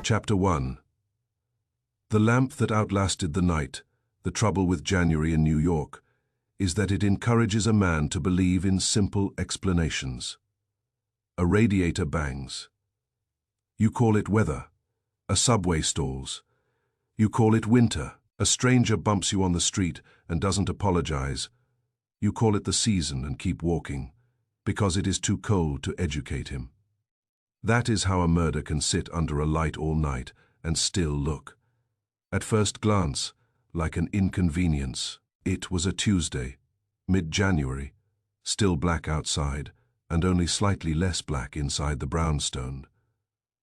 Chapter 1. The lamp that outlasted the night, the trouble with January in New York, is that it encourages a man to believe in simple explanations. A radiator bangs. You call it weather. A subway stalls. You call it winter. A stranger bumps you on the street and doesn't apologize. You call it the season and keep walking, because it is too cold to educate him. That is how a murder can sit under a light all night and still look, at first glance, like an inconvenience. It was a Tuesday, mid-January, still black outside, and only slightly less black inside the brownstone,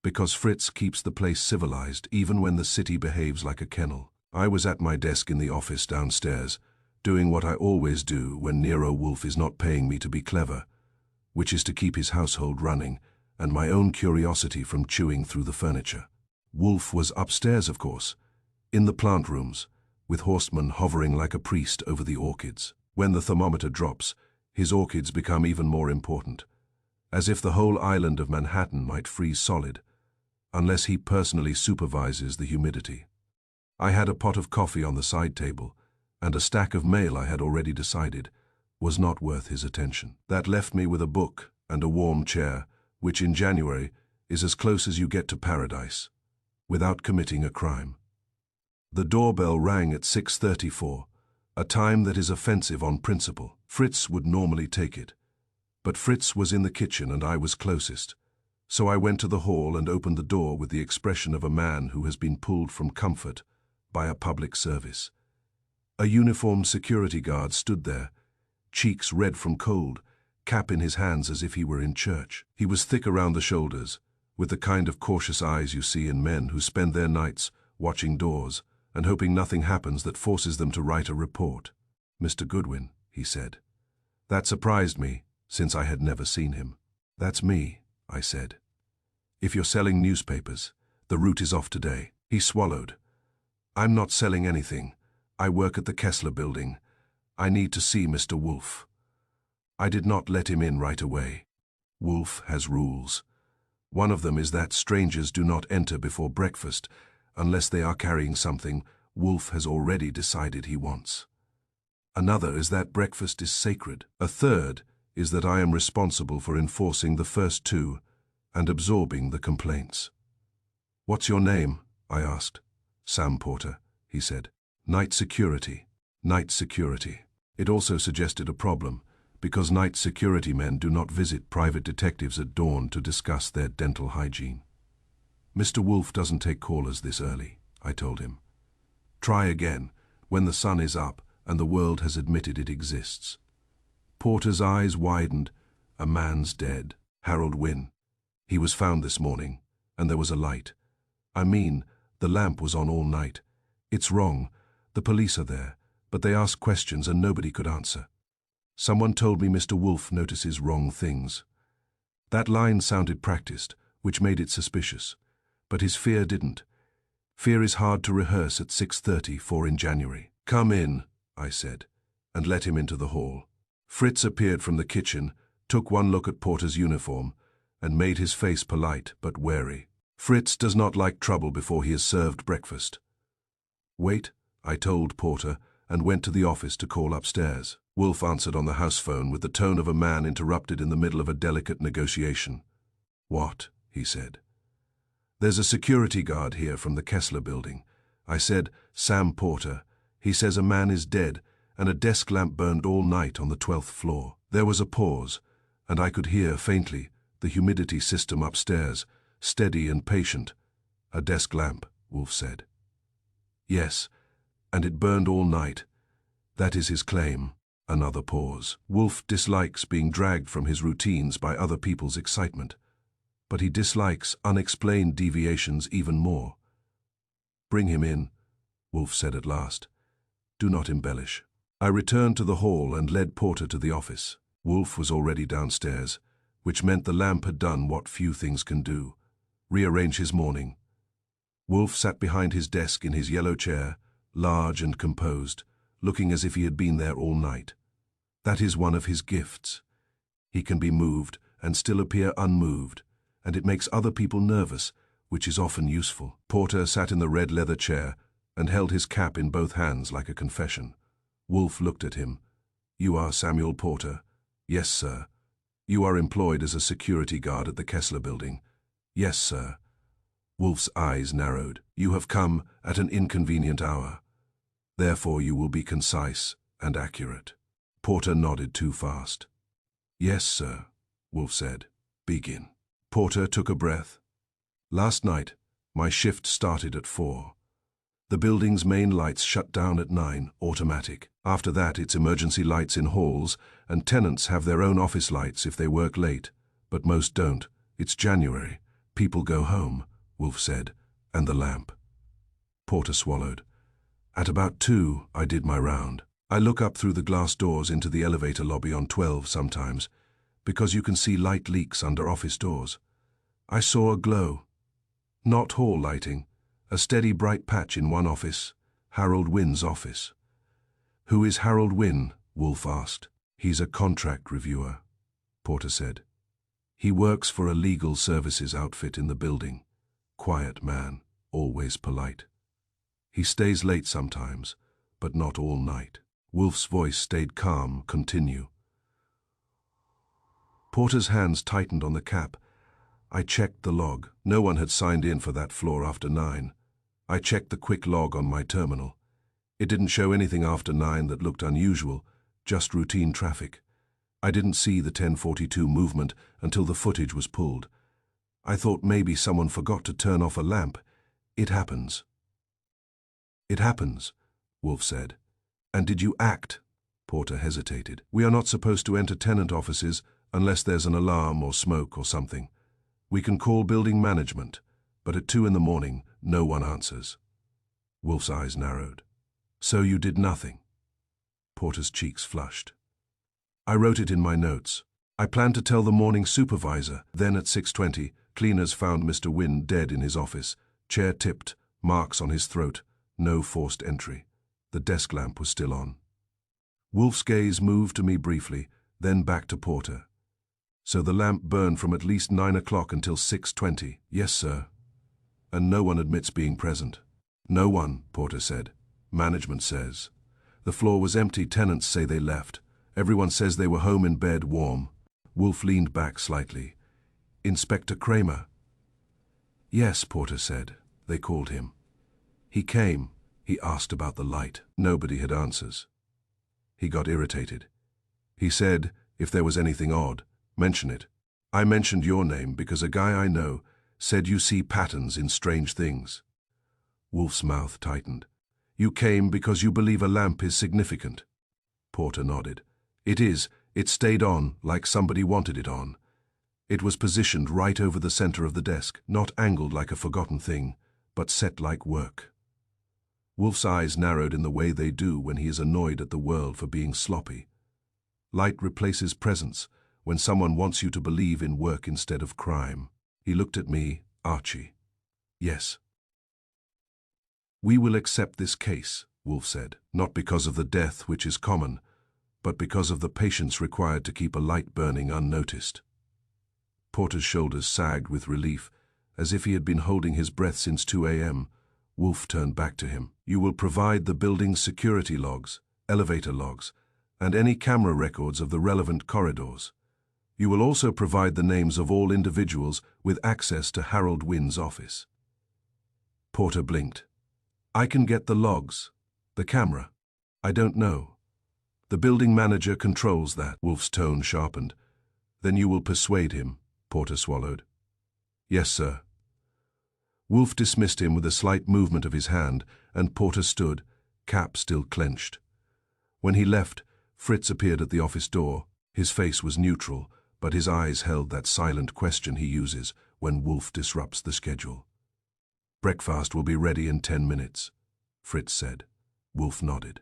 because Fritz keeps the place civilized even when the city behaves like a kennel. I was at my desk in the office downstairs, doing what I always do when Nero Wolfe is not paying me to be clever, which is to keep his household running, and my own curiosity from chewing through the furniture. Wolfe was upstairs, of course, in the plant rooms, with Horstman hovering like a priest over the orchids. When the thermometer drops, his orchids become even more important, as if the whole island of Manhattan might freeze solid, unless he personally supervises the humidity. I had a pot of coffee on the side table, and a stack of mail I had already decided was not worth his attention. That left me with a book and a warm chair, which in January is as close as you get to paradise, without committing a crime. The doorbell rang at 6:34, a time that is offensive on principle. Fritz would normally take it, but Fritz was in the kitchen and I was closest, so I went to the hall and opened the door with the expression of a man who has been pulled from comfort by a public service. A uniformed security guard stood there, cheeks red from cold, cap in his hands as if he were in church. He was thick around the shoulders, with the kind of cautious eyes you see in men who spend their nights watching doors and hoping nothing happens that forces them to write a report. "Mr. Goodwin," he said. That surprised me, since I had never seen him. "That's me," I said. "If you're selling newspapers, the route is off today." He swallowed. "I'm not selling anything. I work at the Kessler Building. I need to see Mr. Wolfe." I did not let him in right away. Wolfe has rules. One of them is that strangers do not enter before breakfast unless they are carrying something Wolfe has already decided he wants. Another is that breakfast is sacred. A third is that I am responsible for enforcing the first two and absorbing the complaints. "What's your name?" I asked. "Sam Porter," he said. "Night security." Night security. It also suggested a problem, because night security men do not visit private detectives at dawn to discuss their dental hygiene. "Mr. Wolfe doesn't take callers this early," I told him. "Try again, when the sun is up and the world has admitted it exists." Porter's eyes widened. "A man's dead. Harold Wynne. He was found this morning, and there was a light. I mean, the lamp was on all night. It's wrong. The police are there, but they ask questions and nobody could answer. Someone told me Mr. Wolfe notices wrong things." That line sounded practiced, which made it suspicious. But his fear didn't. Fear is hard to rehearse at 6:34 in January. "Come in," I said, and let him into the hall. Fritz appeared from the kitchen, took one look at Porter's uniform, and made his face polite but wary. Fritz does not like trouble before he has served breakfast. "Wait," I told Porter, and went to the office to call upstairs. Wolfe answered on the house phone with the tone of a man interrupted in the middle of a delicate negotiation. "What?" he said. "There's a security guard here from the Kessler Building." I said, "Sam Porter. He says a man is dead and a desk lamp burned all night on the 12th floor." There was a pause, and I could hear faintly the humidity system upstairs, steady and patient. "A desk lamp," Wolfe said. "Yes, and it burned all night. That is his claim." Another pause. Wolfe dislikes being dragged from his routines by other people's excitement, but he dislikes unexplained deviations even more. "Bring him in," Wolfe said at last. "Do not embellish." I returned to the hall and led Porter to the office. Wolfe was already downstairs, which meant the lamp had done what few things can do: rearrange his morning. Wolfe sat behind his desk in his yellow chair, large and composed, looking as if he had been there all night. That is one of his gifts. He can be moved and still appear unmoved, and it makes other people nervous which is often useful. Porter sat in the red leather chair and held his cap in both hands like a confession. Wolfe looked at him. "You are Samuel Porter?" "Yes, sir." "You are employed as a security guard at the Kessler Building?" "Yes, sir." Wolfe's eyes narrowed. "You have come at an inconvenient hour. Therefore you will be concise and accurate." Porter nodded too fast. "Yes, sir," Wolfe said. "Begin." Porter took a breath. "Last night, my shift started at 4. The building's main lights shut down at 9, automatic. After that, it's emergency lights in halls, and tenants have their own office lights if they work late, but most don't. It's January. People go home," Wolfe said. "And the lamp." Porter swallowed. "At about 2, I did my round. I look up through the glass doors into the elevator lobby on 12 sometimes, because you can see light leaks under office doors. I saw a glow. Not hall lighting. A steady bright patch in one office, Harold Wynn's office." "Who is Harold Wynn?" Wolfe asked. "He's a contract reviewer," Porter said. "He works for a legal services outfit in the building. Quiet man, always polite. He stays late sometimes, but not all night." Wolfe's voice stayed calm. "Continue." Porter's hands tightened on the cap. "I checked the log. No one had signed in for that floor after 9. I checked the quick log on my terminal. It didn't show anything after 9 that looked unusual, just routine traffic. I didn't see the 1042 movement until the footage was pulled. I thought maybe someone forgot to turn off a lamp. It happens." "It happens," Wolfe said. "And did you act?" Porter hesitated. "We are not supposed to enter tenant offices unless there's an alarm or smoke or something. We can call building management, but at 2 in the morning, no one answers." Wolfe's eyes narrowed. "So you did nothing?" Porter's cheeks flushed. "I wrote it in my notes. I planned to tell the morning supervisor. Then at 6:20, cleaners found Mr. Wynn dead in his office, chair tipped, marks on his throat, no forced entry. The desk lamp was still on." Wolfe's gaze moved to me briefly, then back to Porter. "So the lamp burned from at least 9 o'clock until 6:20. "Yes, sir." "And no one admits being present?" "No one," Porter said. "Management says. The floor was empty. Tenants say they left. Everyone says they were home in bed, warm." Wolfe leaned back slightly. "Inspector Kramer?" "Yes," Porter said. "They called him. He came. He asked about the light. Nobody had answers. He got irritated. He said, if there was anything odd, mention it. I mentioned your name because a guy I know said you see patterns in strange things." Wolfe's mouth tightened. "You came because you believe a lamp is significant?" Porter nodded. "It is. It stayed on like somebody wanted it on. It was positioned right over the center of the desk, not angled like a forgotten thing, but set like work." Wolfe's eyes narrowed in the way they do when he is annoyed at the world for being sloppy. Light replaces presence when someone wants you to believe in work instead of crime. He looked at me. "Archie." "Yes." "We will accept this case," Wolfe said, "not because of the death, which is common, but because of the patience required to keep a light burning unnoticed." Porter's shoulders sagged with relief, as if he had been holding his breath since 2 a.m. Wolfe turned back to him. "You will provide the building's security logs, elevator logs, and any camera records of the relevant corridors. You will also provide the names of all individuals with access to Harold Wynn's office." Porter blinked. "I can get the logs. The camera? I don't know. The building manager controls that." Wolfe's tone sharpened. "Then you will persuade him," Porter swallowed. "Yes, sir." Wolfe dismissed him with a slight movement of his hand, and Porter stood, cap still clenched. When he left, Fritz appeared at the office door. His face was neutral, but his eyes held that silent question he uses when Wolfe disrupts the schedule. "Breakfast will be ready in 10 minutes, Fritz said. Wolfe nodded.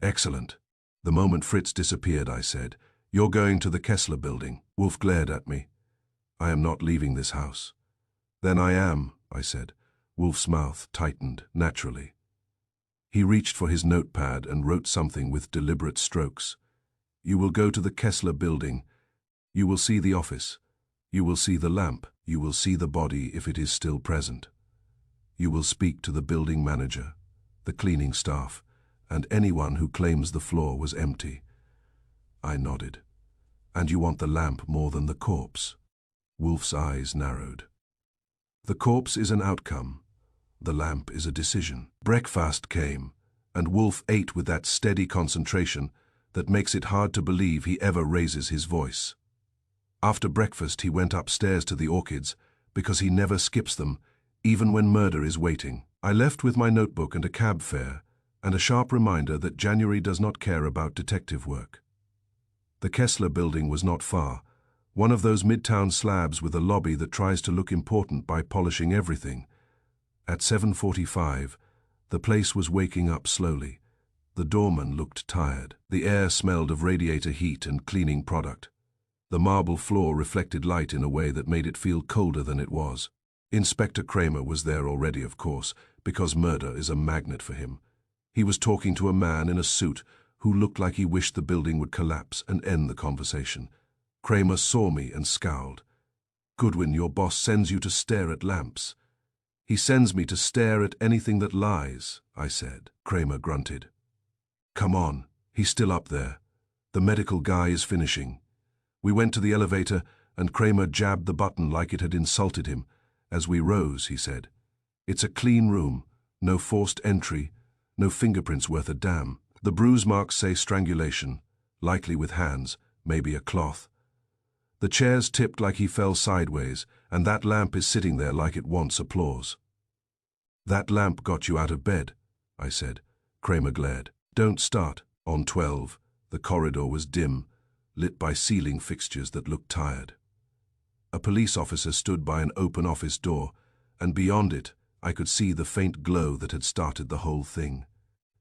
"Excellent." The moment Fritz disappeared, I said, "You're going to the Kessler Building." Wolfe glared at me. "I am not leaving this house." "Then I am," I said. Wolfe's mouth tightened naturally. He reached for his notepad and wrote something with deliberate strokes. "You will go to the Kessler Building. You will see the office. You will see the lamp." You will see the body if it is still present. You will speak to the building manager, the cleaning staff, and anyone who claims the floor was empty. I nodded. And you want the lamp more than the corpse? Wolfe's eyes narrowed. The corpse is an outcome. The lamp is a decision. Breakfast came, and Wolfe ate with that steady concentration that makes it hard to believe he ever raises his voice. After breakfast he went upstairs to the orchids, because he never skips them, even when murder is waiting. I left with my notebook and a cab fare, and a sharp reminder that January does not care about detective work. The Kessler Building was not far, one of those Midtown slabs with a lobby that tries to look important by polishing everything. At 7:45, the place was waking up slowly. The doorman looked tired. The air smelled of radiator heat and cleaning product. The marble floor reflected light in a way that made it feel colder than it was. Inspector Kramer was there already, of course, because murder is a magnet for him. He was talking to a man in a suit who looked like he wished the building would collapse and end the conversation. Kramer saw me and scowled. "Goodwin, your boss sends you to stare at lamps." "He sends me to stare at anything that lies," I said. Kramer grunted. "Come on, he's still up there. The medical guy is finishing." We went to the elevator, and Kramer jabbed the button like it had insulted him. As we rose, he said, "It's a clean room, no forced entry, no fingerprints worth a damn. The bruise marks say strangulation, likely with hands, maybe a cloth. The chair's tipped like he fell sideways, and that lamp is sitting there like it wants applause." "That lamp got you out of bed," I said. Kramer glared. "Don't start." On 12, the corridor was dim, lit by ceiling fixtures that looked tired. A police officer stood by an open office door, and beyond it, I could see the faint glow that had started the whole thing.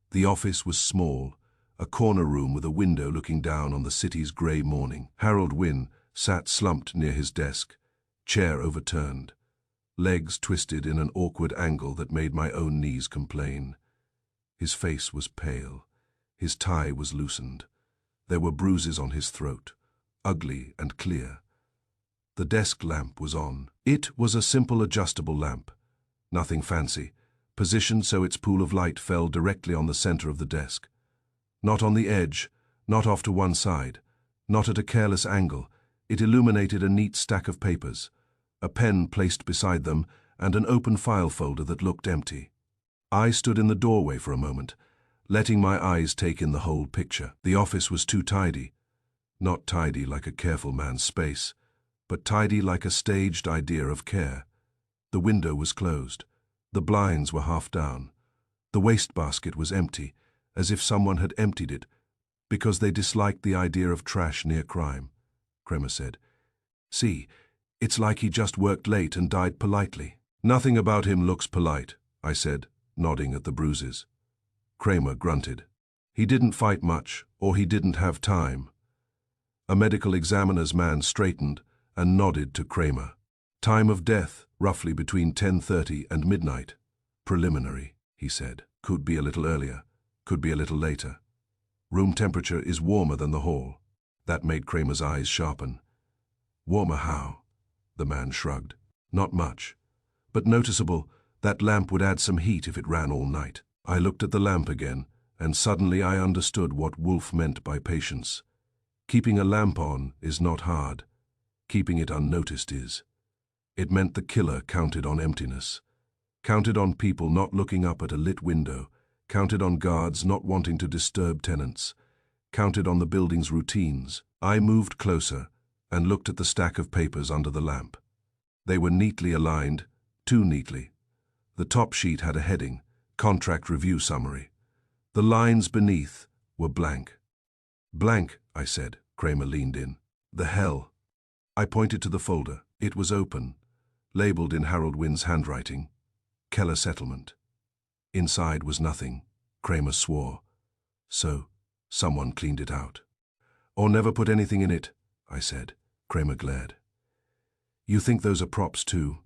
The office was small, a corner room with a window looking down on the city's grey morning. Harold Wynne sat slumped near his desk, chair overturned, legs twisted in an awkward angle that made my own knees complain. His face was pale. His tie was loosened. There were bruises on his throat, ugly and clear. The desk lamp was on. It was a simple adjustable lamp, nothing fancy, positioned so its pool of light fell directly on the center of the desk. Not on the edge, not off to one side, not at a careless angle. It illuminated a neat stack of papers, a pen placed beside them, and an open file folder that looked empty. I stood in the doorway for a moment, letting my eyes take in the whole picture. The office was too tidy. Not tidy like a careful man's space, but tidy like a staged idea of care. The window was closed. The blinds were half down. The wastebasket was empty, as if someone had emptied it, because they disliked the idea of trash near crime. Kramer said, "See, it's like he just worked late and died politely." "Nothing about him looks polite," I said, nodding at the bruises. Kramer grunted. "He didn't fight much, or he didn't have time." A medical examiner's man straightened and nodded to Kramer. "Time of death, roughly between 10:30 and midnight. Preliminary," he said. "Could be a little earlier, could be a little later. Room temperature is warmer than the hall." That made Kramer's eyes sharpen. "Warmer how?" The man shrugged. "Not much, but noticeable. That lamp would add some heat if it ran all night." I looked at the lamp again, and suddenly I understood what Wolfe meant by patience. Keeping a lamp on is not hard. Keeping it unnoticed is. It meant the killer counted on emptiness. Counted on people not looking up at a lit window. Counted on guards not wanting to disturb tenants. Counted on the building's routines. I moved closer and looked at the stack of papers under the lamp. They were neatly aligned, too neatly. The top sheet had a heading, Contract Review Summary. The lines beneath were blank. "Blank," I said. Kramer leaned in. "The hell?" I pointed to the folder. It was open, labeled in Harold Wynne's handwriting, Keller Settlement. Inside was nothing. Kramer swore. "So, someone cleaned it out." "Or never put anything in it," I said. Kramer glared. "You think those are props too?"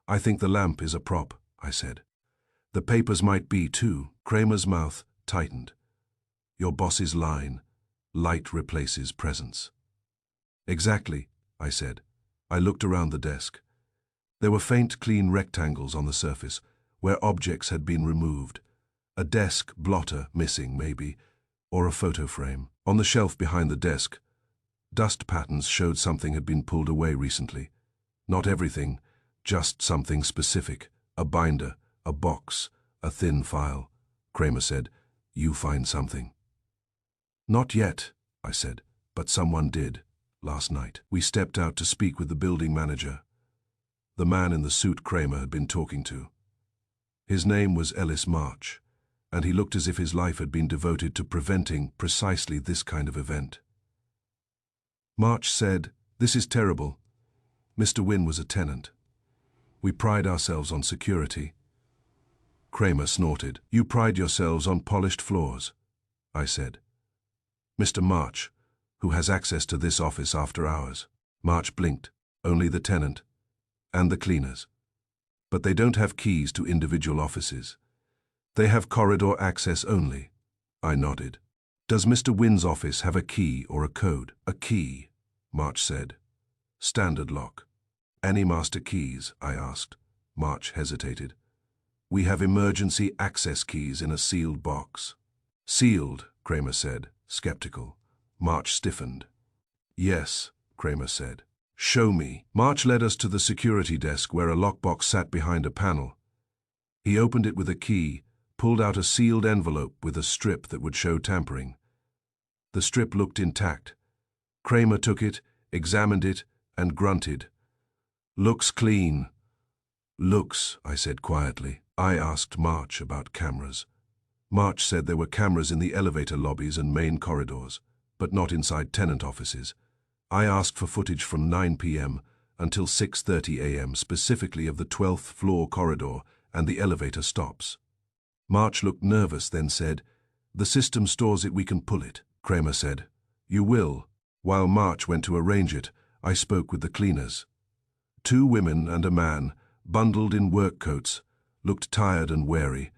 "I think the lamp is a prop," I said. "The papers might be too." Kramer's mouth tightened. "Your boss's line, light replaces presence." "Exactly," I said. I looked around the desk. There were faint, clean rectangles on the surface, where objects had been removed. A desk blotter missing, maybe, or a photo frame. On the shelf behind the desk, dust patterns showed something had been pulled away recently. Not everything, just something specific. A binder, a box, a thin file. Kramer said, "You find something." "Not yet," I said, "but someone did, last night." We stepped out to speak with the building manager, the man in the suit Kramer had been talking to. His name was Ellis March, and he looked as if his life had been devoted to preventing precisely this kind of event. March said, "This is terrible. Mr. Wynne was a tenant. We pride ourselves on security." Kramer snorted. "You pride yourselves on polished floors," I said. "Mr. March, who has access to this office after hours." March blinked. "Only the tenant and the cleaners. But they don't have keys to individual offices. They have corridor access only." I nodded. "Does Mr. Wynne's office have a key or a code?" "A key," March said. "Standard lock." "Any master keys?" I asked. March hesitated. "We have emergency access keys in a sealed box." "Sealed," Kramer said, skeptical. March stiffened. "Yes," Kramer said. "Show me." March led us to the security desk where a lockbox sat behind a panel. He opened it with a key, pulled out a sealed envelope with a strip that would show tampering. The strip looked intact. Kramer took it, examined it, and grunted. "Looks clean." "Looks," I said quietly. I asked March about cameras. March said there were cameras in the elevator lobbies and main corridors, but not inside tenant offices. I asked for footage from 9 p.m. until 6:30 a.m. specifically of the 12th floor corridor and the elevator stops. March looked nervous, then said, "The system stores it, we can pull it." Kramer said, "You will." While March went to arrange it, I spoke with the cleaners. 2 women and a man, bundled in work coats, looked tired and weary.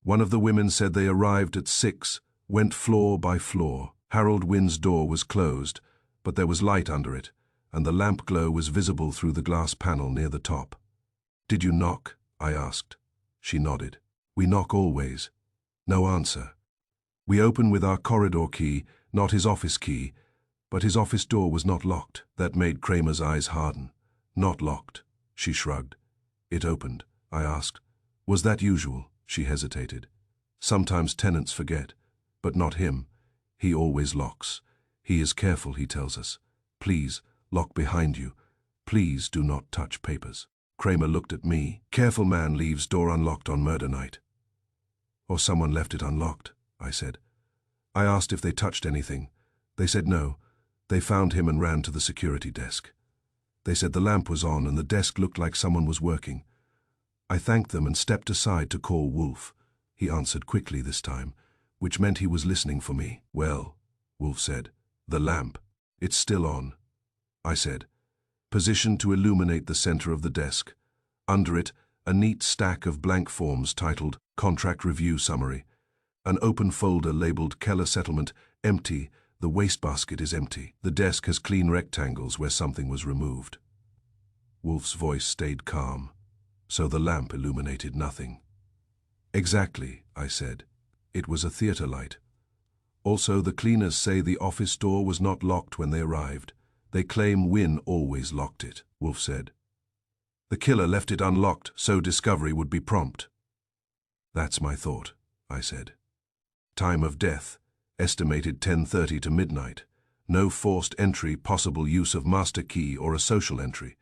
One of the women said they arrived at 6, went floor by floor. Harold Wynne's door was closed, but there was light under it, and the lamp glow was visible through the glass panel near the top. "Did you knock?" I asked. She nodded. "We knock always." No answer. "We open with our corridor key, not his office key, but his office door was not locked." That made Kramer's eyes harden. "Not locked." She shrugged. "It opened." I asked, "Was that usual?" She hesitated. "Sometimes tenants forget, but not him. He always locks. He is careful, he tells us. Please, lock behind you. Please do not touch papers." Kramer looked at me. "Careful man leaves door unlocked on murder night." "Or someone left it unlocked," I said. I asked if they touched anything. They said no. They found him and ran to the security desk. They said the lamp was on and the desk looked like someone was working. I thanked them and stepped aside to call Wolfe. He answered quickly this time, which meant he was listening for me. "Well," Wolfe said, "the lamp. It's still on." I said, "Positioned to illuminate the center of the desk. Under it, a neat stack of blank forms titled Contract Review Summary. An open folder labeled Keller Settlement, empty. The wastebasket is empty. The desk has clean rectangles where something was removed." Wolfe's voice stayed calm, so the lamp illuminated nothing. "Exactly," I said. "It was a theater light. Also, the cleaners say the office door was not locked when they arrived. They claim Wynne always locked it," Wolfe said. "The killer left it unlocked so discovery would be prompt." "That's my thought," I said. "Time of death, estimated 10:30 to midnight. No forced entry, possible use of master key or a social entry.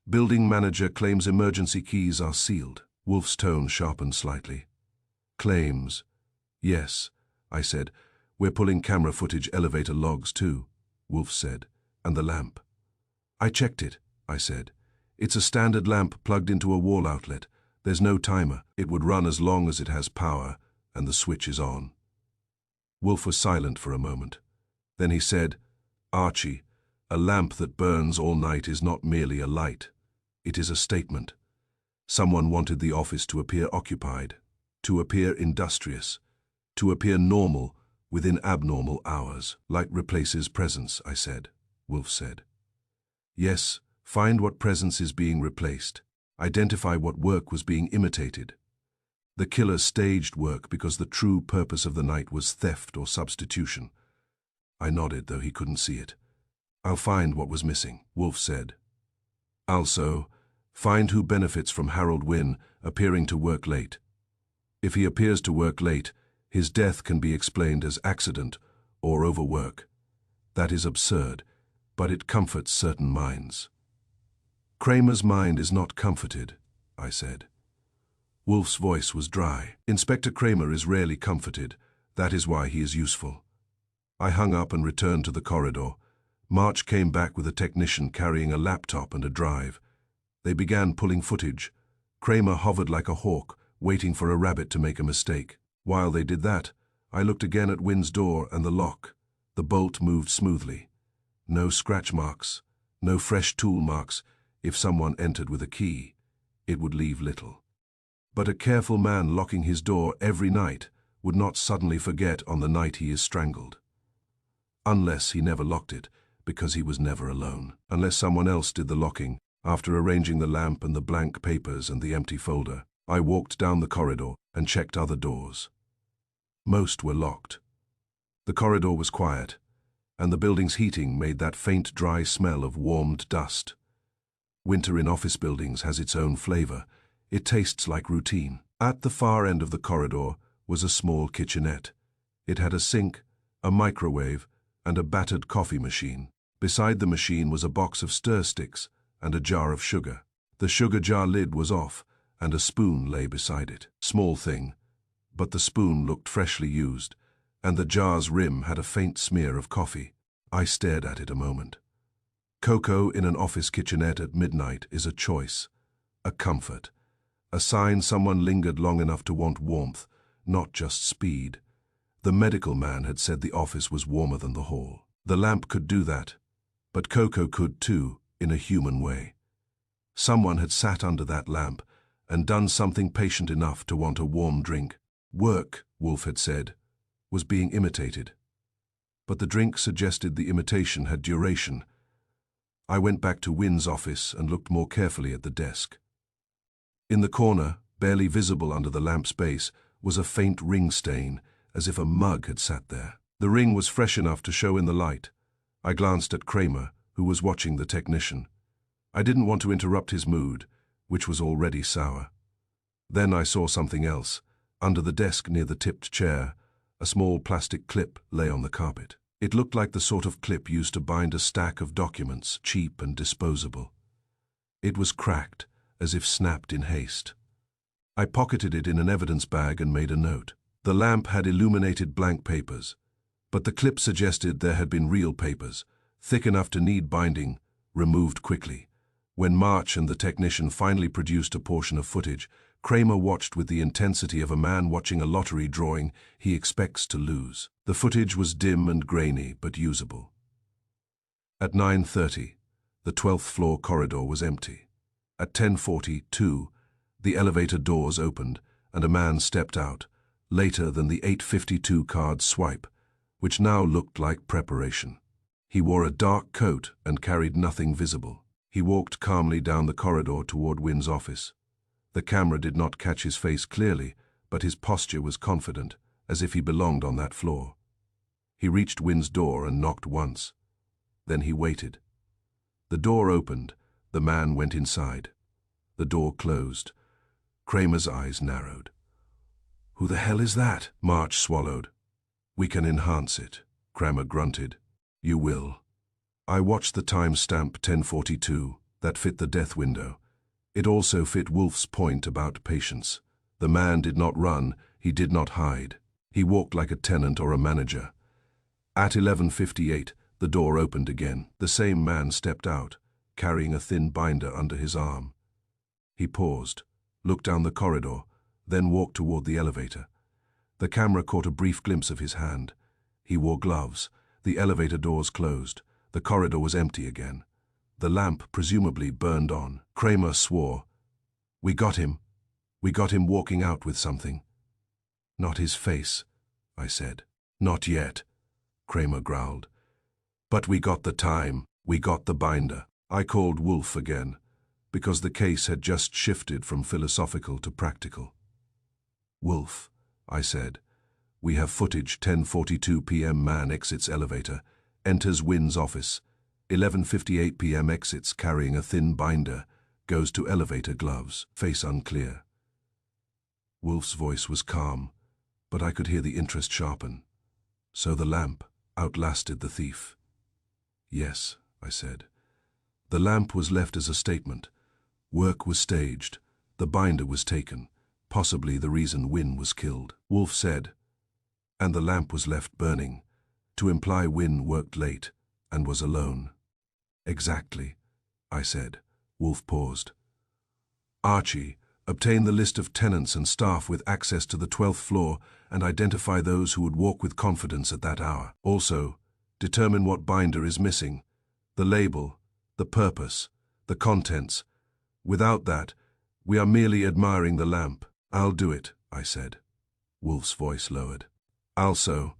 Building manager claims emergency keys are sealed." Wolfe's tone sharpened slightly. "Claims. Yes," I said. "We're pulling camera footage, elevator logs too," Wolfe said. "And the lamp." "I checked it," I said. "It's a standard lamp plugged into a wall outlet. There's no timer. It would run as long as it has power, and the switch is on." Wolfe was silent for a moment. Then he said, "Archie, a lamp that burns all night is not merely a light. It is a statement. Someone wanted the office to appear occupied, to appear industrious, to appear normal within abnormal hours." "Light replaces presence," I said, Wolfe said. "Yes, find what presence is being replaced." identify what work was being imitated. The killer staged work because the true purpose of the night was theft or substitution. I nodded, though he couldn't see it. I'll find what was missing, Wolfe said. Also, find who benefits from Harold Wynne appearing to work late. If he appears to work late, his death can be explained as accident or overwork. That is absurd, but it comforts certain minds. Kramer's mind is not comforted, I said. Wolfe's voice was dry. Inspector Kramer is rarely comforted. That is why he is useful. I hung up and returned to the corridor. March came back with a technician carrying a laptop and a drive. They began pulling footage. Kramer hovered like a hawk, waiting for a rabbit to make a mistake. While they did that, I looked again at Wynne's door and the lock. The bolt moved smoothly. No scratch marks, no fresh tool marks. If someone entered with a key, it would leave little. But a careful man locking his door every night would not suddenly forget on the night he is strangled. Unless he never locked it, because he was never alone. Unless someone else did the locking. After arranging the lamp and the blank papers and the empty folder, I walked down the corridor and checked other doors. Most were locked. The corridor was quiet, and the building's heating made that faint, dry smell of warmed dust. Winter in office buildings has its own flavor. It tastes like routine. At the far end of the corridor was a small kitchenette. It had a sink, a microwave, and a battered coffee machine. Beside the machine was a box of stir sticks and a jar of sugar. The sugar jar lid was off, and a spoon lay beside it. Small thing, but the spoon looked freshly used, and the jar's rim had a faint smear of coffee. I stared at it a moment. Cocoa in an office kitchenette at midnight is a choice, a comfort, a sign someone lingered long enough to want warmth, not just speed. The medical man had said the office was warmer than the hall. The lamp could do that, but cocoa could too, in a human way. Someone had sat under that lamp and done something patient enough to want a warm drink. Work, Wolfe had said, was being imitated. But the drink suggested the imitation had duration. I went back to Wynne's office and looked more carefully at the desk. In the corner, barely visible under the lamp's base, was a faint ring stain, as if a mug had sat there. The ring was fresh enough to show in the light. I glanced at Kramer, who was watching the technician. I didn't want to interrupt his mood, which was already sour. Then I saw something else. Under the desk near the tipped chair, a small plastic clip lay on the carpet. It looked like the sort of clip used to bind a stack of documents, cheap and disposable. It was cracked, as if snapped in haste. I pocketed it in an evidence bag and made a note. The lamp had illuminated blank papers, but the clip suggested there had been real papers, thick enough to need binding, removed quickly. When March and the technician finally produced a portion of footage, Kramer watched with the intensity of a man watching a lottery drawing he expects to lose. The footage was dim and grainy, but usable. At 9:30, the 12th floor corridor was empty. At 10:42, the elevator doors opened and a man stepped out, later than the 8:52 card swipe, which now looked like preparation. He wore a dark coat and carried nothing visible. He walked calmly down the corridor toward Wynne's office. The camera did not catch his face clearly, but his posture was confident, as if he belonged on that floor. He reached Wynne's door and knocked once. Then he waited. The door opened. The man went inside. The door closed. Kramer's eyes narrowed. "Who the hell is that?" March swallowed. "We can enhance it," Kramer grunted. "You will." I watched the timestamp 10:42. That fit the death window. It also fit Wolfe's point about patience. The man did not run, he did not hide. He walked like a tenant or a manager. At 11:58, the door opened again. The same man stepped out, carrying a thin binder under his arm. He paused, looked down the corridor, then walked toward the elevator. The camera caught a brief glimpse of his hand. He wore gloves. The elevator doors closed. The corridor was empty again. The lamp presumably burned on. Kramer swore. "We got him. We got him walking out with something." "Not his face," I said. "Not yet," Kramer growled. "But we got the time. We got the binder." I called Wolfe again. because the case had just shifted from philosophical to practical. "Wolfe," I said, "we have footage. 10:42 p.m. man exits elevator, enters Wynn's office. 11:58 p.m. exits carrying a thin binder, goes to elevator, gloves, face unclear." Wolfe's voice was calm, but I could hear the interest sharpen. "So the lamp outlasted the thief?" "Yes," I said. "The lamp was left as a statement. Work was staged. The binder was taken, possibly the reason Wynn was killed." Wolfe said, "And the lamp was left burning, to imply Wynn worked late and was alone." "Exactly," I said. Wolfe paused. "Archie, obtain the list of tenants and staff with access to the 12th floor and identify those who would walk with confidence at that hour. Also, determine what binder is missing, the label, the purpose, the contents. Without that, we are merely admiring the lamp." "I'll do it," I said. Wolfe's voice lowered. "Also,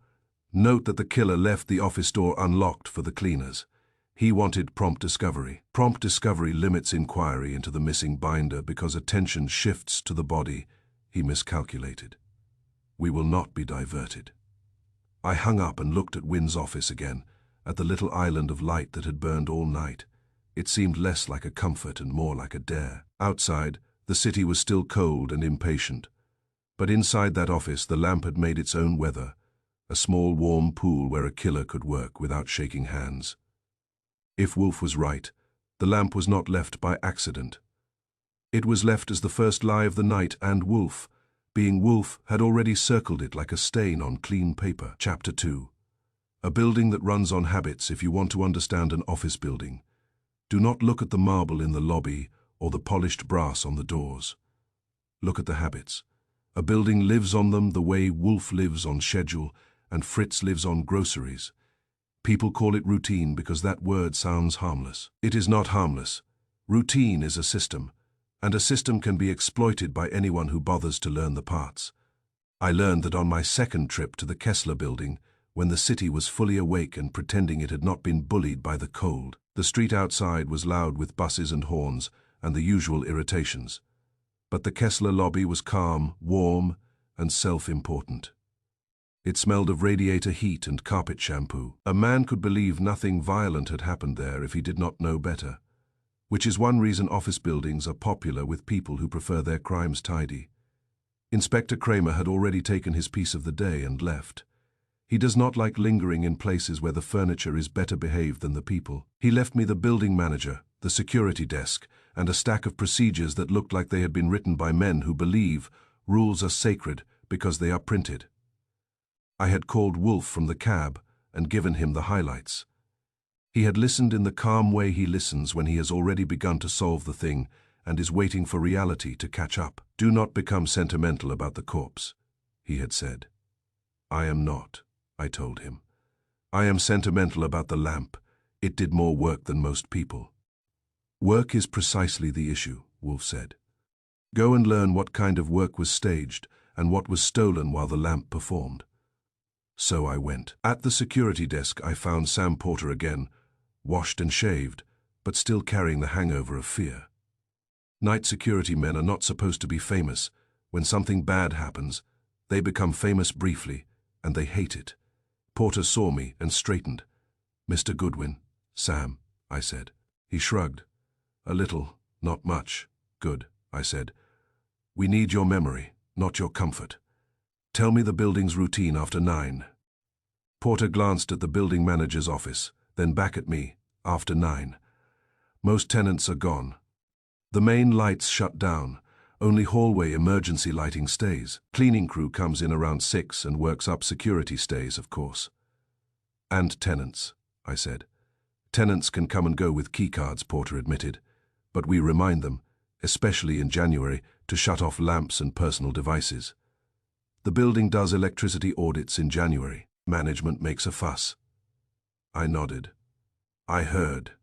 note that the killer left the office door unlocked for the cleaners. He wanted prompt discovery. Prompt discovery limits inquiry into the missing binder because attention shifts to the body. He miscalculated. We will not be diverted." I hung up and looked at Wynn's office again, at the little island of light that had burned all night. It seemed less like a comfort and more like a dare. Outside, the city was still cold and impatient. But inside that office, the lamp had made its own weather, a small warm pool where a killer could work without shaking hands. If Wolfe was right, the lamp was not left by accident. It was left as the first lie of the night, and Wolfe, being Wolfe, had already circled it like a stain on clean paper. Chapter 2. A building that runs on habits. If you want to understand an office building, do not look at the marble in the lobby or the polished brass on the doors. Look at the habits. A building lives on them the way Wolfe lives on schedule and Fritz lives on groceries. People call it routine because that word sounds harmless. It is not harmless. Routine is a system, and a system can be exploited by anyone who bothers to learn the parts. I learned that on my second trip to the Kessler Building, when the city was fully awake and pretending it had not been bullied by the cold. The street outside was loud with buses and horns and the usual irritations. But the Kessler lobby was calm, warm, and self-important. It smelled of radiator heat and carpet shampoo. A man could believe nothing violent had happened there if he did not know better, which is one reason office buildings are popular with people who prefer their crimes tidy. Inspector Kramer had already taken his piece of the day and left. He does not like lingering in places where the furniture is better behaved than the people. He left me the building manager, the security desk, and a stack of procedures that looked like they had been written by men who believe rules are sacred because they are printed. I had called Wolfe from the cab and given him the highlights. He had listened in the calm way he listens when he has already begun to solve the thing and is waiting for reality to catch up. "Do not become sentimental about the corpse," he had said. "I am not," I told him. "I am sentimental about the lamp. It did more work than most people." "Work is precisely the issue," Wolfe said. "Go and learn what kind of work was staged and what was stolen while the lamp performed." So I went. At the security desk I found Sam Porter again, washed and shaved, but still carrying the hangover of fear. Night security men are not supposed to be famous. When something bad happens, they become famous briefly, and they hate it. Porter saw me and straightened. "Mr. Goodwin." "Sam," I said. He shrugged. "A little, not much." "Good," I said. "We need your memory, not your comfort. Tell me the building's routine after 9. Porter glanced at the building manager's office, then back at me. "After 9. Most tenants are gone. The main lights shut down. Only hallway emergency lighting stays. Cleaning crew comes in around 6 and works up. Security stays, of course." "And tenants," I said. "Tenants can come and go with keycards," Porter admitted. "But we remind them, especially in January, to shut off lamps and personal devices. The building does electricity audits in January. Management makes a fuss." I nodded. "I heard.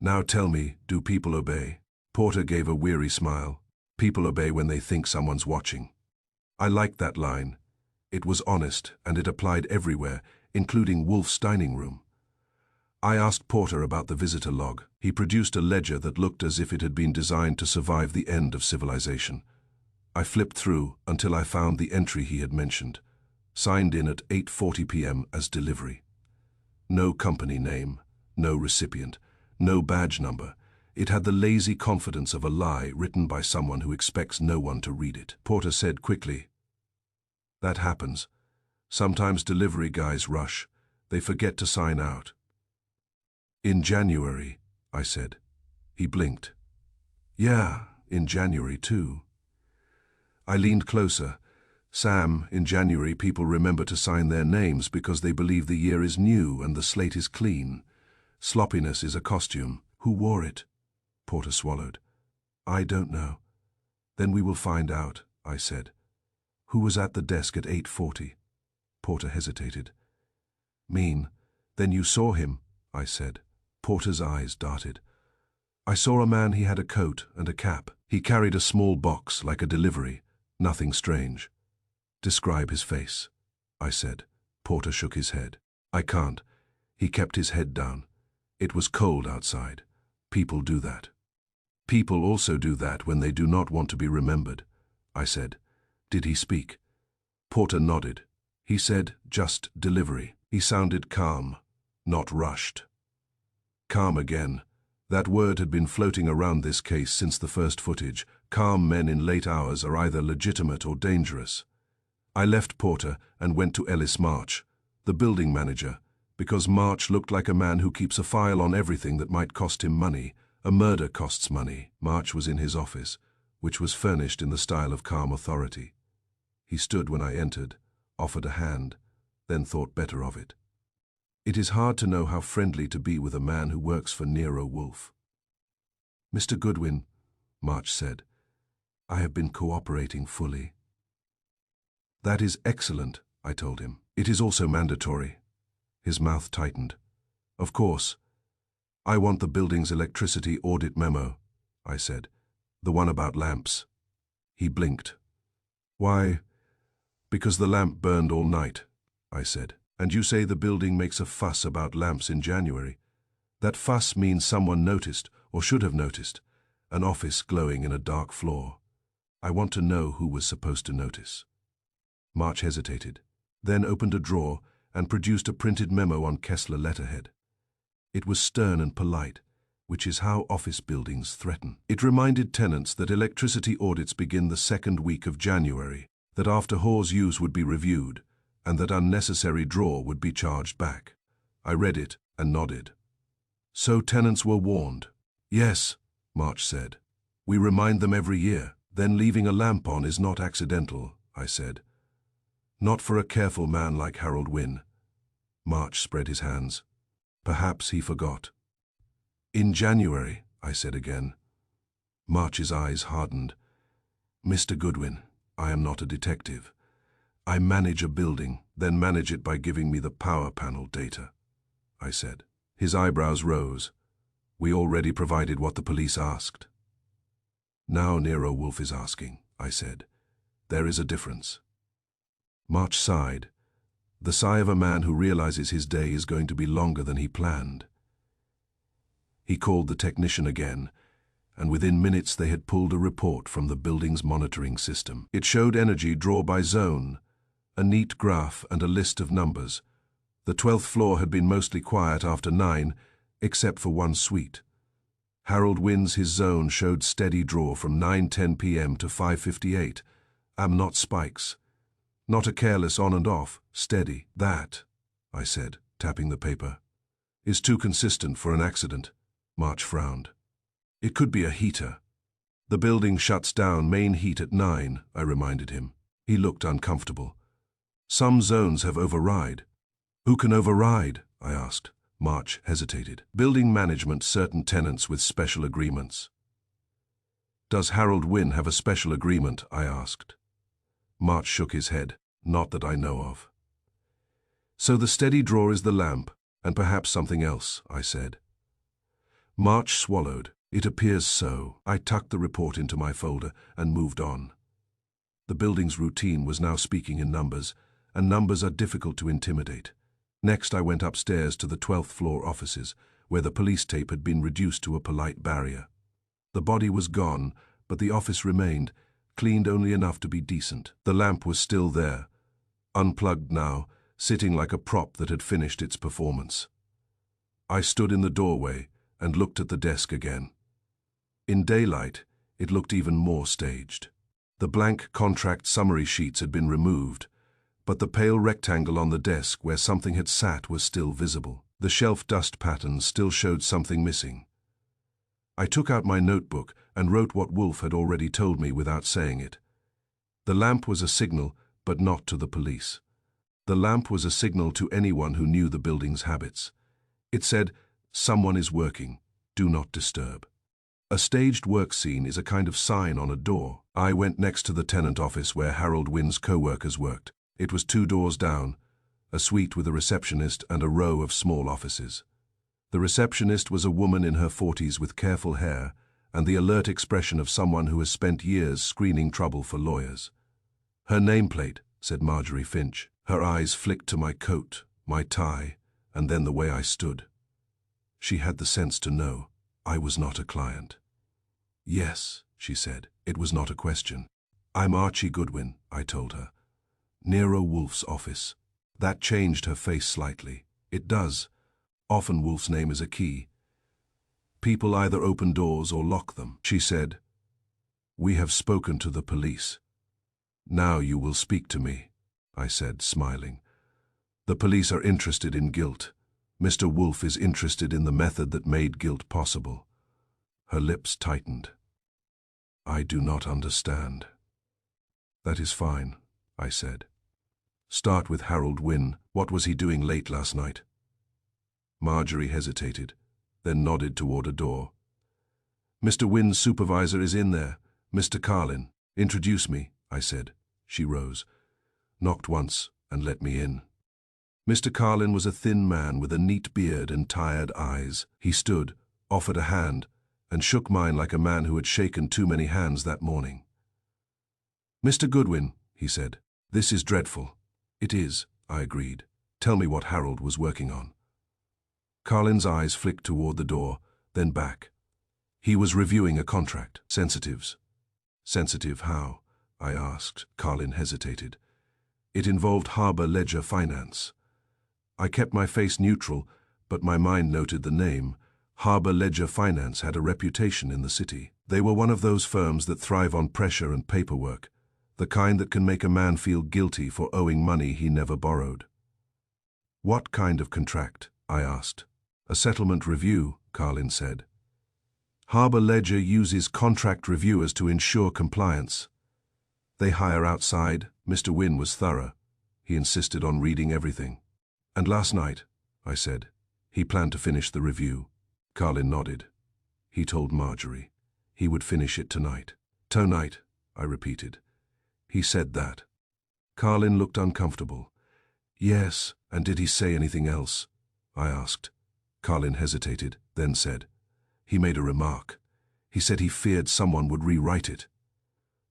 Now tell me, do people obey?" Porter gave a weary smile. "People obey when they think someone's watching." I liked that line. It was honest, and it applied everywhere, including Wolfe's dining room. I asked Porter about the visitor log. He produced a ledger that looked as if it had been designed to survive the end of civilization. I flipped through until I found the entry he had mentioned, signed in at 8:40 p.m. as delivery. No company name, no recipient, no badge number. It had the lazy confidence of a lie written by someone who expects no one to read it. Porter said quickly, "That happens. Sometimes delivery guys rush. They forget to sign out." "In January," I said. He blinked. "Yeah, in January too." I leaned closer. "Sam, in January people remember to sign their names because they believe the year is new and the slate is clean. Sloppiness is a costume. Who wore it?" Porter swallowed. "I don't know." "Then we will find out," I said. "Who was at the desk at 8:40? Porter hesitated. "Mean. Then you saw him," I said. Porter's eyes darted. "I saw a man. He had a coat and a cap. He carried a small box like a delivery. Nothing strange." "Describe his face," I said. Porter shook his head. "I can't." He kept his head down. It was cold outside. People do that. People also do that when they do not want to be remembered, I said. "Did he speak?" Porter nodded. He said, "Just delivery." He sounded calm, not rushed. Calm again. That word had been floating around this case since the first footage. Calm men in late hours are either legitimate or dangerous. I left Porter and went to Ellis March, the building manager, because March looked like a man who keeps a file on everything that might cost him money. A murder costs money. March was in his office, which was furnished in the style of calm authority. He stood when I entered, offered a hand, then thought better of it. It is hard to know how friendly to be with a man who works for Nero Wolfe. "Mr. Goodwin," March said, "I have been cooperating fully." "That is excellent," I told him. "It is also mandatory." His mouth tightened. "Of course. I want the building's electricity audit memo," I said. "The one about lamps." He blinked. "Why?" "Because the lamp burned all night," I said. "And you say the building makes a fuss about lamps in January. That fuss means someone noticed, or should have noticed, an office glowing in a dark floor. I want to know who was supposed to notice." March hesitated, then opened a drawer and produced a printed memo on Kessler letterhead. It was stern and polite, which is how office buildings threaten. It reminded tenants that electricity audits begin the second week of January, that after-hours use would be reviewed, and that unnecessary draw would be charged back. I read it and nodded. "So tenants were warned?" "Yes," March said. "We remind them every year. Then leaving a lamp on is not accidental," I said. "Not for a careful man like Harold Wynne." March spread his hands. "Perhaps he forgot." "In January," I said again. March's eyes hardened. "Mr. Goodwin, I am not a detective. I manage a building, then manage it by giving me the power panel data," I said. His eyebrows rose. "We already provided what the police asked." "Now Nero Wolfe is asking," I said. "There is a difference." March sighed, the sigh of a man who realizes his day is going to be longer than he planned. He called the technician again, and within minutes they had pulled a report from the building's monitoring system. It showed energy draw by zone, a neat graph and a list of numbers. The 12th floor had been mostly quiet after 9, except for one suite. Harold Wynne's his zone showed steady draw from 9:10 p.m. to 5:58. Not spikes. Not a careless on and off, steady. "That," I said, tapping the paper, "is too consistent for an accident." March frowned. "It could be a heater." "The building shuts down main heat at 9, I reminded him. He looked uncomfortable. "Some zones have override." "Who can override?" I asked. March hesitated. "Building management, certain tenants with special agreements." "Does Harold Wynne have a special agreement?" I asked. March shook his head. "Not that I know of." "So the steady draw is the lamp, and perhaps something else," I said. March swallowed. "It appears so." I tucked the report into my folder and moved on. The building's routine was now speaking in numbers, and numbers are difficult to intimidate. Next, I went upstairs to the 12th floor offices, where the police tape had been reduced to a polite barrier. The body was gone, but the office remained, cleaned only enough to be decent. The lamp was still there, unplugged now, sitting like a prop that had finished its performance. I stood in the doorway and looked at the desk again. In daylight, it looked even more staged. The blank contract summary sheets had been removed, but the pale rectangle on the desk where something had sat was still visible. The shelf dust patterns still showed something missing. I took out my notebook and wrote what Wolfe had already told me without saying it. The lamp was a signal, but not to the police. The lamp was a signal to anyone who knew the building's habits. It said, "Someone is working. Do not disturb." A staged work scene is a kind of sign on a door. I went next to the tenant office where Harold Wynn's co-workers worked. It was 2 doors down, a suite with a receptionist and a row of small offices. The receptionist was a woman in her 40s with careful hair and the alert expression of someone who has spent years screening trouble for lawyers. "Her nameplate," said Marjorie Finch. Her eyes flicked to my coat, my tie, and then the way I stood. She had the sense to know I was not a client. "Yes," she said. It was not a question. "I'm Archie Goodwin," I told her. "Nero Wolfe's office." That changed her face slightly. It does. Often Wolfe's name is a key. People either open doors or lock them. She said, "We have spoken to the police. Now you will speak to me," I said, smiling. "The police are interested in guilt. Mr. Wolfe is interested in the method that made guilt possible." Her lips tightened. "I do not understand." "That is fine," I said. "Start with Harold Wynne. What was he doing late last night?" Marjorie hesitated, then nodded toward a door. "Mr. Wynne's supervisor is in there, Mr. Carlin. Introduce me," I said. She rose, knocked once, and let me in. Mr. Carlin was a thin man with a neat beard and tired eyes. He stood, offered a hand, and shook mine like a man who had shaken too many hands that morning. "Mr. Goodwin," he said, "this is dreadful." "It is," I agreed. "Tell me what Harold was working on." Carlin's eyes flicked toward the door, then back. "He was reviewing a contract. Sensitives." "Sensitive how?" I asked. Carlin hesitated. "It involved Harbor Ledger Finance." I kept my face neutral, but my mind noted the name. Harbor Ledger Finance had a reputation in the city. They were one of those firms that thrive on pressure and paperwork, the kind that can make a man feel guilty for owing money he never borrowed. "What kind of contract?" I asked. "A settlement review," Carlin said. "Harbor Ledger uses contract reviewers to ensure compliance. They hire outside." Mr. Wynne was thorough. He insisted on reading everything. "And last night," I said, "he planned to finish the review." Carlin nodded. He told Marjorie he would finish it tonight. "Tonight," I repeated. "He said that." Carlin looked uncomfortable. "Yes, and did he say anything else?" I asked. Carlin hesitated, then said, "He made a remark. He said he feared someone would rewrite it."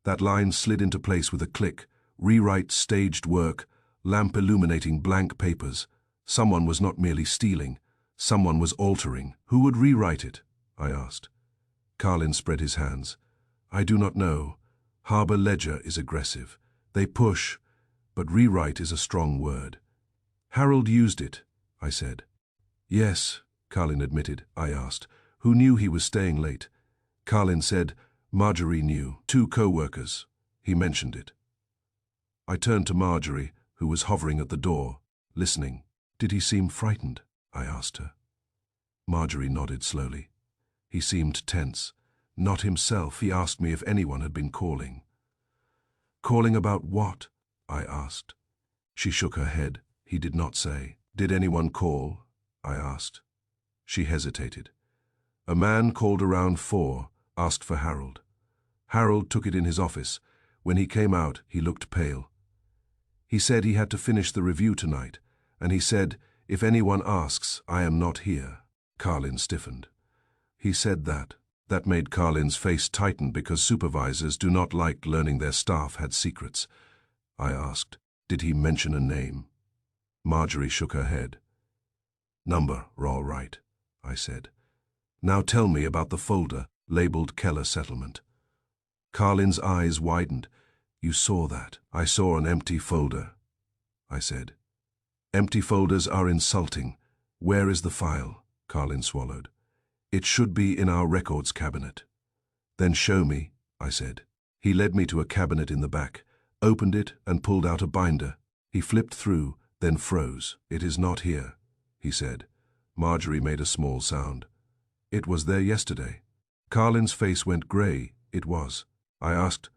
That line slid into place with a click. Rewrite staged work, lamp illuminating blank papers. Someone was not merely stealing. Someone was altering. Who would rewrite it? I asked. Carlin spread his hands. "I do not know. Harbor Ledger is aggressive. They push, but rewrite is a strong word." "Harold used it," I said. "Yes," Carlin admitted. I asked, "Who knew he was staying late?" Carlin said, "Marjorie knew. 2 co-workers. He mentioned it." I turned to Marjorie, who was hovering at the door, listening. "Did he seem frightened?" I asked her. Marjorie nodded slowly. "He seemed tense. Not himself. He asked me if anyone had been calling." "Calling about what?" I asked. She shook her head. He did not say. "Did anyone call?" I asked. She hesitated. "A man called around 4, asked for Harold. Harold took it in his office. When he came out, he looked pale. He said he had to finish the review tonight, and he said, 'If anyone asks, I am not here.'" Carlin stiffened. "He said that." That made Carlin's face tighten because supervisors do not like learning their staff had secrets. I asked, "Did he mention a name?" Marjorie shook her head. Number, all right, I said. Now tell me about the folder labeled Keller Settlement. Carlin's eyes widened. You saw that? I saw an empty folder, I said. Empty folders are insulting. Where is the file? Carlin swallowed. It should be in our records cabinet. Then show me, I said. He led me to a cabinet in the back, opened it and pulled out a binder. He flipped through, then froze. It is not here, he said. Marjorie made a small sound. It was there yesterday. Carlin's face went grey. It was. I asked,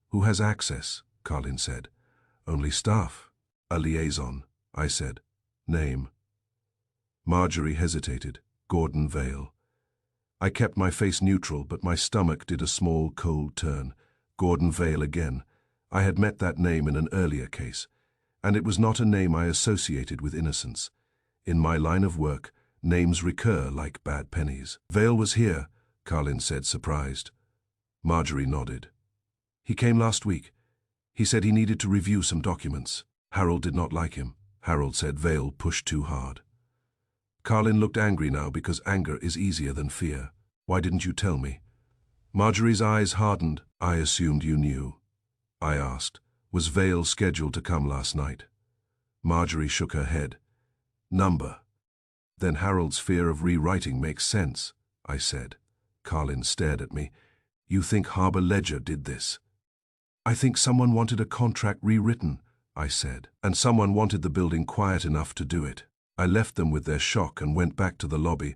who has access? Carlin said. Only staff. A liaison, I said. Name. Marjorie hesitated. Gordon Vale. I kept my face neutral, but my stomach did a small cold turn. Gordon Vale again. I had met that name in an earlier case, and it was not a name I associated with innocence. In my line of work, names recur like bad pennies. Vale was here, Carlin said, surprised. Marjorie nodded. He came last week. He said he needed to review some documents. Harold did not like him. Harold said Vale pushed too hard. Carlin looked angry now because anger is easier than fear. Why didn't you tell me? Marjorie's eyes hardened. I assumed you knew. I asked, was Vale scheduled to come last night? Marjorie shook her head. Number. Then Harold's fear of rewriting makes sense, I said. Carlin stared at me. You think Harbor Ledger did this? I think someone wanted a contract rewritten, I said, and someone wanted the building quiet enough to do it. I left them with their shock and went back to the lobby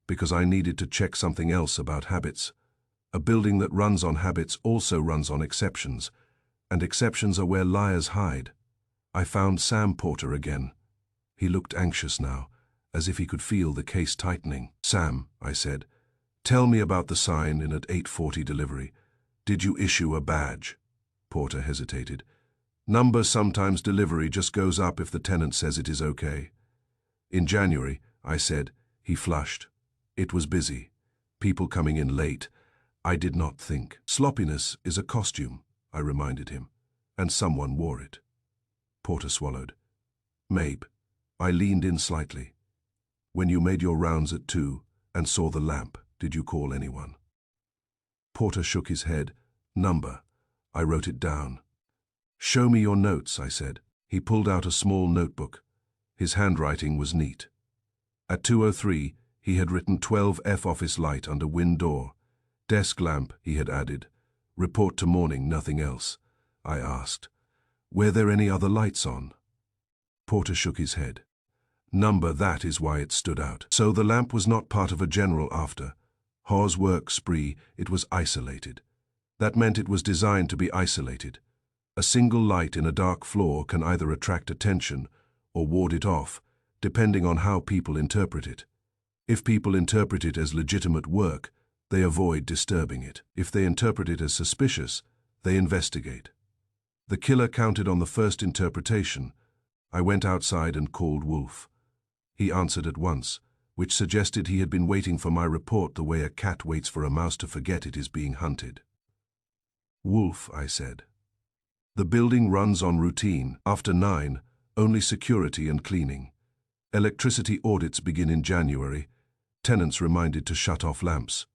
because I needed to check something else about habits. A building that runs on habits also runs on exceptions, and exceptions are where liars hide. I found Sam Porter again. He looked anxious now, as if he could feel the case tightening. Sam, I said, tell me about the sign in at 8:40 delivery. Did you issue a badge? Porter hesitated. Number sometimes delivery just goes up if the tenant says it is okay. In January, I said. He flushed. It was busy. People coming in late. I did not think. Sloppiness is a costume, I reminded him, and someone wore it. Porter swallowed. Maybe. I leaned in slightly. When you made your rounds at 2 and saw the lamp, did you call anyone? Porter shook his head. Number. I wrote it down. Show me your notes, I said. He pulled out a small notebook. His handwriting was neat. At 2:03, he had written 12F office light under win door. Desk lamp, he had added. Report to morning, nothing else. I asked. Were there any other lights on? Porter shook his head. Number, that is why it stood out. So the lamp was not part of a general after. Hawes' work spree, it was isolated. That meant it was designed to be isolated. A single light in a dark floor can either attract attention or ward it off, depending on how people interpret it. If people interpret it as legitimate work, they avoid disturbing it. If they interpret it as suspicious, they investigate. The killer counted on the first interpretation. I went outside and called Wolfe. He answered at once, which suggested he had been waiting for my report the way a cat waits for a mouse to forget it is being hunted. Wolfe, I said. The building runs on routine. After 9, only security and cleaning. Electricity audits begin in January. Tenants reminded to shut off lamps.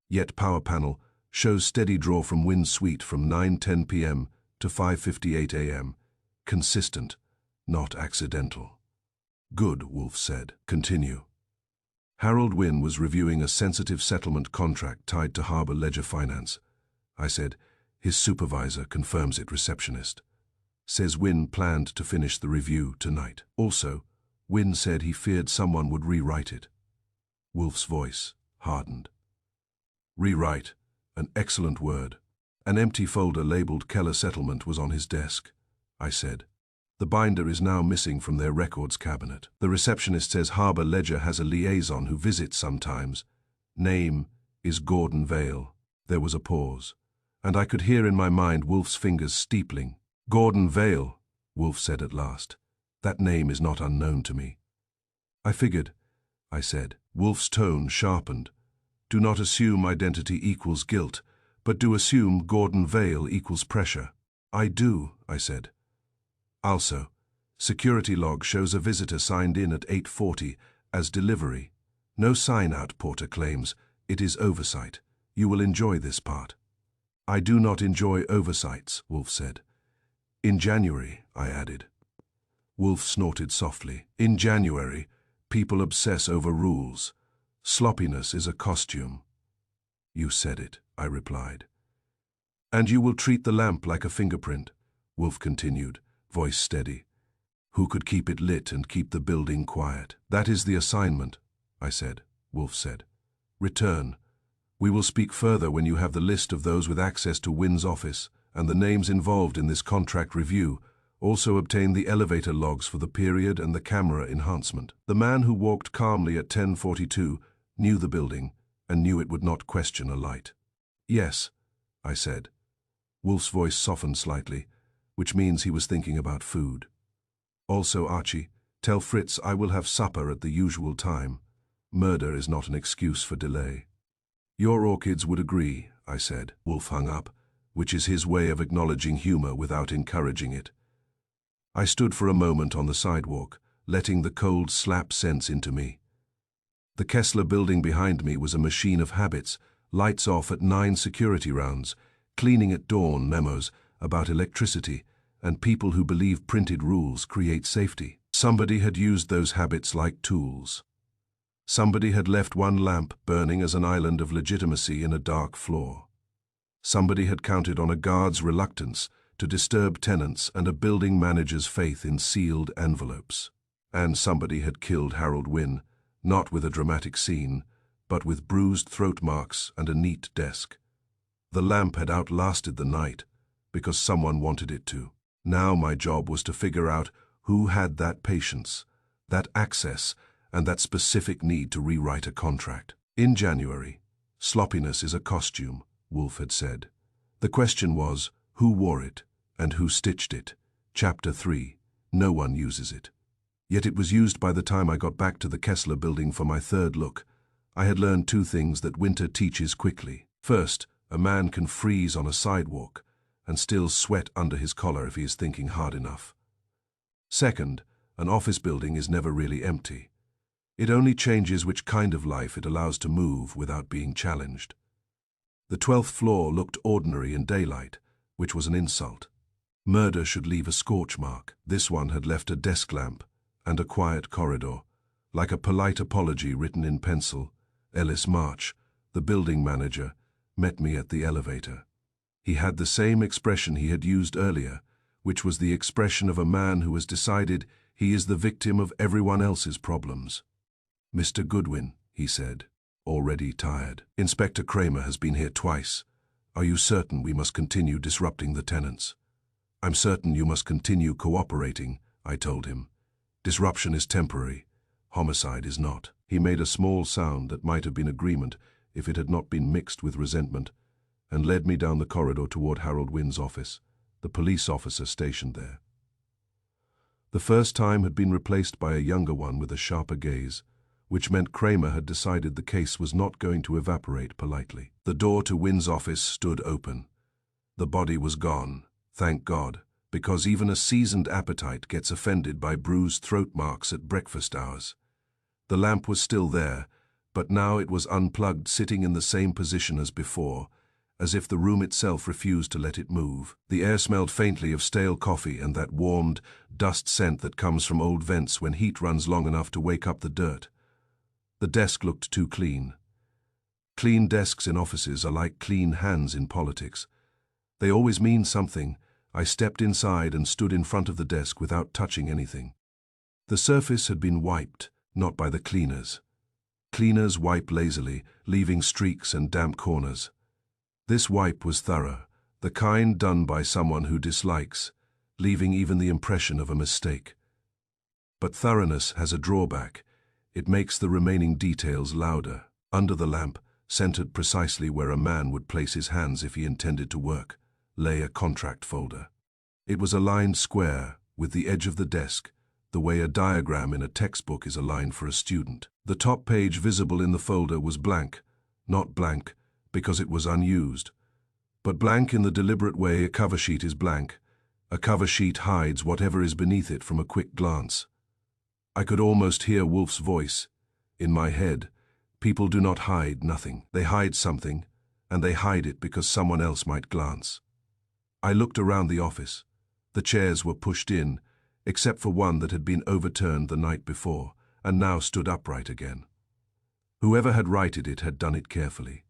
Yet power panel shows steady draw from wind suite from 9:10 p.m. to 5:58 a.m. Consistent, not accidental. Good, Wolfe said. Continue. Harold Wynne was reviewing a sensitive settlement contract tied to Harbor Ledger Finance. I said, his supervisor confirms it, receptionist. Says Wynne planned to finish the review tonight. Also, Wynne said he feared someone would rewrite it. Wolfe's voice hardened. Rewrite, an excellent word. An empty folder labeled Keller Settlement was on his desk, I said. The binder is now missing from their records cabinet. The receptionist says Harbor Ledger has a liaison who visits sometimes. Name is Gordon Vale. There was a pause, and I could hear in my mind Wolfe's fingers steepling. Gordon Vale, Wolfe said at last. That name is not unknown to me. I figured, I said. Wolfe's tone sharpened. Do not assume identity equals guilt, but do assume Gordon Vale equals pressure. I do, I said. Also, Security log shows a visitor signed in at 8:40 as delivery. No sign out, porter claims. It is oversight. You will enjoy this part. I do not enjoy oversights, Wolfe said. In January, I added. Wolfe snorted softly. In January, people obsess over rules. Sloppiness is a costume. You said it, I replied. And you will treat the lamp like a fingerprint, Wolfe continued, voice steady. Who could keep it lit and keep the building quiet? That is the assignment, I said, Wolfe said. Return. We will speak further when you have the list of those with access to Wynn's office and the names involved in this contract review. Also obtain the elevator logs for the period and the camera enhancement. The man who walked calmly at 10:42 knew the building and knew it would not question a light. Yes, I said. Wolfe's voice softened slightly, which means he was thinking about food. Also, Archie, tell Fritz I will have supper at the usual time. Murder is not an excuse for delay. Your orchids would agree, I said. Wolfe hung up, which is his way of acknowledging humor without encouraging it. I stood for a moment on the sidewalk, letting the cold slap sense into me. The Kessler Building behind me was a machine of habits, lights off at 9 security rounds, cleaning at dawn memos about electricity, and people who believe printed rules create safety. Somebody had used those habits like tools. Somebody had left one lamp burning as an island of legitimacy in a dark floor. Somebody had counted on a guard's reluctance to disturb tenants and a building manager's faith in sealed envelopes. And somebody had killed Harold Wynne, not with a dramatic scene, but with bruised throat marks and a neat desk. The lamp had outlasted the night because someone wanted it to. Now my job was to figure out who had that patience, that access, and that specific need to rewrite a contract. In January, sloppiness is a costume, Wolfe had said. The question was, who wore it and who stitched it? Chapter 3. No one uses it. Yet it was used by the time I got back to the Kessler Building for my third look. I had learned 2 things that winter teaches quickly. First, a man can freeze on a sidewalk and still sweat under his collar if he is thinking hard enough. Second, an office building is never really empty. It only changes which kind of life it allows to move without being challenged. The 12th floor looked ordinary in daylight, which was an insult. Murder should leave a scorch mark. This one had left a desk lamp and a quiet corridor, like a polite apology written in pencil. Ellis March, the building manager, met me at the elevator. He had the same expression he had used earlier, which was the expression of a man who has decided he is the victim of everyone else's problems. Mr. Goodwin, he said, already tired. Inspector Kramer has been here twice. Are you certain we must continue disrupting the tenants? I'm certain you must continue cooperating, I told him. Disruption is temporary. Homicide is not. He made a small sound that might have been agreement if it had not been mixed with resentment, and led me down the corridor toward Harold Wynn's office, the police officer stationed there. The first time had been replaced by a younger one with a sharper gaze, which meant Kramer had decided the case was not going to evaporate politely. The door to Wynn's office stood open. The body was gone, thank God, because even a seasoned appetite gets offended by bruised throat marks at breakfast hours. The lamp was still there, but now it was unplugged, sitting in the same position as before, as if the room itself refused to let it move. The air smelled faintly of stale coffee and that warmed, dust scent that comes from old vents when heat runs long enough to wake up the dirt. The desk looked too clean. Clean desks in offices are like clean hands in politics. They always mean something. I stepped inside and stood in front of the desk without touching anything. The surface had been wiped, not by the cleaners. Cleaners wipe lazily, leaving streaks and damp corners. This wipe was thorough, the kind done by someone who dislikes, leaving even the impression of a mistake. But thoroughness has a drawback. It makes the remaining details louder. Under the lamp, centered precisely where a man would place his hands if he intended to work, lay a contract folder. It was a lined square, with the edge of the desk, the way a diagram in a textbook is aligned for a student. The top page visible in the folder was blank, not blank because it was unused, but blank in the deliberate way a cover sheet is blank, A cover sheet hides whatever is beneath it from a quick glance. I could almost hear Wolfe's voice. In my head, people do not hide nothing. They hide something, and they hide it because someone else might glance. I looked around the office. The chairs were pushed in, except for one that had been overturned the night before, and now stood upright again. Whoever had righted it had done it carefully.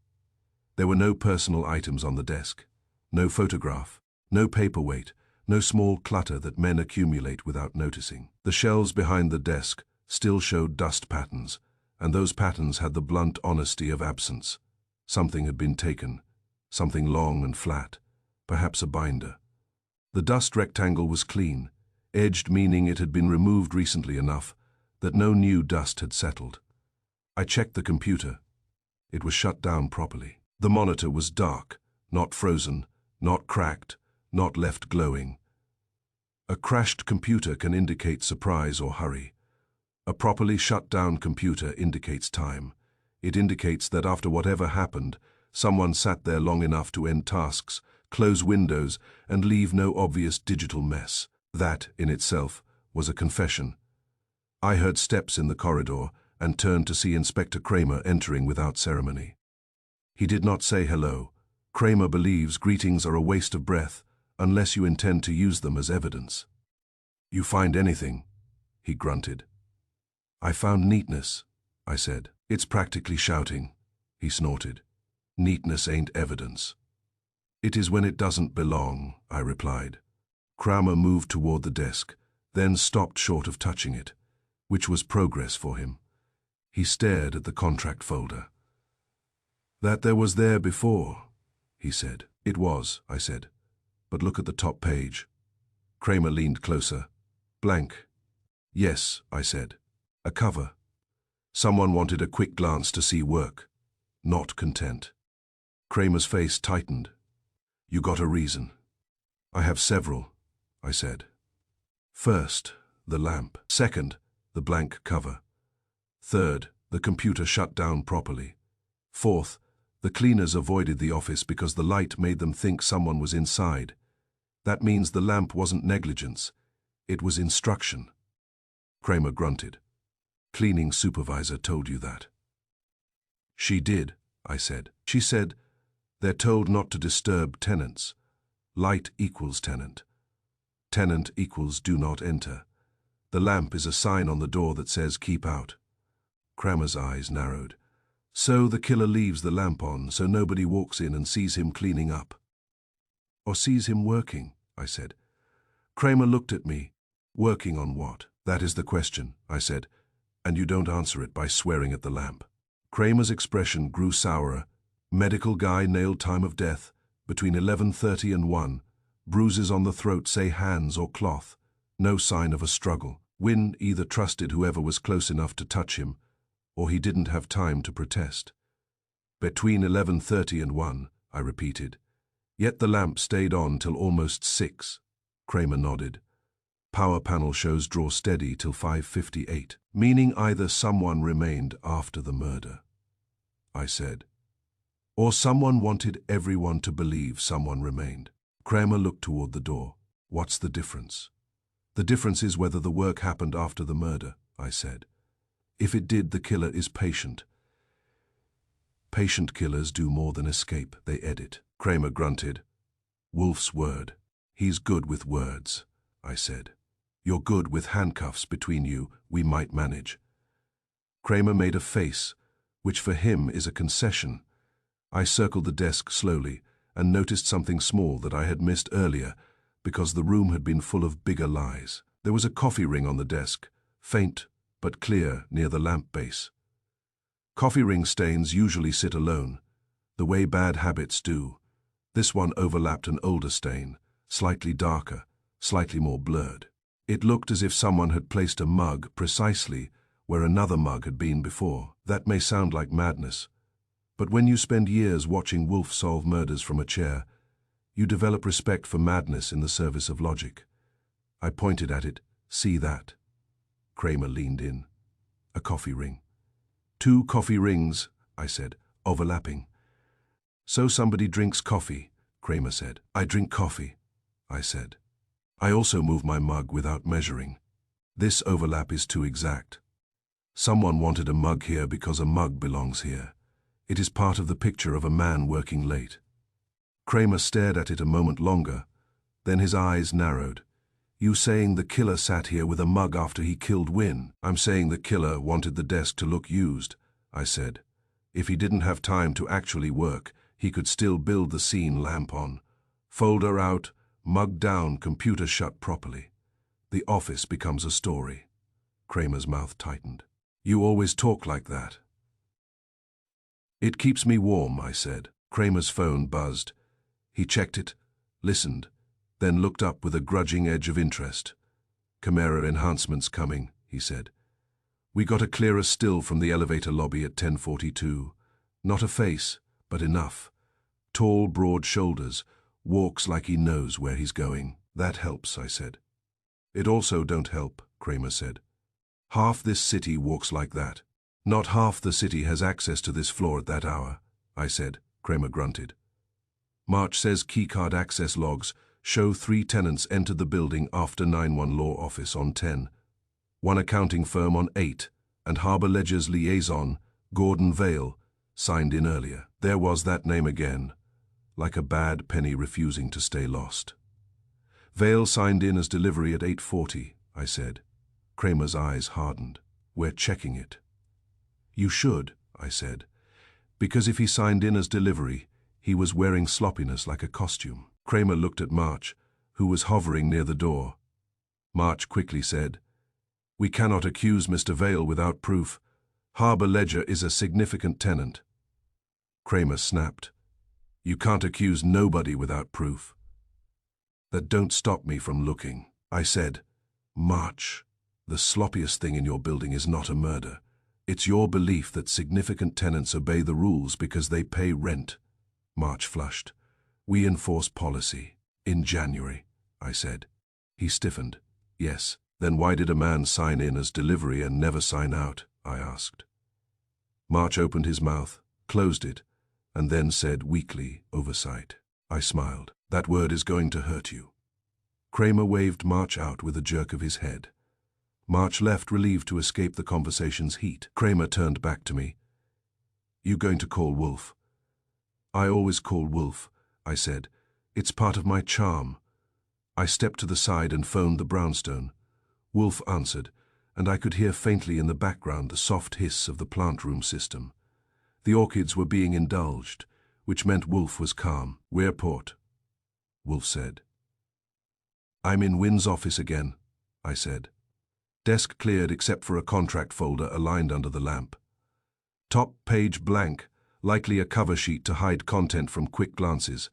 There were no personal items on the desk, no photograph, no paperweight, no small clutter that men accumulate without noticing. The shelves behind the desk still showed dust patterns, and those patterns had the blunt honesty of absence. Something had been taken, something long and flat, perhaps a binder. The dust rectangle was clean, edged meaning it had been removed recently enough that no new dust had settled. I checked the computer. It was shut down properly. The monitor was dark, not frozen, not cracked, not left glowing. A crashed computer can indicate surprise or hurry. A properly shut down computer indicates time. It indicates that after whatever happened, someone sat there long enough to end tasks, close windows, and leave no obvious digital mess. That, in itself, was a confession. I heard steps in the corridor and turned to see Inspector Kramer entering without ceremony. He did not say hello. Kramer believes greetings are a waste of breath unless you intend to use them as evidence. "You find anything?" he grunted. "I found neatness," I said. "It's practically shouting," he snorted. "Neatness ain't evidence." "It is when it doesn't belong," I replied. Kramer moved toward the desk, then stopped short of touching it, which was progress for him. He stared at the contract folder. "That there was there before," he said. "It was," I said. "But look at the top page." Kramer leaned closer. "Blank." "Yes," I said. "A cover." Someone wanted a quick glance to see work. Not content. Kramer's face tightened. "You got a reason?" "I have several," I said. "First, the lamp. Second, the blank cover. Third, the computer shut down properly. Fourth, the cleaners avoided the office because the light made them think someone was inside. That means the lamp wasn't negligence. It was instruction." Kramer grunted. "Cleaning supervisor told you that." "She did," I said. "She said, they're told not to disturb tenants. Light equals tenant. Tenant equals do not enter. The lamp is a sign on the door that says keep out." Kramer's eyes narrowed. "So the killer leaves the lamp on so nobody walks in and sees him cleaning up." "Or sees him working," I said. Kramer looked at me. "Working on what?" "That is the question," I said, "and you don't answer it by swearing at the lamp." Kramer's expression grew sourer. "Medical guy nailed time of death, between 11:30 and 1. Bruises on the throat say hands or cloth. No sign of a struggle. Wynne either trusted whoever was close enough to touch him, or he didn't have time to protest." "Between 11:30 and 1, I repeated. "Yet the lamp stayed on till almost 6. Kramer nodded. "Power panel shows draw steady till 5:58, meaning either someone remained after the murder," I said, "or someone wanted everyone to believe someone remained." Kramer looked toward the door. "What's the difference?" "The difference is whether the work happened after the murder," I said. "If it did, the killer is patient. Patient killers do more than escape, they edit." Kramer grunted. "Wolfe's word. He's good with words," I said. "You're good with handcuffs between you, we might manage." Kramer made a face, which for him is a concession. I circled the desk slowly and noticed something small that I had missed earlier because the room had been full of bigger lies. There was a coffee ring on the desk, faint but clear near the lamp base. Coffee ring stains usually sit alone, the way bad habits do. This one overlapped an older stain, slightly darker, slightly more blurred. It looked as if someone had placed a mug precisely where another mug had been before. That may sound like madness, but when you spend years watching Wolfe solve murders from a chair, you develop respect for madness in the service of logic. I pointed at it. "See that?" Kramer leaned in. "A coffee ring." "2 coffee rings," I said, "overlapping." "So somebody drinks coffee," Kramer said. "I drink coffee," I said. I also move my mug without measuring. This overlap is too exact. Someone wanted a mug here because a mug belongs here. It is part of the picture of a man working late. Kramer stared at it a moment longer, then his eyes narrowed. You saying the killer sat here with a mug after he killed Wynne? I'm saying the killer wanted the desk to look used, I said. If he didn't have time to actually work, he could still build the scene lamp on. Folder out, mug down, computer shut properly. The office becomes a story. Kramer's mouth tightened. You always talk like that. It keeps me warm, I said. Kramer's phone buzzed. He checked it, listened, then looked up with a grudging edge of interest. Camera enhancements coming, he said. We got a clearer still from the elevator lobby at 10:42. Not a face, but enough. Tall, broad shoulders, walks like he knows where he's going. That helps, I said. It also don't help, Kramer said. Half this city walks like that. Not half the city has access to this floor at that hour, I said. Kramer grunted. March says keycard access logs show 3 tenants entered the building after 9-1 law office on 10, one accounting firm on 8, and Harbor Ledger's liaison, Gordon Vale, signed in earlier. There was that name again, like a bad penny refusing to stay lost. Vale signed in as delivery at 8:40, I said. Kramer's eyes hardened. We're checking it. You should, I said, because if he signed in as delivery, he was wearing sloppiness like a costume. Kramer looked at March, who was hovering near the door. March quickly said, We cannot accuse Mr. Vale without proof. Harbor Ledger is a significant tenant. Kramer snapped. You can't accuse nobody without proof. That don't stop me from looking. I said, March, the sloppiest thing in your building is not a murder. It's your belief that significant tenants obey the rules because they pay rent. March flushed. We enforce policy. In January, I said. He stiffened. Yes. Then why did a man sign in as delivery and never sign out? I asked. March opened his mouth, closed it, and then said weakly, oversight. I smiled. That word is going to hurt you. Kramer waved March out with a jerk of his head. March left, relieved to escape the conversation's heat. Kramer turned back to me. You going to call Wolfe? I always call Wolfe, I said. It's part of my charm. I stepped to the side and phoned the brownstone. Wolfe answered, and I could hear faintly in the background the soft hiss of the plant room system. The orchids were being indulged, which meant Wolfe was calm. We're port, Wolfe said. I'm in Wynne's office again, I said. Desk cleared except for a contract folder aligned under the lamp. Top page blank, likely a cover sheet to hide content from quick glances.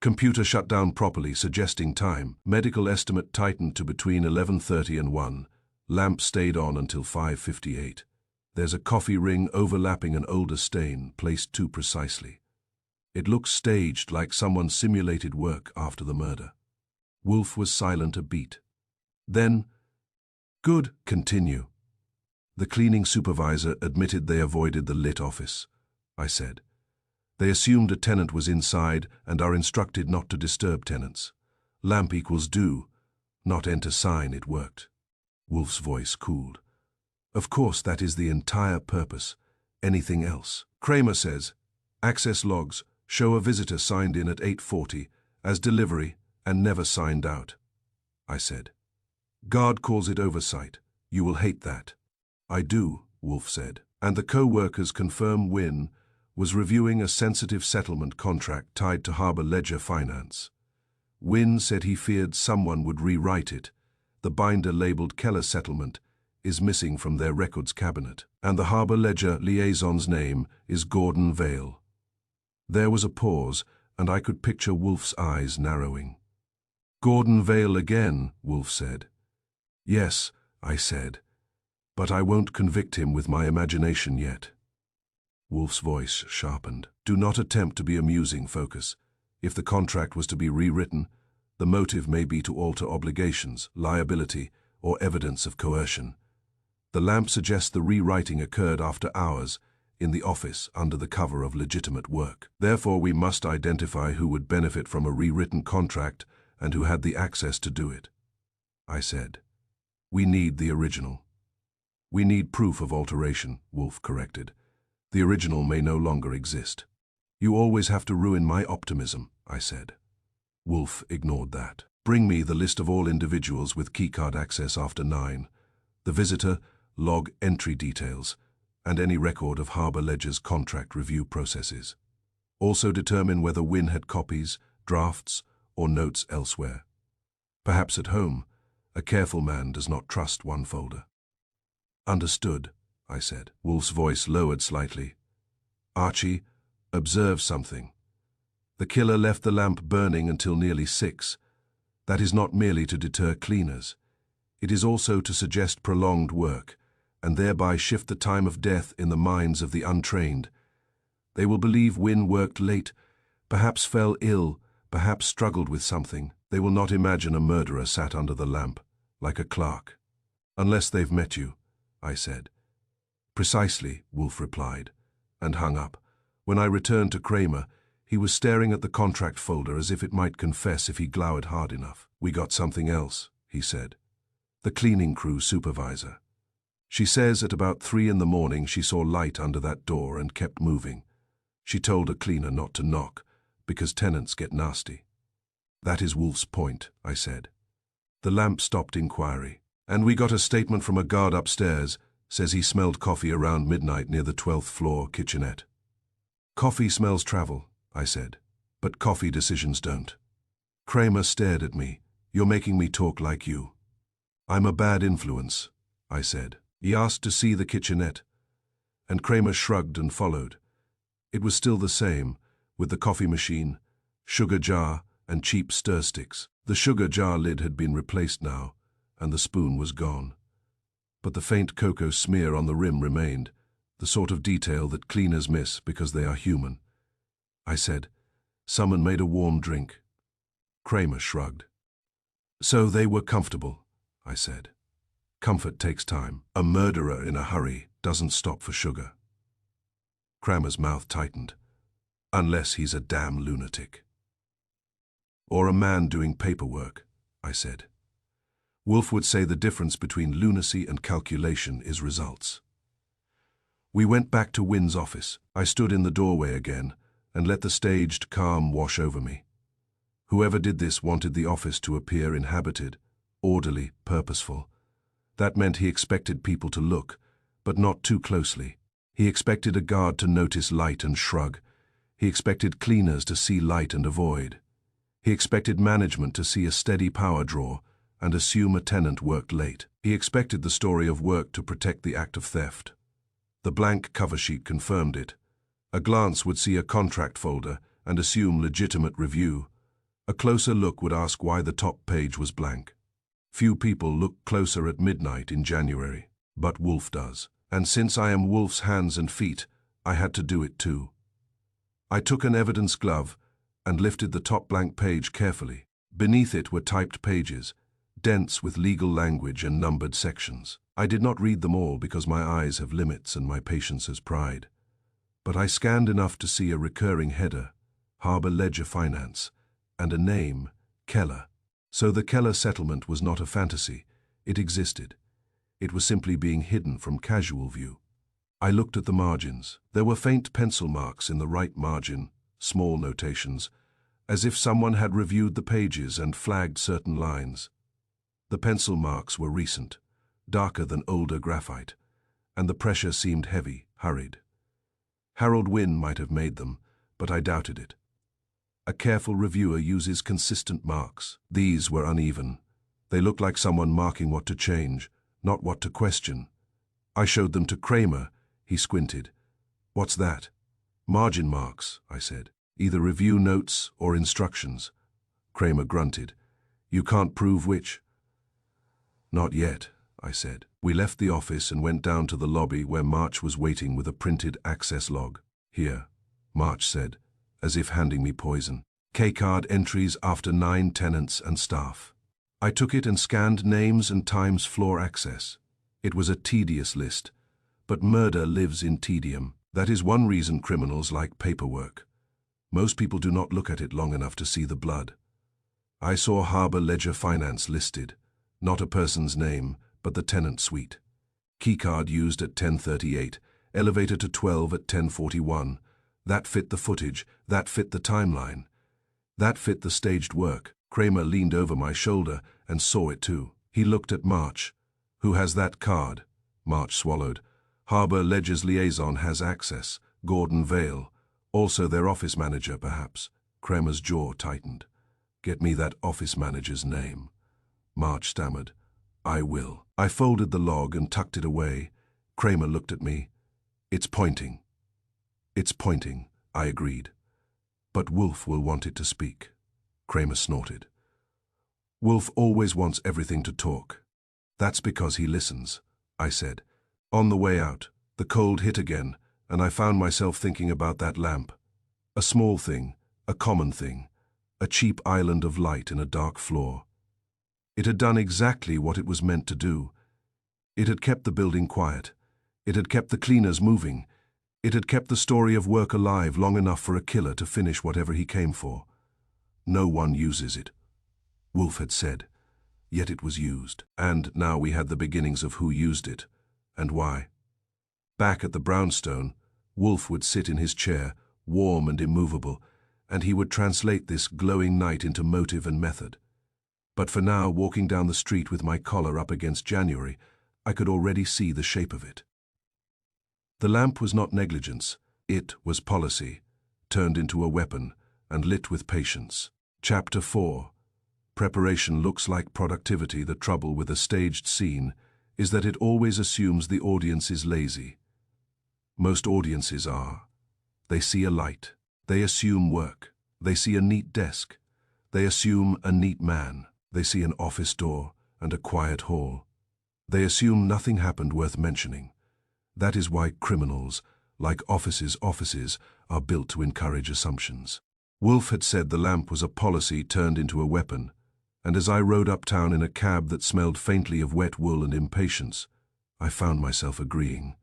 Computer shut down properly, suggesting time. Medical estimate tightened to between 11:30 and 1. Lamp stayed on until 5:58. There's a coffee ring overlapping an older stain, placed too precisely. It looks staged, like someone simulated work after the murder. Wolfe was silent a beat. Then, Good, continue. The cleaning supervisor admitted they avoided the lit office, I said. They assumed a tenant was inside and are instructed not to disturb tenants. Lamp equals do, not enter sign. It worked. Wolfe's voice cooled. Of course, that is the entire purpose. Anything else? Kramer says, access logs show a visitor signed in at 8:40 as delivery and never signed out, I said. Guard calls it oversight. You will hate that. I do, Wolfe said. And the co-workers confirm Wynne was reviewing a sensitive settlement contract tied to Harbor Ledger finance. Wynne said he feared someone would rewrite it. The binder labeled Keller Settlement is missing from their records cabinet, and the Harbor Ledger liaison's name is Gordon Vale. There was a pause, and I could picture Wolfe's eyes narrowing. Gordon Vale again, Wolfe said. Yes, I said, but I won't convict him with my imagination yet. Wolfe's voice sharpened. Do not attempt to be amusing, Focus. If the contract was to be rewritten, the motive may be to alter obligations, liability, or evidence of coercion. The lamp suggests the rewriting occurred after hours, in the office under the cover of legitimate work. Therefore, we must identify who would benefit from a rewritten contract and who had the access to do it. I said, "We need the original." "We need proof of alteration," Wolfe corrected. "The original may no longer exist." "You always have to ruin my optimism," I said. Wolfe ignored that. "Bring me the list of all individuals with keycard access after 9, the visitor, log entry details, and any record of Harbour Ledger's contract review processes. Also determine whether Wynne had copies, drafts, or notes elsewhere. Perhaps at home, a careful man does not trust one folder." "Understood," I said. Wolfe's voice lowered slightly. "Archie, observe something. The killer left the lamp burning until nearly 6. That is not merely to deter cleaners. It is also to suggest prolonged work, and thereby shift the time of death in the minds of the untrained. They will believe Wynne worked late, perhaps fell ill, perhaps struggled with something. They will not imagine a murderer sat under the lamp, like a clerk. Unless they've met you," I said. "Precisely," Wolfe replied, and hung up. When I returned to Kramer, he was staring at the contract folder as if it might confess if he glowered hard enough. "We got something else," he said. "The cleaning crew supervisor. She says at about 3 in the morning she saw light under that door and kept moving. She told a cleaner not to knock, because tenants get nasty." "That is Wolfe's point," I said. The lamp stopped inquiry. "And we got a statement from a guard upstairs, says he smelled coffee around midnight near the 12th floor kitchenette." "Coffee smells travel," I said, "but coffee decisions don't." Kramer stared at me. "You're making me talk like you." "I'm a bad influence," I said. He asked to see the kitchenette, and Kramer shrugged and followed. It was still the same, with the coffee machine, sugar jar, and cheap stir sticks. The sugar jar lid had been replaced now, and the spoon was gone. But the faint cocoa smear on the rim remained, the sort of detail that cleaners miss because they are human. I said, "Someone made a warm drink." Kramer shrugged. "So they were comfortable," I said. "Comfort takes time. A murderer in a hurry doesn't stop for sugar." Kramer's mouth tightened. "Unless he's a damn lunatic." "Or a man doing paperwork," I said. Wolfe would say the difference between lunacy and calculation is results. We went back to Wynne's office. I stood in the doorway again and let the staged calm wash over me. Whoever did this wanted the office to appear inhabited, orderly, purposeful. That meant he expected people to look, but not too closely. He expected a guard to notice light and shrug. He expected cleaners to see light and avoid. He expected management to see a steady power draw and assume a tenant worked late. He expected the story of work to protect the act of theft. The blank cover sheet confirmed it. A glance would see a contract folder and assume legitimate review. A closer look would ask why the top page was blank. Few people look closer at midnight in January, but Wolfe does. And since I am Wolfe's hands and feet, I had to do it too. I took an evidence glove and lifted the top blank page carefully. Beneath it were typed pages, dense with legal language and numbered sections. I did not read them all because my eyes have limits and my patience has pride. But I scanned enough to see a recurring header, Harbour Ledger Finance, and a name, Keller. So the Keller settlement was not a fantasy. It existed. It was simply being hidden from casual view. I looked at the margins. There were faint pencil marks in the right margin, small notations, as if someone had reviewed the pages and flagged certain lines. The pencil marks were recent, darker than older graphite, and the pressure seemed heavy, hurried. Harold Wynne might have made them, but I doubted it. A careful reviewer uses consistent marks. These were uneven. They looked like someone marking what to change, not what to question. I showed them to Kramer. He squinted. "What's that?" "Margin marks," I said. "Either review notes or instructions." Kramer grunted. "You can't prove which?" "Not yet," I said. We left the office and went down to the lobby where March was waiting with a printed access log. "Here," March said, as if handing me poison. "Keycard entries after 9 tenants and staff." I took it and scanned names and times floor access. It was a tedious list, but murder lives in tedium. That is one reason criminals like paperwork. Most people do not look at it long enough to see the blood. I saw Harbor Ledger Finance listed, not a person's name, but the tenant suite. Keycard used at 10:38, elevator to 12 at 10:41. That fit the footage, that fit the timeline. That fit the staged work. Kramer leaned over my shoulder and saw it too. He looked at March. Who has that card? March swallowed. Harbor Ledger's liaison has access. Gordon Vale. Also their office manager, perhaps. Kramer's jaw tightened. Get me that office manager's name. March stammered. I will. I folded the log and tucked it away. Kramer looked at me. It's pointing. It's pointing, I agreed. But Wolfe will want it to speak. Kramer snorted. Wolfe always wants everything to talk. That's because he listens, I said. On the way out, the cold hit again, and I found myself thinking about that lamp. A small thing, a common thing, a cheap island of light in a dark floor. It had done exactly what it was meant to do. It had kept the building quiet. It had kept the cleaners moving. It had kept the story of work alive long enough for a killer to finish whatever he came for. No one uses it, Wolfe had said, yet it was used. And now we had the beginnings of who used it, and why. Back at the brownstone, Wolfe would sit in his chair, warm and immovable, and he would translate this glowing night into motive and method. But for now, walking down the street with my collar up against January, I could already see the shape of it. The lamp was not negligence, it was policy, turned into a weapon and lit with patience. Chapter 4. Preparation looks like productivity. The trouble with a staged scene is that it always assumes the audience is lazy. Most audiences are. They see a light. They assume work. They see a neat desk. They assume a neat man. They see an office door and a quiet hall. They assume nothing happened worth mentioning. That is why criminals, like offices, are built to encourage assumptions. Wolfe had said the lamp was a policy turned into a weapon, and as I rode uptown in a cab that smelled faintly of wet wool and impatience, I found myself agreeing.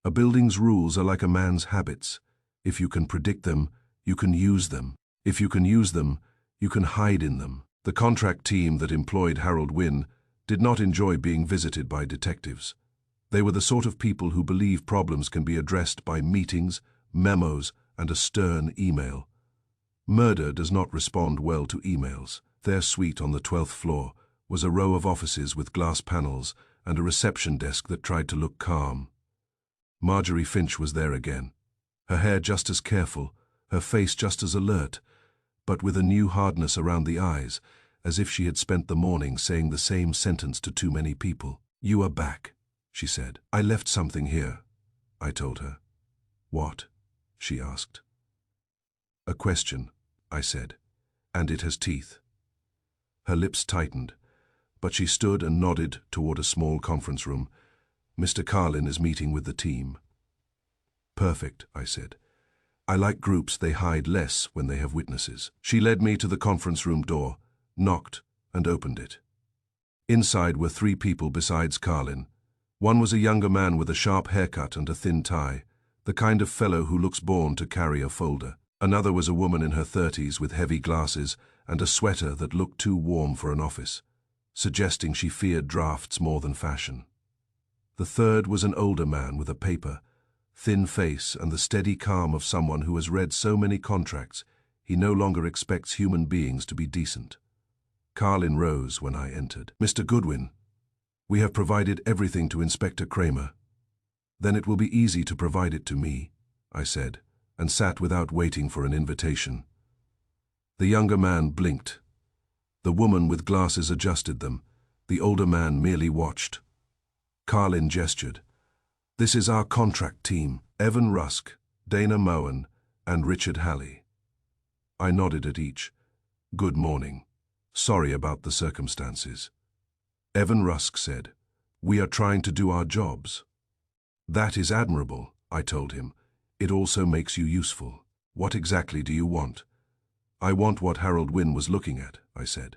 A building's rules are like a man's habits. If you can predict them, you can use them. If you can use them, you can hide in them. The contract team that employed Harold Wynne did not enjoy being visited by detectives. They were the sort of people who believe problems can be addressed by meetings, memos, and a stern email. Murder does not respond well to emails. Their suite on the 12th floor was a row of offices with glass panels and a reception desk that tried to look calm. Marjorie Finch was there again, her hair just as careful, her face just as alert, but with a new hardness around the eyes, as if she had spent the morning saying the same sentence to too many people. You are back, she said. I left something here, I told her. What? She asked. A question, I said, and it has teeth. Her lips tightened, but she stood and nodded toward a small conference room. Mr. Carlin is meeting with the team. Perfect, I said. I like groups. They hide less when they have witnesses. She led me to the conference room door, knocked, and opened it. Inside were 3 people besides Carlin. One was a younger man with a sharp haircut and a thin tie, the kind of fellow who looks born to carry a folder. Another was a woman in her 30s with heavy glasses and a sweater that looked too warm for an office, suggesting she feared drafts more than fashion. The third was an older man with a paper, thin face and the steady calm of someone who has read so many contracts he no longer expects human beings to be decent. Carlin rose when I entered. Mr. Goodwin, we have provided everything to Inspector Kramer. Then it will be easy to provide it to me, I said, and sat without waiting for an invitation. The younger man blinked. The woman with glasses adjusted them. The older man merely watched. Carlin gestured. This is our contract team, Evan Rusk, Dana Moen, and Richard Halley. I nodded at each. Good morning. Sorry about the circumstances. Evan Rusk said, We are trying to do our jobs. That is admirable, I told him. It also makes you useful. What exactly do you want? I want what Harold Wynne was looking at, I said.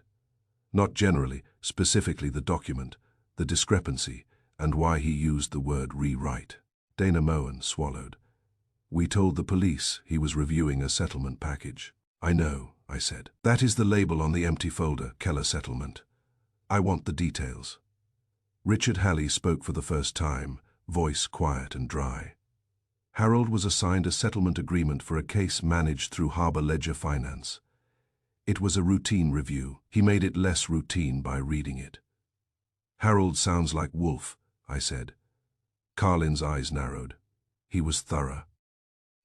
Not generally, specifically the document, the discrepancy, and why he used the word rewrite. Dana Moen swallowed. We told the police he was reviewing a settlement package. I know, I said. That is the label on the empty folder, Keller Settlement. I want the details. Richard Halley spoke for the first time, voice quiet and dry. Harold was assigned a settlement agreement for a case managed through Harbor Ledger Finance. It was a routine review. He made it less routine by reading it. Harold sounds like Wolfe, I said. Carlin's eyes narrowed. He was thorough.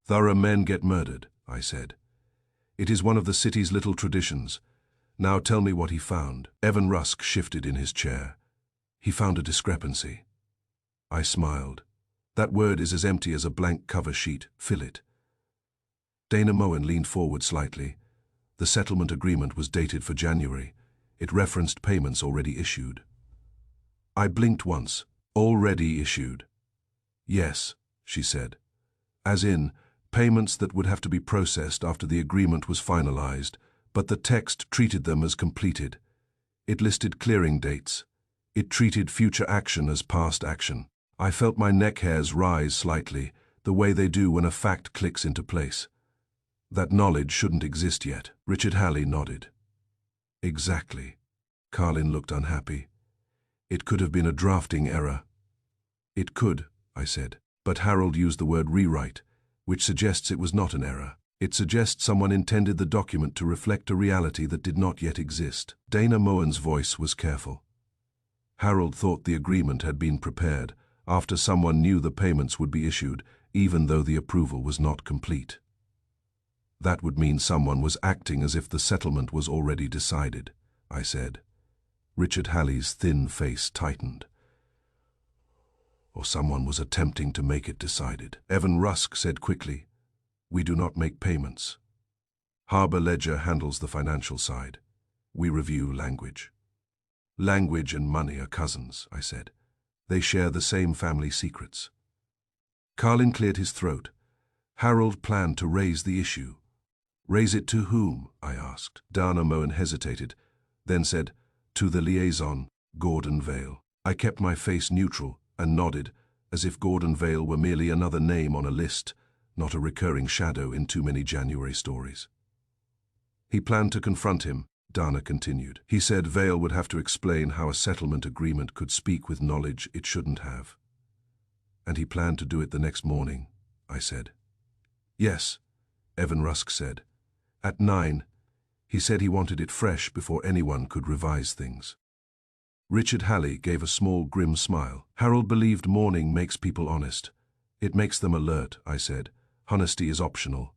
Thorough men get murdered, I said. It is one of the city's little traditions. Now tell me what he found. Evan Rusk shifted in his chair. He found a discrepancy. I smiled. That word is as empty as a blank cover sheet. Fill it. Dana Moen leaned forward slightly. The settlement agreement was dated for January. It referenced payments already issued. I blinked once. Already issued. Yes, she said. As in, payments that would have to be processed after the agreement was finalized, but the text treated them as completed. It listed clearing dates. It treated future action as past action. I felt my neck hairs rise slightly, the way they do when a fact clicks into place. That knowledge shouldn't exist yet. Richard Halley nodded. Exactly. Carlin looked unhappy. It could have been a drafting error. It could, I said, but Harold used the word rewrite, which suggests it was not an error. It suggests someone intended the document to reflect a reality that did not yet exist. Dana Moen's voice was careful. Harold thought the agreement had been prepared after someone knew the payments would be issued, even though the approval was not complete. That would mean someone was acting as if the settlement was already decided, I said. Richard Halley's thin face tightened. Or someone was attempting to make it decided. Evan Rusk said quickly, "We do not make payments. Harbor Ledger handles the financial side. We review language." Language and money are cousins, I said. They share the same family secrets. Carlin cleared his throat. Harold planned to raise the issue. Raise it to whom? I asked. Dana Moen hesitated, then said, "To the liaison, Gordon Vale." I kept my face neutral and nodded, as if Gordon Vale were merely another name on a list, not a recurring shadow in too many January stories. He planned to confront him, Dana continued. He said Vale would have to explain how a settlement agreement could speak with knowledge it shouldn't have. And he planned to do it the next morning, I said. Yes, Evan Rusk said. At 9, he said he wanted it fresh before anyone could revise things. Richard Halley gave a small, grim smile. Harold believed mourning makes people honest. It makes them alert, I said. Honesty is optional.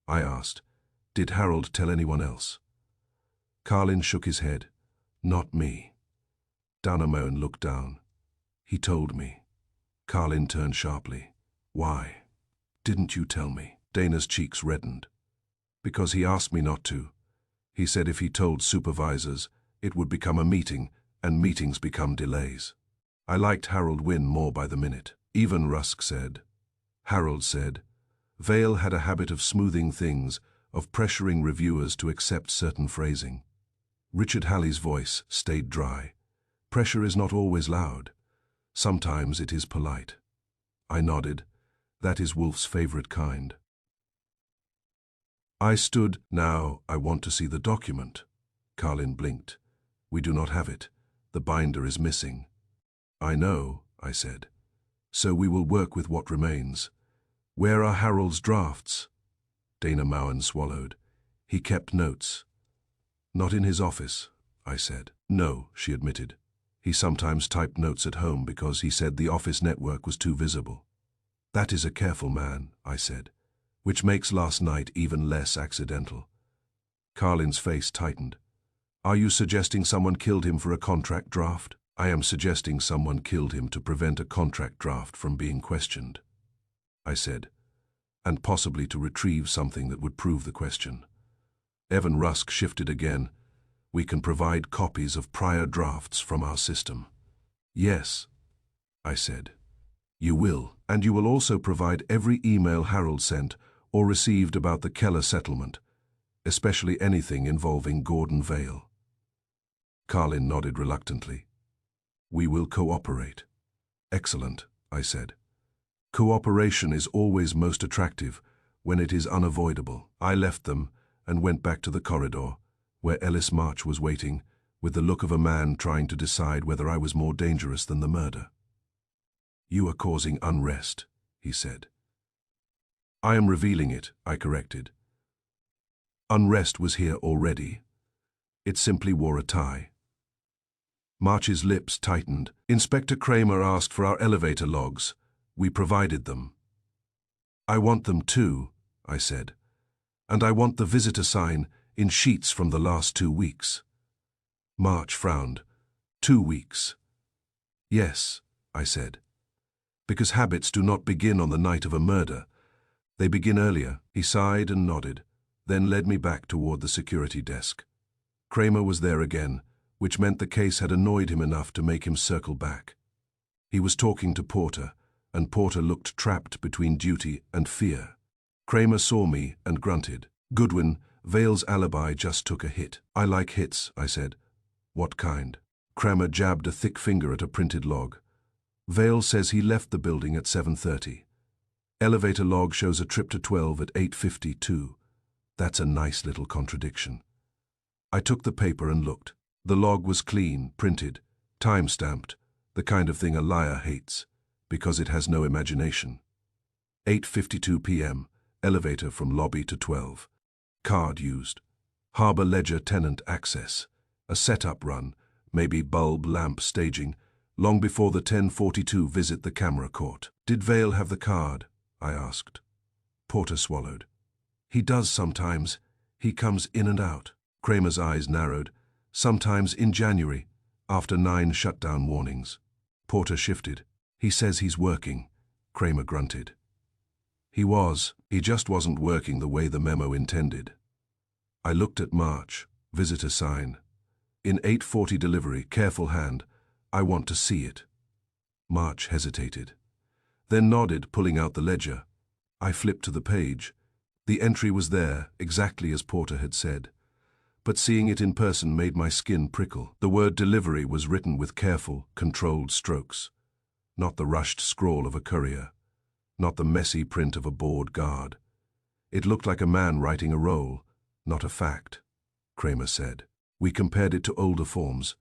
I asked, did Harold tell anyone else? Carlin shook his head. Not me. Dana Moen looked down. He told me. Carlin turned sharply. Why? Didn't you tell me? Dana's cheeks reddened. Because he asked me not to. He said if he told supervisors, it would become a meeting, and meetings become delays. I liked Harold Wynne more by the minute. Even Rusk said. Harold said, Vale had a habit of smoothing things, of pressuring reviewers to accept certain phrasing. Richard Halley's voice stayed dry. Pressure is not always loud. Sometimes it is polite. I nodded. That is Wolfe's favorite kind. I stood. Now I want to see the document. Carlin blinked. We do not have it. The binder is missing. I know, I said. So we will work with what remains. Where are Harold's drafts? Dana Moen swallowed. He kept notes. Not in his office, I said. No, she admitted. He sometimes typed notes at home because he said the office network was too visible. That is a careful man, I said, which makes last night even less accidental. Carlin's face tightened. Are you suggesting someone killed him for a contract draft? I am suggesting someone killed him to prevent a contract draft from being questioned, I said, and possibly to retrieve something that would prove the question. Evan Rusk shifted again. We can provide copies of prior drafts from our system. Yes, I said. You will, and you will also provide every email Harold sent or received about the Keller settlement, especially anything involving Gordon Vale. Carlin nodded reluctantly. We will cooperate. Excellent, I said. Cooperation is always most attractive when it is unavoidable. I left them, and went back to the corridor, where Ellis March was waiting, with the look of a man trying to decide whether I was more dangerous than the murder. "You are causing unrest," he said. "I am revealing it," I corrected. Unrest was here already. It simply wore a tie. March's lips tightened. "Inspector Kramer asked for our elevator logs. We provided them." "I want them too," I said. "And I want the visitor sign in sheets from the last 2 weeks." March frowned. 2 weeks. "Yes," I said. "Because habits do not begin on the night of a murder. They begin earlier." He sighed and nodded, then led me back toward the security desk. Kramer was there again, which meant the case had annoyed him enough to make him circle back. He was talking to Porter, and Porter looked trapped between duty and fear. Kramer saw me and grunted. "Goodwin, Vale's alibi just took a hit." "I like hits," I said. "What kind?" Kramer jabbed a thick finger at a printed log. "Vale says he left the building at 7:30. Elevator log shows a trip to 12 at 8:52. That's a nice little contradiction." I took the paper and looked. The log was clean, printed, time-stamped, the kind of thing a liar hates, because it has no imagination. 8:52 p.m., elevator from lobby to 12. Card used. Harbor Ledger tenant access. A setup run, maybe bulb lamp staging, long before the 10:42 visit the camera caught. "Did Vale have the card?" I asked. Porter swallowed. "He does sometimes. He comes in and out." Kramer's eyes narrowed. "Sometimes in January, after 9 shutdown warnings." Porter shifted. "He says he's working." Kramer grunted. He was. He just wasn't working the way the memo intended. I looked at March. Visitor sign. In 8:40 delivery, careful hand. I want to see it. March hesitated. Then nodded, pulling out the ledger. I flipped to the page. The entry was there, exactly as Porter had said. But seeing it in person made my skin prickle. The word delivery was written with careful, controlled strokes. Not the rushed scrawl of a courier. Not the messy print of a bored guard. It looked like a man writing a role, not a fact. Kramer said. "We compared it to older forms.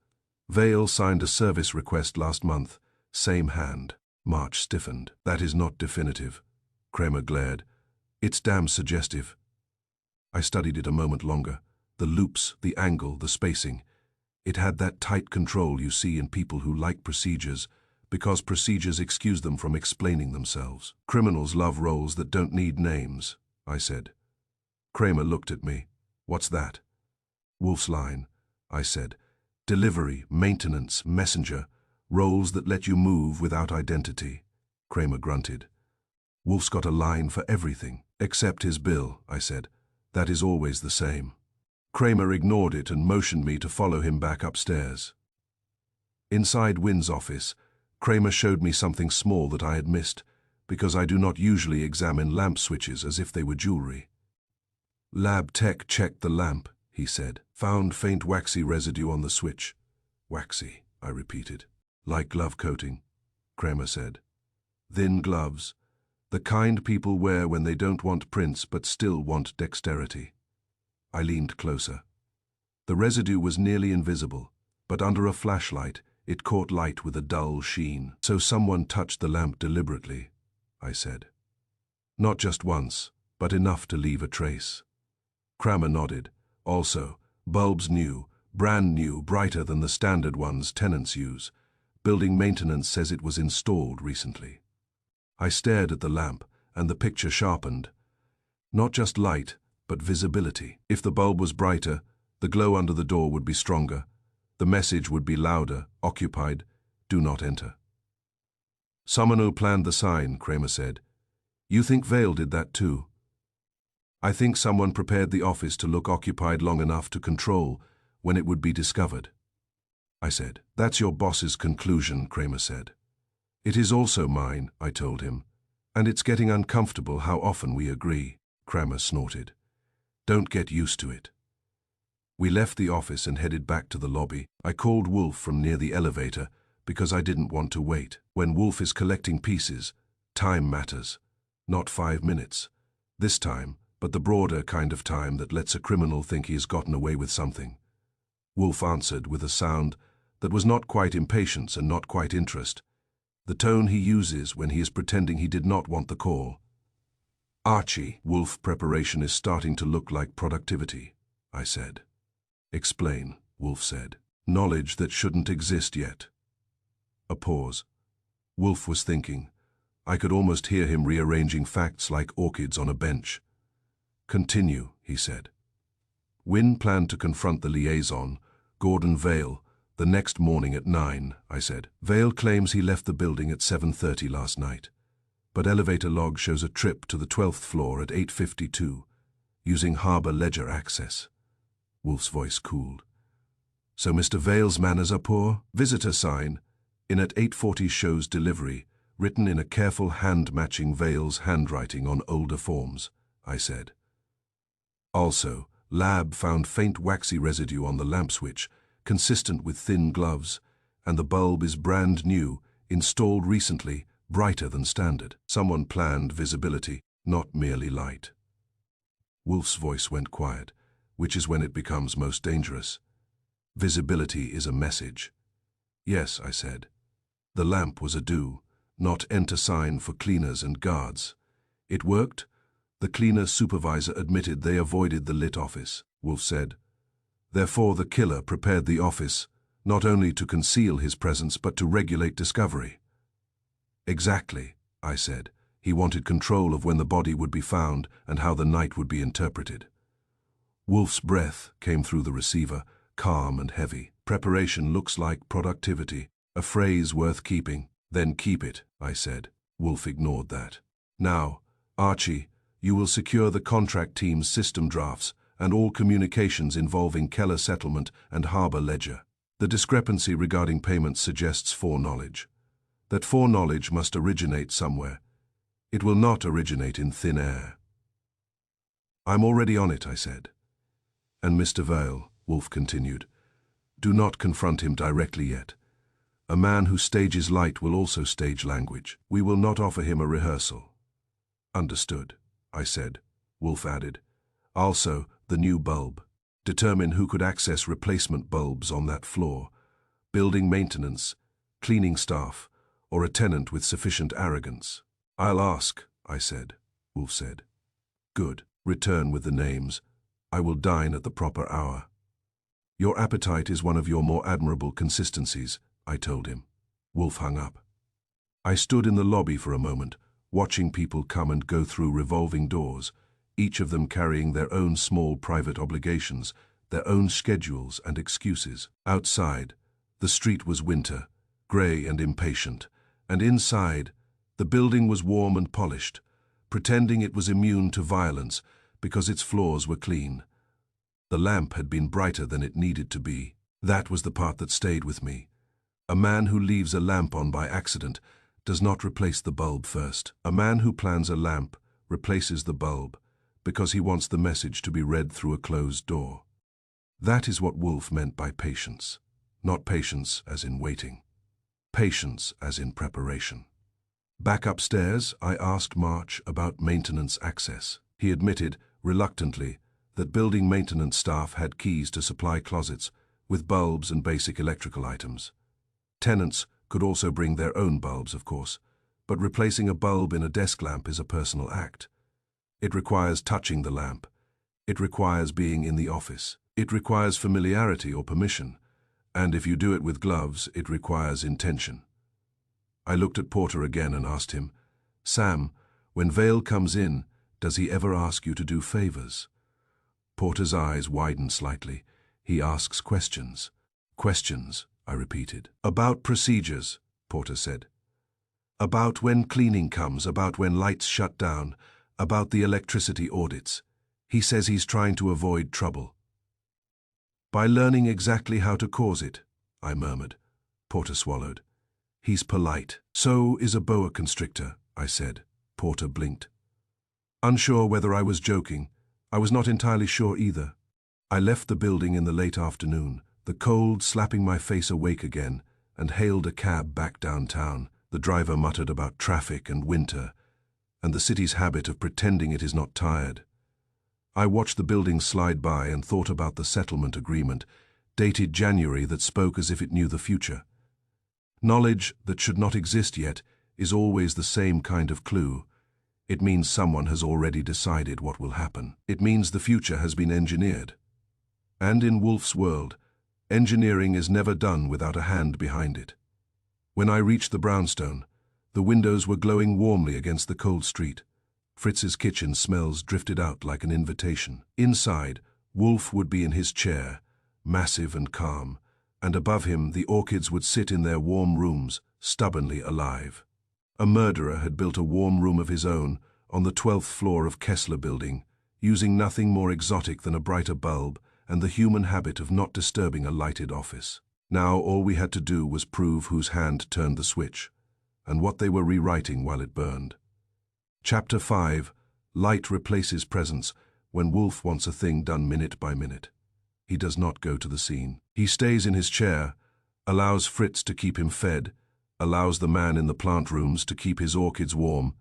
Vale signed a service request last month. Same hand." March stiffened. "That is not definitive." Kramer glared. "It's damn suggestive." I studied it a moment longer. The loops, the angle, the spacing. It had that tight control you see in people who like procedures, because procedures excuse them from explaining themselves. "Criminals love roles that don't need names," I said. Kramer looked at me. "What's that?" "Wolfe's line," I said. "Delivery, maintenance, messenger, roles that let you move without identity." Kramer grunted. "Wolfe's got a line for everything." "Except his bill," I said. "That is always the same." Kramer ignored it and motioned me to follow him back upstairs. Inside Wynn's office, Kramer showed me something small that I had missed, because I do not usually examine lamp switches as if they were jewelry. "Lab tech checked the lamp," he said. "Found faint waxy residue on the switch." "Waxy," I repeated. "Like glove coating," Kramer said. "Thin gloves. The kind people wear when they don't want prints but still want dexterity." I leaned closer. The residue was nearly invisible, but under a flashlight, it caught light with a dull sheen. "So someone touched the lamp deliberately," I said. "Not just once, but enough to leave a trace." Kramer nodded. "Also, bulbs new, brand new, brighter than the standard ones tenants use. Building maintenance says it was installed recently." I stared at the lamp, and the picture sharpened. Not just light, but visibility. If the bulb was brighter, the glow under the door would be stronger. The message would be louder, occupied, do not enter. "Someone who planned the sign," Kramer said. "You think Vale did that too?" "I think someone prepared the office to look occupied long enough to control when it would be discovered," I said. "That's your boss's conclusion," Kramer said. "It is also mine," I told him. "And it's getting uncomfortable how often we agree." Kramer snorted. "Don't get used to it." We left the office and headed back to the lobby. I called Wolfe from near the elevator because I didn't want to wait. When Wolfe is collecting pieces, time matters. Not 5 minutes. This time, but the broader kind of time that lets a criminal think he has gotten away with something. Wolfe answered with a sound that was not quite impatience and not quite interest, the tone he uses when he is pretending he did not want the call. Archie, Wolfe, preparation is starting to look like productivity, I said. Explain, Wolfe said. Knowledge that shouldn't exist yet. A pause. Wolfe was thinking. I could almost hear him rearranging facts like orchids on a bench. Continue, he said. Wynne planned to confront the liaison, Gordon Vale, the next morning at 9, I said. Vale claims he left the building at 7:30 last night, but elevator log shows a trip to the 12th floor at 8:52, using harbor ledger access. Wolfe's voice cooled. So Mr. Vale's manners are poor? Visitor sign, in at 8:40 shows delivery, written in a careful hand-matching Vale's handwriting on older forms, I said. Also, lab found faint waxy residue on the lamp switch, consistent with thin gloves, and the bulb is brand new, installed recently, brighter than standard. Someone planned visibility, not merely light. Wolfe's voice went quiet, which is when it becomes most dangerous. Visibility is a message. Yes, I said. The lamp was a do, not enter sign for cleaners and guards. It worked. The cleaner supervisor admitted they avoided the lit office, Wolfe said. Therefore the killer prepared the office, not only to conceal his presence but to regulate discovery. Exactly, I said. He wanted control of when the body would be found and how the night would be interpreted. Wolfe's breath came through the receiver, calm and heavy. Preparation looks like productivity, a phrase worth keeping. Then keep it, I said. Wolfe ignored that. Now, Archie, you will secure the contract team's system drafts and all communications involving Keller settlement and harbor ledger. The discrepancy regarding payments suggests foreknowledge. That foreknowledge must originate somewhere. It will not originate in thin air. I'm already on it, I said. And Mr. Vale, Wolfe continued, do not confront him directly yet. A man who stages light will also stage language. We will not offer him a rehearsal. Understood, I said. Wolfe added. Also, the new bulb. Determine who could access replacement bulbs on that floor. Building maintenance, cleaning staff, or a tenant with sufficient arrogance. I'll ask, I said. Wolfe said. Good. Return with the names. I will dine at the proper hour. Your appetite is one of your more admirable consistencies, I told him. Wolfe hung up. I stood in the lobby for a moment, watching people come and go through revolving doors, each of them carrying their own small private obligations, their own schedules and excuses. Outside, the street was winter, grey and impatient, and inside, the building was warm and polished, pretending it was immune to violence because its floors were clean. The lamp had been brighter than it needed to be. That was the part that stayed with me. A man who leaves a lamp on by accident does not replace the bulb first. A man who plans a lamp replaces the bulb because he wants the message to be read through a closed door. That is what Wolfe meant by patience. Not patience as in waiting. Patience as in preparation. Back upstairs, I asked March about maintenance access. He admitted, reluctantly, that building maintenance staff had keys to supply closets with bulbs and basic electrical items. Tenants could also bring their own bulbs, of course, but replacing a bulb in a desk lamp is a personal act. It requires touching the lamp. It requires being in the office. It requires familiarity or permission, and if you do it with gloves, it requires intention. I looked at Porter again and asked him, Sam, when Vale comes in, does he ever ask you to do favors? Porter's eyes widened slightly. He asks questions. Questions, I repeated. About procedures, Porter said. About when cleaning comes, about when lights shut down, about the electricity audits. He says he's trying to avoid trouble. By learning exactly how to cause it, I murmured. Porter swallowed. He's polite. So is a boa constrictor, I said. Porter blinked. Unsure whether I was joking, I was not entirely sure either. I left the building in the late afternoon, the cold slapping my face awake again, and hailed a cab back downtown. The driver muttered about traffic and winter, and the city's habit of pretending it is not tired. I watched the building slide by and thought about the settlement agreement, dated January, that spoke as if it knew the future. Knowledge that should not exist yet is always the same kind of clue. It means someone has already decided what will happen. It means the future has been engineered. And in Wolfe's world, engineering is never done without a hand behind it. When I reached the brownstone, the windows were glowing warmly against the cold street. Fritz's kitchen smells drifted out like an invitation. Inside, Wolfe would be in his chair, massive and calm, and above him the orchids would sit in their warm rooms, stubbornly alive. A murderer had built a warm room of his own on the 12th floor of Kessler Building, using nothing more exotic than a brighter bulb and the human habit of not disturbing a lighted office. Now all we had to do was prove whose hand turned the switch, and what they were rewriting while it burned. Chapter 5. Light replaces presence. When Wolfe wants a thing done minute by minute, he does not go to the scene. He stays in his chair, allows Fritz to keep him fed, allows the man in the plant rooms to keep his orchids warm,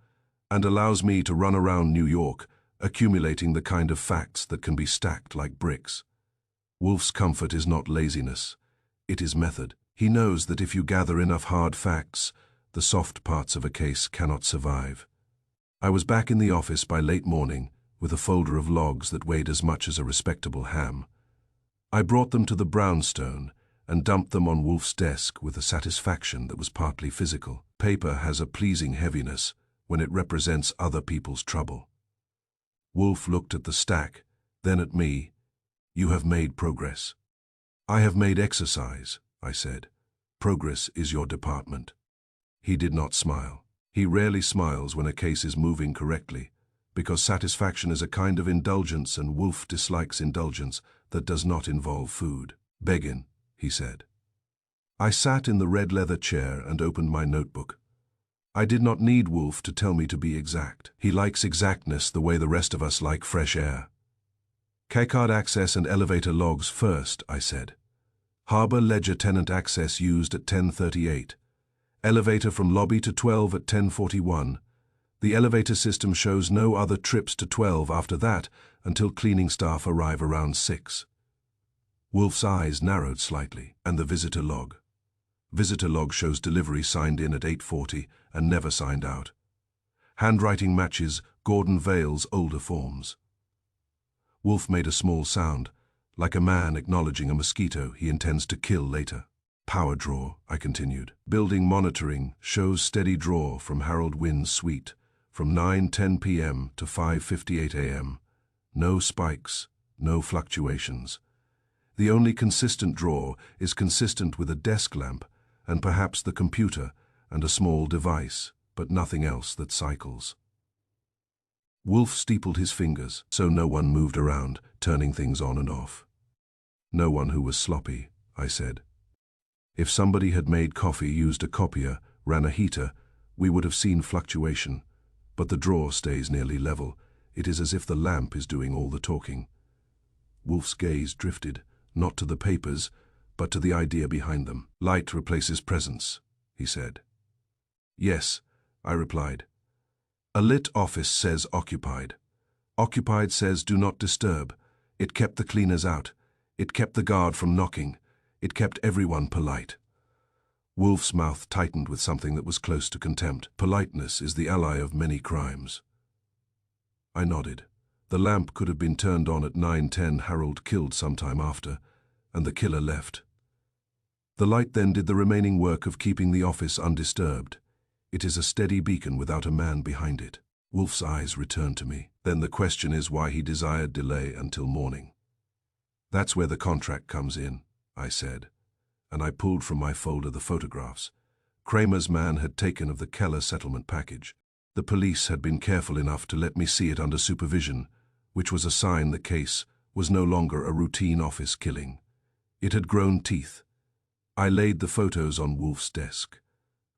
and allows me to run around New York, accumulating the kind of facts that can be stacked like bricks. Wolfe's comfort is not laziness. It is method. He knows that if you gather enough hard facts, the soft parts of a case cannot survive. I was back in the office by late morning with a folder of logs that weighed as much as a respectable ham. I brought them to the brownstone and dumped them on Wolfe's desk with a satisfaction that was partly physical. Paper has a pleasing heaviness when it represents other people's trouble. Wolfe looked at the stack, then at me. You have made progress. I have made exercise, I said. Progress is your department. He did not smile. He rarely smiles when a case is moving correctly, because satisfaction is a kind of indulgence and Wolfe dislikes indulgence that does not involve food. Begin, he said. I sat in the red leather chair and opened my notebook. I did not need Wolfe to tell me to be exact. He likes exactness the way the rest of us like fresh air. Keycard access and elevator logs first, I said. Harbor ledger tenant access used at 10:38. Elevator from lobby to 12 at 10:41. The elevator system shows no other trips to 12 after that until cleaning staff arrive around 6. Wolfe's eyes narrowed slightly. And the visitor log. Visitor log shows delivery signed in at 8:40 and never signed out. Handwriting matches Gordon Vale's older forms. Wolfe made a small sound, like a man acknowledging a mosquito he intends to kill later. Power draw, I continued. Building monitoring shows steady draw from Harold Wynn's suite, from 9:10 p.m. to 5:58 a.m. No spikes, no fluctuations. The only consistent draw is consistent with a desk lamp and perhaps the computer and a small device, but nothing else that cycles. Wolfe steepled his fingers, so no one moved around, turning things on and off. No one who was sloppy, I said. If somebody had made coffee, used a copier, ran a heater, we would have seen fluctuation, but the draw stays nearly level. It is as if the lamp is doing all the talking. Wolfe's gaze drifted, not to the papers, but to the idea behind them. Light replaces presence, he said. Yes, I replied. A lit office says occupied. Occupied says do not disturb. It kept the cleaners out. It kept the guard from knocking. It kept everyone polite. Wolfe's mouth tightened with something that was close to contempt. Politeness is the ally of many crimes. I nodded. The lamp could have been turned on at 9:10. Harold killed sometime after, and the killer left. The light then did the remaining work of keeping the office undisturbed. It is a steady beacon without a man behind it. Wolfe's eyes returned to me. Then the question is why he desired delay until morning. That's where the contract comes in, I said, and I pulled from my folder the photographs Kramer's man had taken of the Keller settlement package. The police had been careful enough to let me see it under supervision, which was a sign the case was no longer a routine office killing. It had grown teeth. I laid the photos on Wolfe's desk.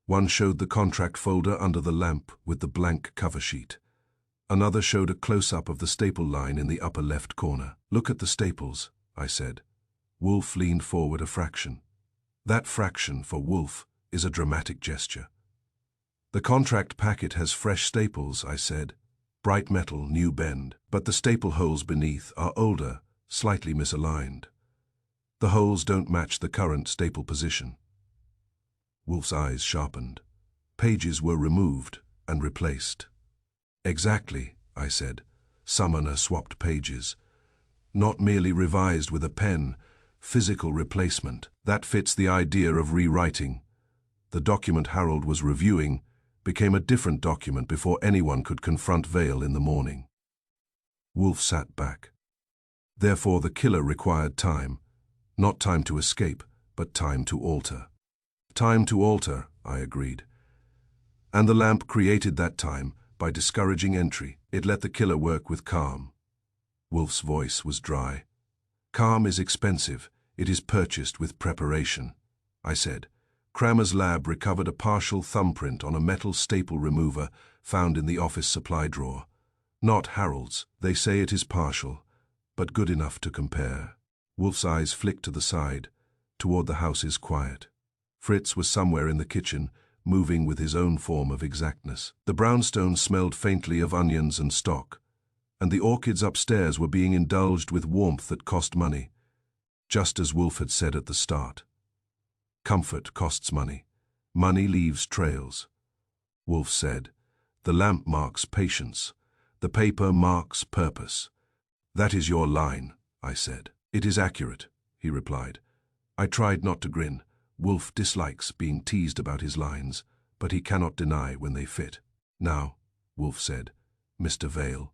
One showed the contract folder under the lamp with the blank cover sheet. Another showed a close-up of the staple line in the upper left corner. Look at the staples, I said. Wolfe leaned forward a fraction. That fraction, for Wolfe, is a dramatic gesture. The contract packet has fresh staples, I said. Bright metal, new bend, but the staple holes beneath are older, slightly misaligned. The holes don't match the current staple position. Wolfe's eyes sharpened. Pages were removed and replaced. Exactly, I said. Summoner swapped pages. Not merely revised with a pen, physical replacement. That fits the idea of rewriting. The document Harold was reviewing became a different document before anyone could confront Vale in the morning. Wolfe sat back. Therefore the killer required time. Not time to escape, but time to alter. Time to alter, I agreed. And the lamp created that time by discouraging entry. It let the killer work with calm. Wolfe's voice was dry. Calm is expensive. It is purchased with preparation, I said. Kramer's lab recovered a partial thumbprint on a metal staple remover found in the office supply drawer. Not Harold's. They say it is partial, but good enough to compare. Wolfe's eyes flicked to the side, toward the house's quiet. Fritz was somewhere in the kitchen, moving with his own form of exactness. The brownstone smelled faintly of onions and stock, and the orchids upstairs were being indulged with warmth that cost money, just as Wolfe had said at the start. Comfort costs money. Money leaves trails. Wolfe said, the lamp marks patience. The paper marks purpose. That is your line, I said. It is accurate, he replied. I tried not to grin. Wolfe dislikes being teased about his lines, but he cannot deny when they fit. Now, Wolfe said, Mr. Vale.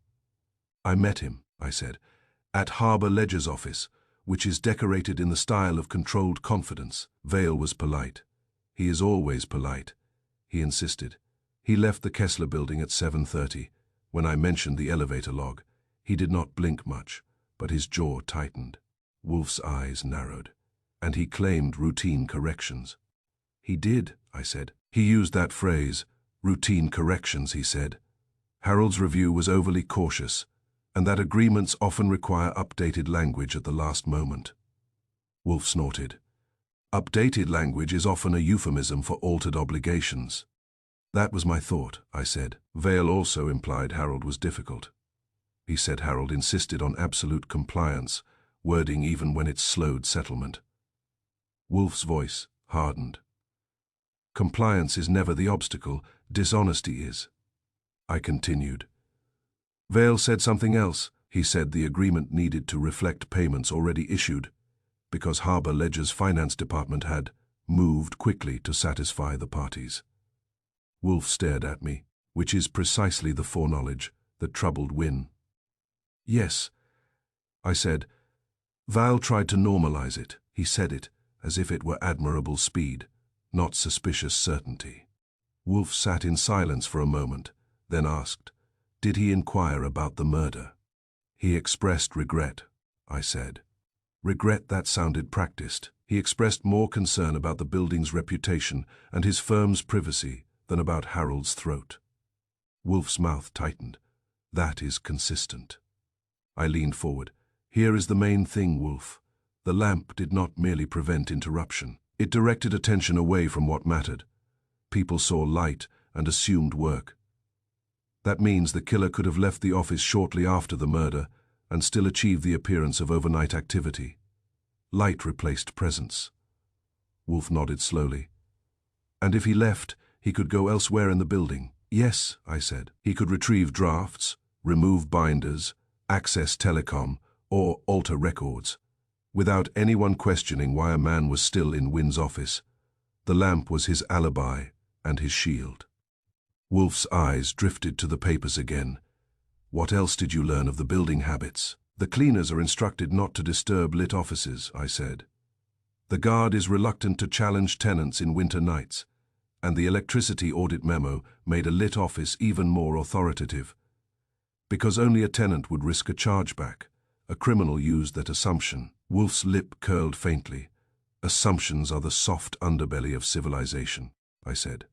I met him, I said, at Harbour Ledger's office, which is decorated in the style of controlled confidence. Vale was polite. He is always polite, he insisted. He left the Kessler Building at 7:30. When I mentioned the elevator log, he did not blink much, but his jaw tightened. Wolfe's eyes narrowed, and he claimed routine corrections. He did, I said. He used that phrase, routine corrections, he said. Harold's review was overly cautious, and that agreements often require updated language at the last moment. Wolfe snorted. Updated language is often a euphemism for altered obligations. That was my thought, I said. Vale also implied Harold was difficult. He said Harold insisted on absolute compliance, wording even when it slowed settlement. Wolfe's voice hardened. Compliance is never the obstacle, dishonesty is. I continued. Vale said something else. He said the agreement needed to reflect payments already issued, because Harbour Ledger's finance department had moved quickly to satisfy the parties. Wolfe stared at me, which is precisely the foreknowledge that troubled Wynne. Yes, I said. Val tried to normalize it. He said it as if it were admirable speed, not suspicious certainty. Wolfe sat in silence for a moment, then asked, did he inquire about the murder? He expressed regret, I said. Regret that sounded practiced. He expressed more concern about the building's reputation and his firm's privacy than about Harold's throat. Wolfe's mouth tightened. That is consistent. I leaned forward. Here is the main thing, Wolfe. The lamp did not merely prevent interruption. It directed attention away from what mattered. People saw light and assumed work. That means the killer could have left the office shortly after the murder and still achieved the appearance of overnight activity. Light replaced presence. Wolfe nodded slowly. And if he left, he could go elsewhere in the building. Yes, I said. He could retrieve drafts, remove binders, access telecom, or alter records, without anyone questioning why a man was still in Wynne's office. The lamp was his alibi and his shield. Wolfe's eyes drifted to the papers again. What else did you learn of the building habits? The cleaners are instructed not to disturb lit offices, I said. The guard is reluctant to challenge tenants in winter nights, and the electricity audit memo made a lit office even more authoritative. Because only a tenant would risk a chargeback, a criminal used that assumption. Wolfe's lip curled faintly. Assumptions are the soft underbelly of civilization, I said.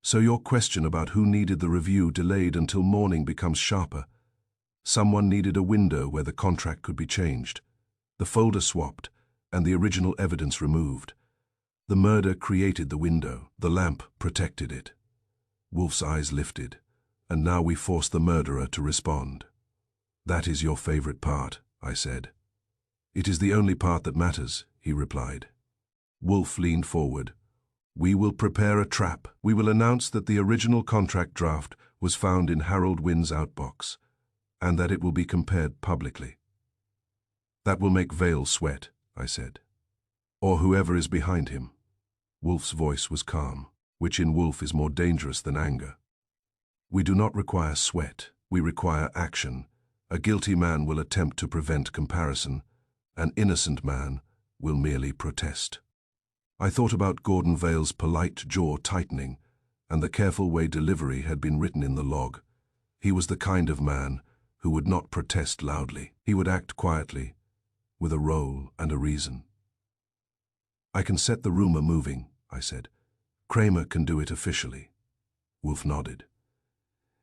So your question about who needed the review delayed until morning becomes sharper. Someone needed a window where the contract could be changed, the folder swapped, and the original evidence removed. The murder created the window. The lamp protected it. Wolfe's eyes lifted. and now we force the murderer to respond. That is your favorite part, I said. It is the only part that matters, he replied. Wolfe leaned forward. We will prepare a trap. We will announce that the original contract draft was found in Harold Wynn's outbox, and that it will be compared publicly. That will make Vale sweat, I said. Or whoever is behind him. Wolfe's voice was calm, which in Wolfe is more dangerous than anger. We do not require sweat, we require action. A guilty man will attempt to prevent comparison. An innocent man will merely protest. I thought about Gordon Vale's polite jaw tightening and the careful way delivery had been written in the log. He was the kind of man who would not protest loudly. He would act quietly, with a role and a reason. I can set the rumor moving, I said. Kramer can do it officially. Wolfe nodded.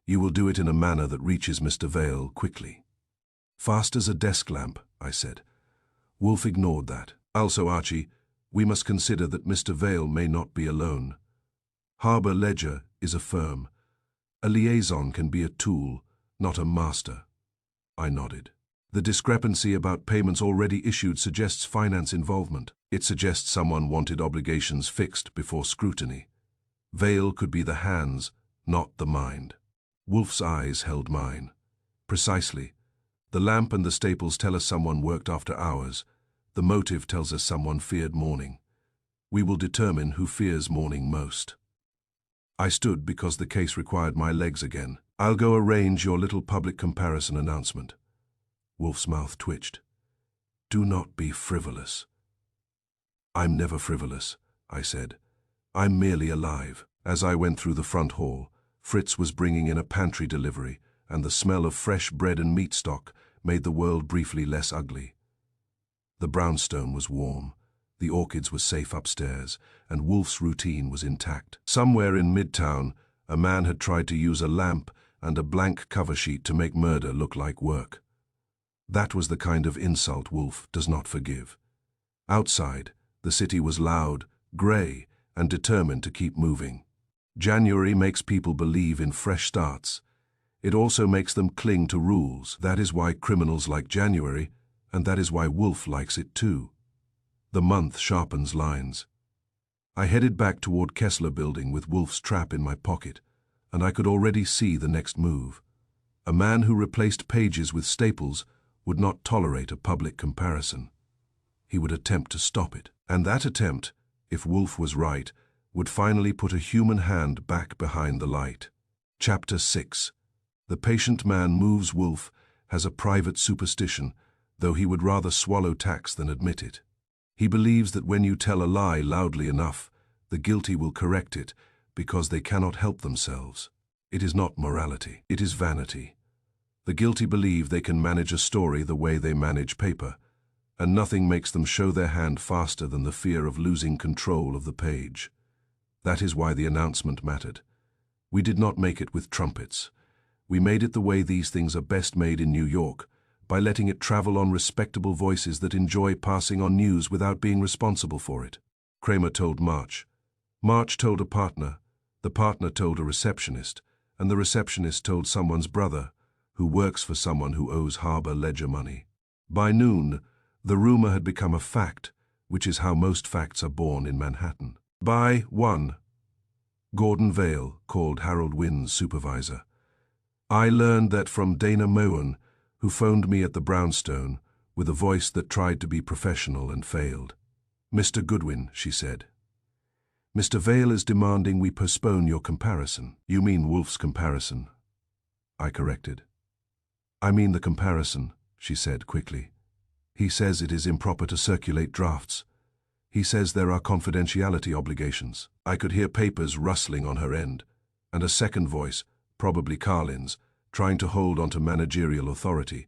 You will do it in a manner that reaches Mr. Vale quickly. Fast as a desk lamp, I said. Wolfe ignored that. Also, Archie, we must consider that Mr. Vale may not be alone. Harbour Ledger is a firm. A liaison can be a tool, not a master. I nodded. The discrepancy about payments already issued suggests finance involvement. It suggests someone wanted obligations fixed before scrutiny. Vale could be the hands, not the mind. Wolfe's eyes held mine. Precisely. The lamp and the staples tell us someone worked after hours. The motive tells us someone feared morning. We will determine who fears morning most. I stood because the case required my legs again. I'll go arrange your little public comparison announcement. Wolfe's mouth twitched. Do not be frivolous. I'm never frivolous, I said. I'm merely alive. As I went through the front hall, Fritz was bringing in a pantry delivery, and the smell of fresh bread and meat stock made the world briefly less ugly. The brownstone was warm, the orchids were safe upstairs, and Wolfe's routine was intact. Somewhere in Midtown, a man had tried to use a lamp and a blank cover sheet to make murder look like work. That was the kind of insult Wolfe does not forgive. Outside, the city was loud, grey, and determined to keep moving. January makes people believe in fresh starts. It also makes them cling to rules. That is why criminals like January, and that is why Wolfe likes it too. The month sharpens lines. I headed back toward Kessler Building with Wolfe's trap in my pocket, and I could already see the next move. A man who replaced pages with staples would not tolerate a public comparison. He would attempt to stop it, and that attempt, if Wolfe was right, would finally put a human hand back behind the light. Chapter 6. The patient man moves Wolfe has a private superstition, though he would rather swallow tax than admit it. He believes that when you tell a lie loudly enough, the guilty will correct it because they cannot help themselves. It is not morality, it is vanity. The guilty believe they can manage a story the way they manage paper, and nothing makes them show their hand faster than the fear of losing control of the page. That is why the announcement mattered. We did not make it with trumpets. We made it the way these things are best made in New York, by letting it travel on respectable voices that enjoy passing on news without being responsible for it. Kramer told March. March told a partner. The partner told a receptionist, and the receptionist told someone's brother, who works for someone who owes Harbour Ledger money. By noon, the rumor had become a fact, which is how most facts are born in Manhattan. By 1, Gordon Vale called Harold Wynn's supervisor. I learned that from Dana Moen, who phoned me at the brownstone, with a voice that tried to be professional and failed. Mr. Goodwin, she said. Mr. Vale is demanding we postpone your comparison. You mean Wolfe's comparison, I corrected. I mean the comparison, she said quickly. He says it is improper to circulate drafts. He says there are confidentiality obligations. I could hear papers rustling on her end, and a second voice, probably Carlin's, trying to hold onto managerial authority,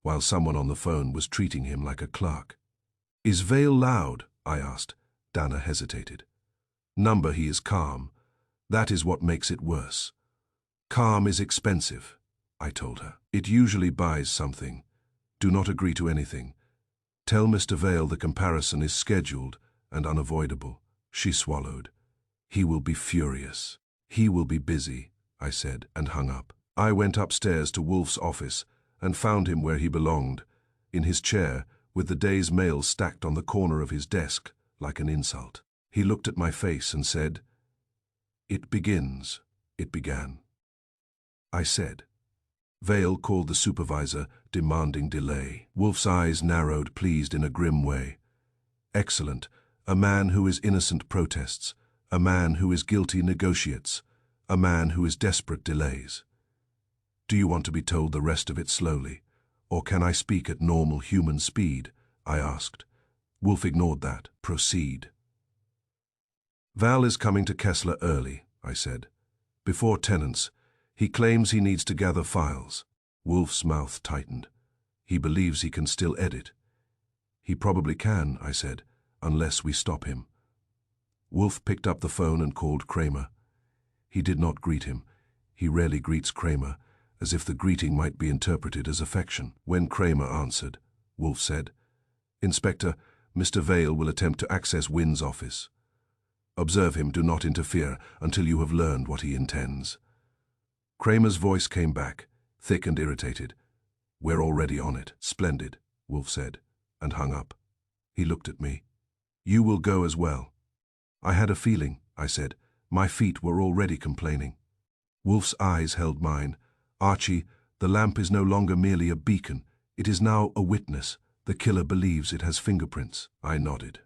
while someone on the phone was treating him like a clerk. Is Vale loud? I asked. Dana hesitated. Number, he is calm. That is what makes it worse. Calm is expensive, I told her. It usually buys something. Do not agree to anything. Tell Mr. Vale the comparison is scheduled and unavoidable. She swallowed. He will be furious. He will be busy, I said, and hung up. I went upstairs to Wolfe's office and found him where he belonged, in his chair, with the day's mail stacked on the corner of his desk, like an insult. He looked at my face and said, "It begins." It began. I said. Vale called the supervisor, demanding delay. Wolfe's eyes narrowed, pleased in a grim way. Excellent. A man who is innocent protests. A man who is guilty negotiates. A man who is desperate delays. Do you want to be told the rest of it slowly? Or can I speak at normal human speed? I asked. Wolfe ignored that. Proceed. Val is coming to Kessler early, I said. Before tenants. He claims he needs to gather files. Wolfe's mouth tightened. He believes he can still edit. He probably can, I said, unless we stop him. Wolfe picked up the phone and called Kramer. He did not greet him. He rarely greets Kramer, as if the greeting might be interpreted as affection. When Kramer answered, Wolfe said, "Inspector, Mr. Vale will attempt to access Wynn's office. Observe him, do not interfere until you have learned what he intends." Kramer's voice came back, thick and irritated. "We're already on it." "Splendid," Wolfe said, and hung up. He looked at me. "You will go as well." "I had a feeling," I said. My feet were already complaining. Wolfe's eyes held mine. "Archie, the lamp is no longer merely a beacon. It is now a witness. The killer believes it has fingerprints." I nodded.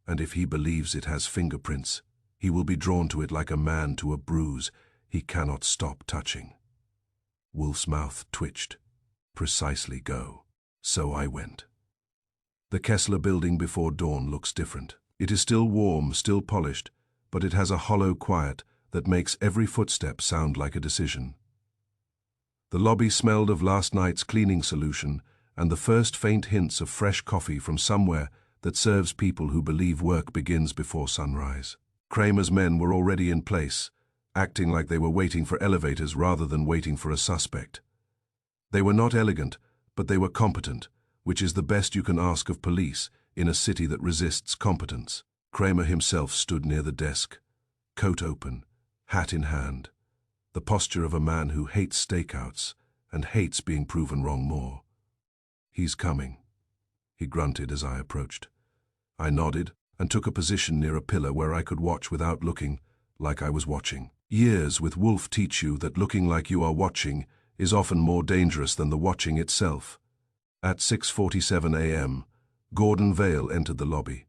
"And if he believes it has fingerprints, he will be drawn to it like a man to a bruise he cannot stop touching." Wolfe's mouth twitched. "Precisely, go." So I went. The Kessler Building before dawn looks different. It is still warm, still polished, but it has a hollow quiet that makes every footstep sound like a decision. The lobby smelled of last night's cleaning solution and the first faint hints of fresh coffee from somewhere that serves people who believe work begins before sunrise. Kramer's men were already in place, acting like they were waiting for elevators rather than waiting for a suspect. They were not elegant, but they were competent, which is the best you can ask of police in a city that resists competence. Kramer himself stood near the desk, coat open, hat in hand, the posture of a man who hates stakeouts and hates being proven wrong more. "He's coming," he grunted as I approached. I nodded and took a position near a pillar where I could watch without looking, like I was watching. Years with Wolfe teach you that looking like you are watching is often more dangerous than the watching itself. At 6:47 a.m., Gordon Vale entered the lobby.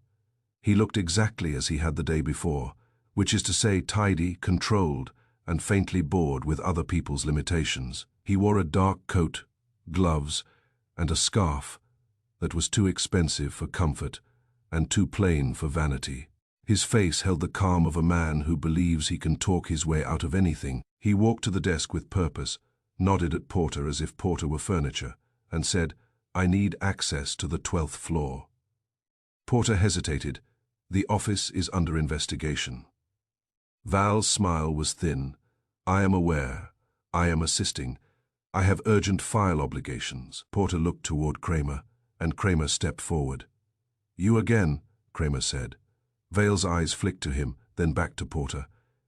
He looked exactly as he had the day before, which is to say tidy, controlled, and faintly bored with other people's limitations. He wore a dark coat, gloves, and a scarf that was too expensive for comfort and too plain for vanity. His face held the calm of a man who believes he can talk his way out of anything. He walked to the desk with purpose, nodded at Porter as if Porter were furniture, and said, "I need access to the 12th floor." Porter hesitated. "The office is under investigation." Val's smile was thin. "I am aware. I am assisting. I have urgent file obligations." Porter looked toward Kramer, and Kramer stepped forward. "You again," Kramer said. Vale's eyes flicked to him, then back to Porter.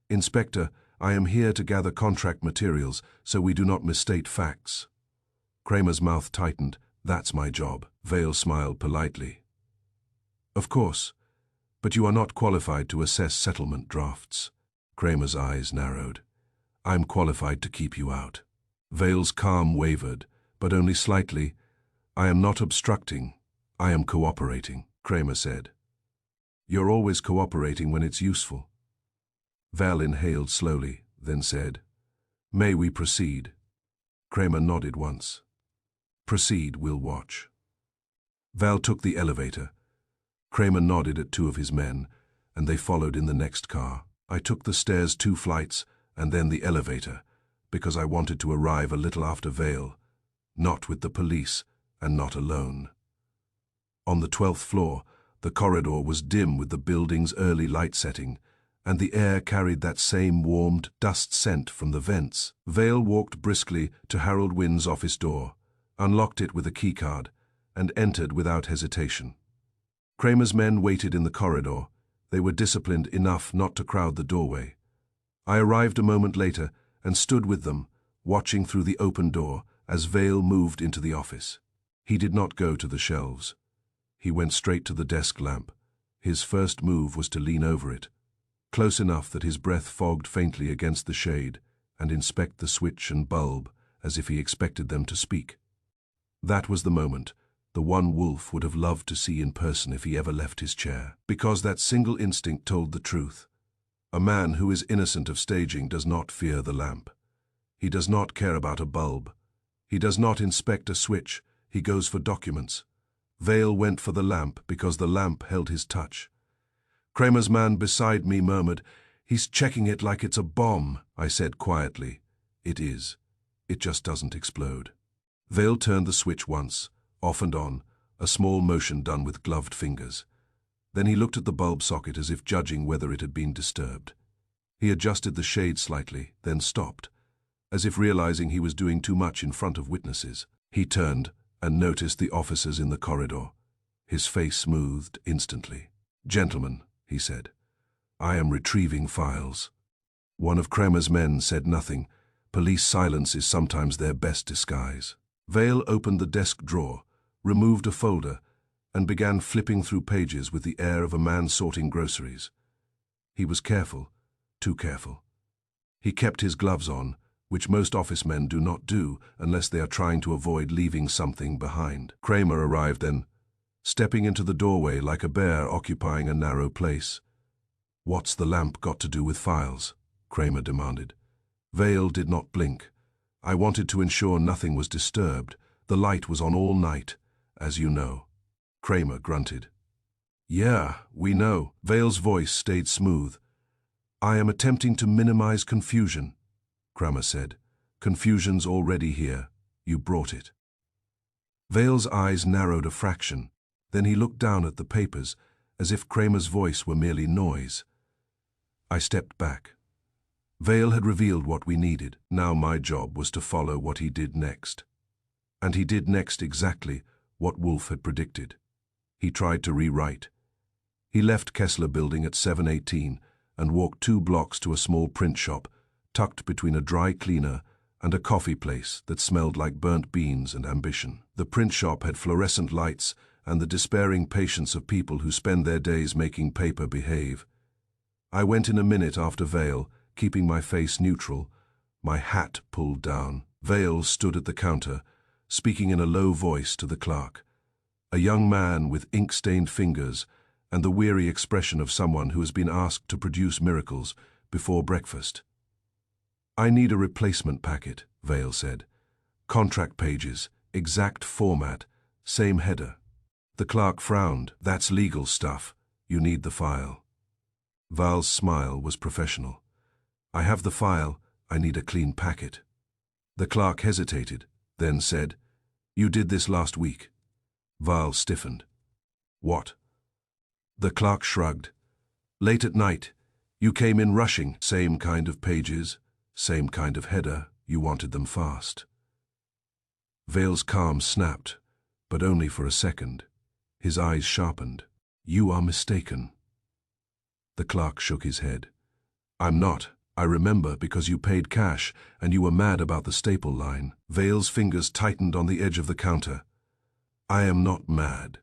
"Inspector, I am here to gather contract materials so we do not misstate facts." Kramer's mouth tightened. "That's my job." Vale smiled politely. "Of course, but you are not qualified to assess settlement drafts." Kramer's eyes narrowed. "I'm qualified to keep you out." Vale's calm wavered, but only slightly. "I am not obstructing. I am cooperating," Kramer said. "You're always cooperating when it's useful." Val inhaled slowly, then said, "May we proceed?" Kramer nodded once. "Proceed, we'll watch." Val took the elevator. Kramer nodded at two of his men, and they followed in the next car. I took the stairs 2 flights and then the elevator, because I wanted to arrive a little after Vale, not with the police and not alone. On the 12th floor, the corridor was dim with the building's early light setting, and the air carried that same warmed dust scent from the vents. Vale walked briskly to Harold Wynn's office door, unlocked it with a keycard, and entered without hesitation. Kramer's men waited in the corridor. They were disciplined enough not to crowd the doorway. I arrived a moment later, and stood with them, watching through the open door as Vale moved into the office. He did not go to the shelves. He went straight to the desk lamp. His first move was to lean over it, close enough that his breath fogged faintly against the shade, and inspect the switch and bulb as if he expected them to speak. That was the moment, the one Wolfe would have loved to see in person if he ever left his chair, because that single instinct told the truth. A man who is innocent of staging does not fear the lamp. He does not care about a bulb. He does not inspect a switch. He goes for documents. Vale went for the lamp because the lamp held his touch. Kramer's man beside me murmured, "He's checking it like it's a bomb," I said quietly. "It is. It just doesn't explode." Vale turned the switch once, off and on, a small motion done with gloved fingers. Then he looked at the bulb socket as if judging whether it had been disturbed. He adjusted the shade slightly, then stopped, as if realizing he was doing too much in front of witnesses. He turned and noticed the officers in the corridor. His face smoothed instantly. "Gentlemen," he said, "I am retrieving files." One of Kramer's men said nothing. Police silence is sometimes their best disguise. Vale opened the desk drawer, removed a folder, and began flipping through pages with the air of a man sorting groceries. He was careful, too careful. He kept his gloves on, which most office men do not do unless they are trying to avoid leaving something behind. Kramer arrived then, stepping into the doorway like a bear occupying a narrow place. "What's the lamp got to do with files?" Kramer demanded. Vale did not blink. "I wanted to ensure nothing was disturbed. The light was on all night, as you know." Kramer grunted. "Yeah, we know." Vale's voice stayed smooth. "I am attempting to minimize confusion," Kramer said. "Confusion's already here. You brought it." Vale's eyes narrowed a fraction. Then he looked down at the papers, as if Kramer's voice were merely noise. I stepped back. Vale had revealed what we needed. Now my job was to follow what he did next. And he did next exactly what Wolfe had predicted. He tried to rewrite. He left Kessler Building at 7:18 and walked 2 blocks to a small print shop, tucked between a dry cleaner and a coffee place that smelled like burnt beans and ambition. The print shop had fluorescent lights and the despairing patience of people who spend their days making paper behave. I went in a minute after Vale, keeping my face neutral, my hat pulled down. Vale stood at the counter, speaking in a low voice to the clerk. A young man with ink-stained fingers and the weary expression of someone who has been asked to produce miracles before breakfast. "I need a replacement packet," Vale said. "Contract pages, exact format, same header." The clerk frowned. "That's legal stuff. You need the file." Val's smile was professional. "I have the file. I need a clean packet." The clerk hesitated, then said, "You did this last week." Val stiffened. "What?" The clerk shrugged. "Late at night. You came in rushing. Same kind of pages, same kind of header. You wanted them fast." Vale's calm snapped, but only for a second. His eyes sharpened. "You are mistaken." The clerk shook his head. "I'm not. I remember because you paid cash and you were mad about the staple line." Vale's fingers tightened on the edge of the counter. "I am not mad."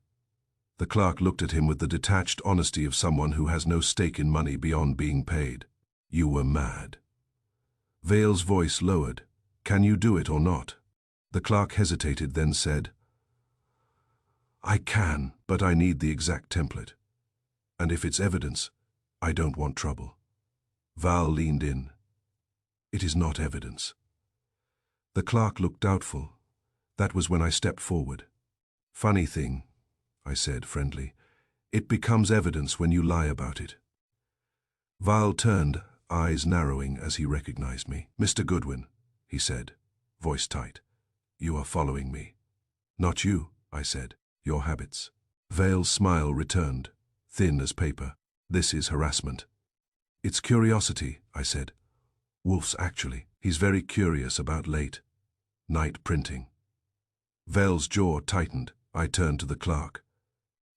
The clerk looked at him with the detached honesty of someone who has no stake in money beyond being paid. "You were mad." Vale's voice lowered. "Can you do it or not?" The clerk hesitated, then said, "I can, but I need the exact template. And if it's evidence, I don't want trouble." Val leaned in. "It is not evidence." The clerk looked doubtful. That was when I stepped forward. "Funny thing," I said, friendly. "It becomes evidence when you lie about it." Val turned, eyes narrowing as he recognized me. "Mr. Goodwin," he said, voice tight, "you are following me." "Not you," I said. "Your habits." Vale's smile returned, thin as paper. "This is harassment." "It's curiosity," I said. "Wolfe's actually. He's very curious about late night printing." Vale's jaw tightened. I turned to the clerk.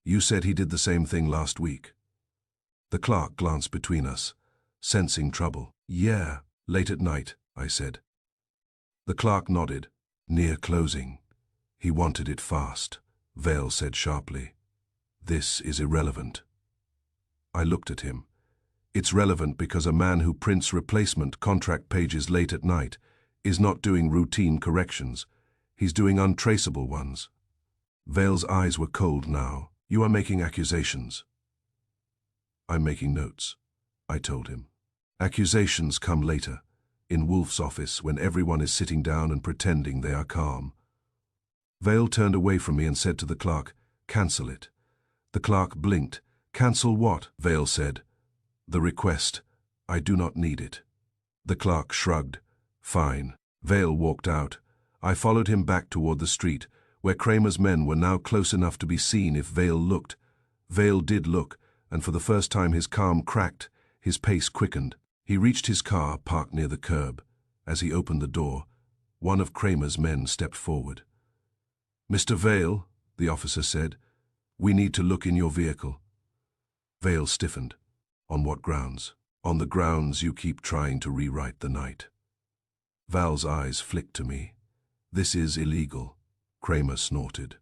"You said he did the same thing last week." The clerk glanced between us, sensing trouble. "Yeah, late at night. I said. The clerk nodded. Near closing. He wanted it fast, Vale said sharply. This is irrelevant. I looked at him. It's relevant because a man who prints replacement contract pages late at night is not doing routine corrections. He's doing untraceable ones. Vale's eyes were cold now. You are making accusations. I'm making notes, I told him. Accusations come later, in Wolfe's office when everyone is sitting down and pretending they are calm. Vale turned away from me and said to the clerk, "Cancel it." The clerk blinked. "Cancel what?" Vale said. "The request. I do not need it." The clerk shrugged. "Fine." Vale walked out. I followed him back toward the street, where Kramer's men were now close enough to be seen if Vale looked. Vale did look, and for the first time his calm cracked, his pace quickened. He reached his car, parked near the curb. As he opened the door, one of Kramer's men stepped forward. "Mr. Vale," the officer said, "we need to look in your vehicle." Vale stiffened. "On what grounds?" "On the grounds you keep trying to rewrite the night." Val's eyes flicked to me. "This is illegal," Kramer snorted.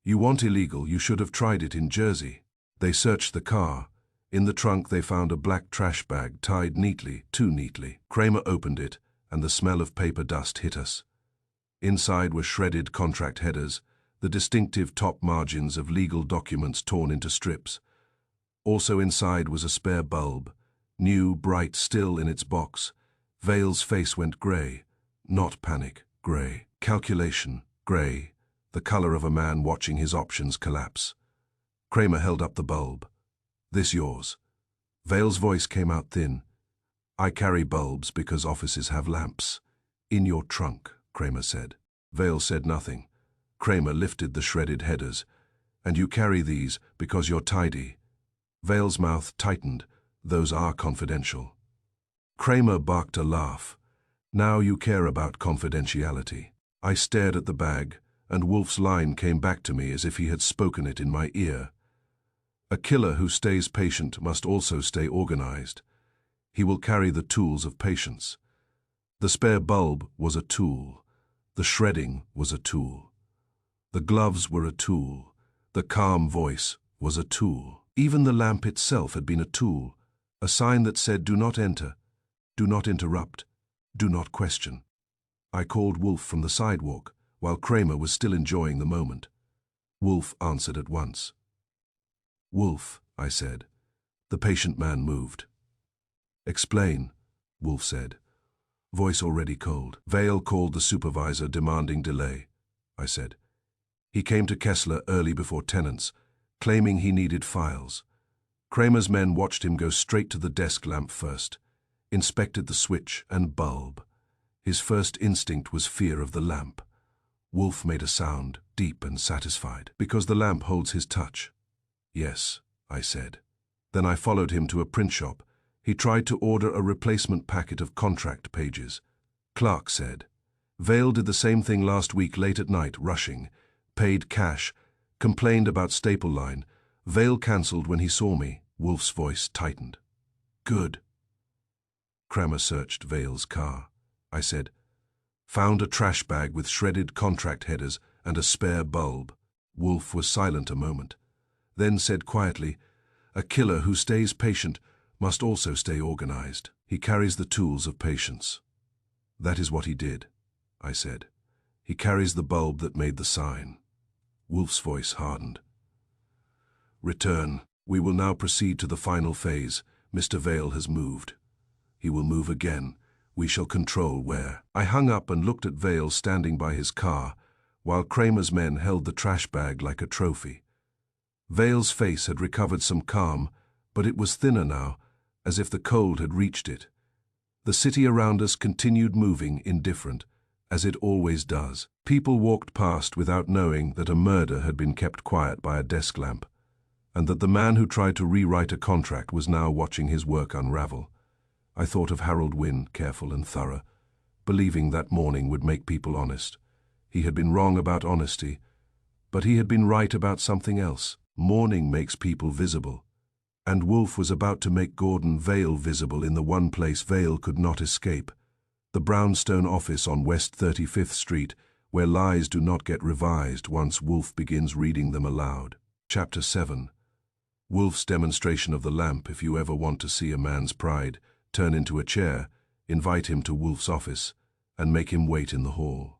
"You want illegal, you should have tried it in Jersey." They searched the car. In the trunk they found a black trash bag tied neatly, too neatly. Kramer opened it, and the smell of paper dust hit us. Inside were shredded contract headers, the distinctive top margins of legal documents torn into strips. Also inside was a spare bulb, new, bright, still in its box. Vale's face went grey. Not panic, grey. Calculation, grey. The color of a man watching his options collapse. Kramer held up the bulb. "This yours?" Vale's voice came out thin. "I carry bulbs because offices have lamps." "In your trunk," Kramer said. Vale said nothing. Kramer lifted the shredded headers. "And you carry these because you're tidy." Vale's mouth tightened. "Those are confidential." Kramer barked a laugh. "Now you care about confidentiality." I stared at the bag, and Wolfe's line came back to me as if he had spoken it in my ear. A killer who stays patient must also stay organized. He will carry the tools of patience. The spare bulb was a tool. The shredding was a tool. The gloves were a tool. The calm voice was a tool. Even the lamp itself had been a tool, a sign that said, "Do not enter, do not interrupt, do not question." I called Wolfe from the sidewalk, while Kramer was still enjoying the moment. Wolfe answered at once. "Wolfe," I said. The patient man moved. "Explain," Wolfe said, voice already cold. Vale called the supervisor, demanding delay, I said. He came to Kessler early before tenants, claiming he needed files. Kramer's men watched him go straight to the desk lamp first, inspected the switch and bulb. His first instinct was fear of the lamp. Wolfe made a sound, deep and satisfied. "Because the lamp holds his touch." "Yes," I said. Then I followed him to a print shop. He tried to order a replacement packet of contract pages. Clark said. Vale did the same thing last week late at night, rushing. Paid cash. Complained about staple line. Vale cancelled when he saw me. Wolfe's voice tightened. "Good." Kramer searched Vale's car. I said, "Found a trash bag with shredded contract headers and a spare bulb." Wolfe was silent a moment, then said quietly, "A killer who stays patient must also stay organized. He carries the tools of patience." "That is what he did," I said. "He carries the bulb that made the sign." Wolfe's voice hardened. "Return. We will now proceed to the final phase. Mr. Vale has moved. He will move again. We shall control where." I hung up and looked at Vale standing by his car, while Kramer's men held the trash bag like a trophy. Vale's face had recovered some calm, but it was thinner now, as if the cold had reached it. The city around us continued moving, indifferent, as it always does. People walked past without knowing that a murder had been kept quiet by a desk lamp, and that the man who tried to rewrite a contract was now watching his work unravel. I thought of Harold Wynne, careful and thorough, believing that mourning would make people honest. He had been wrong about honesty, but he had been right about something else. Mourning makes people visible, and Wolfe was about to make Gordon Vale visible in the one place Vale could not escape, The brownstone office on West 35th Street, where lies do not get revised once Wolfe begins reading them aloud. Chapter 7. Wolfe's demonstration of the lamp. If you ever want to see a man's pride turn into a chair, invite him to Wolfe's office and make him wait in the hall.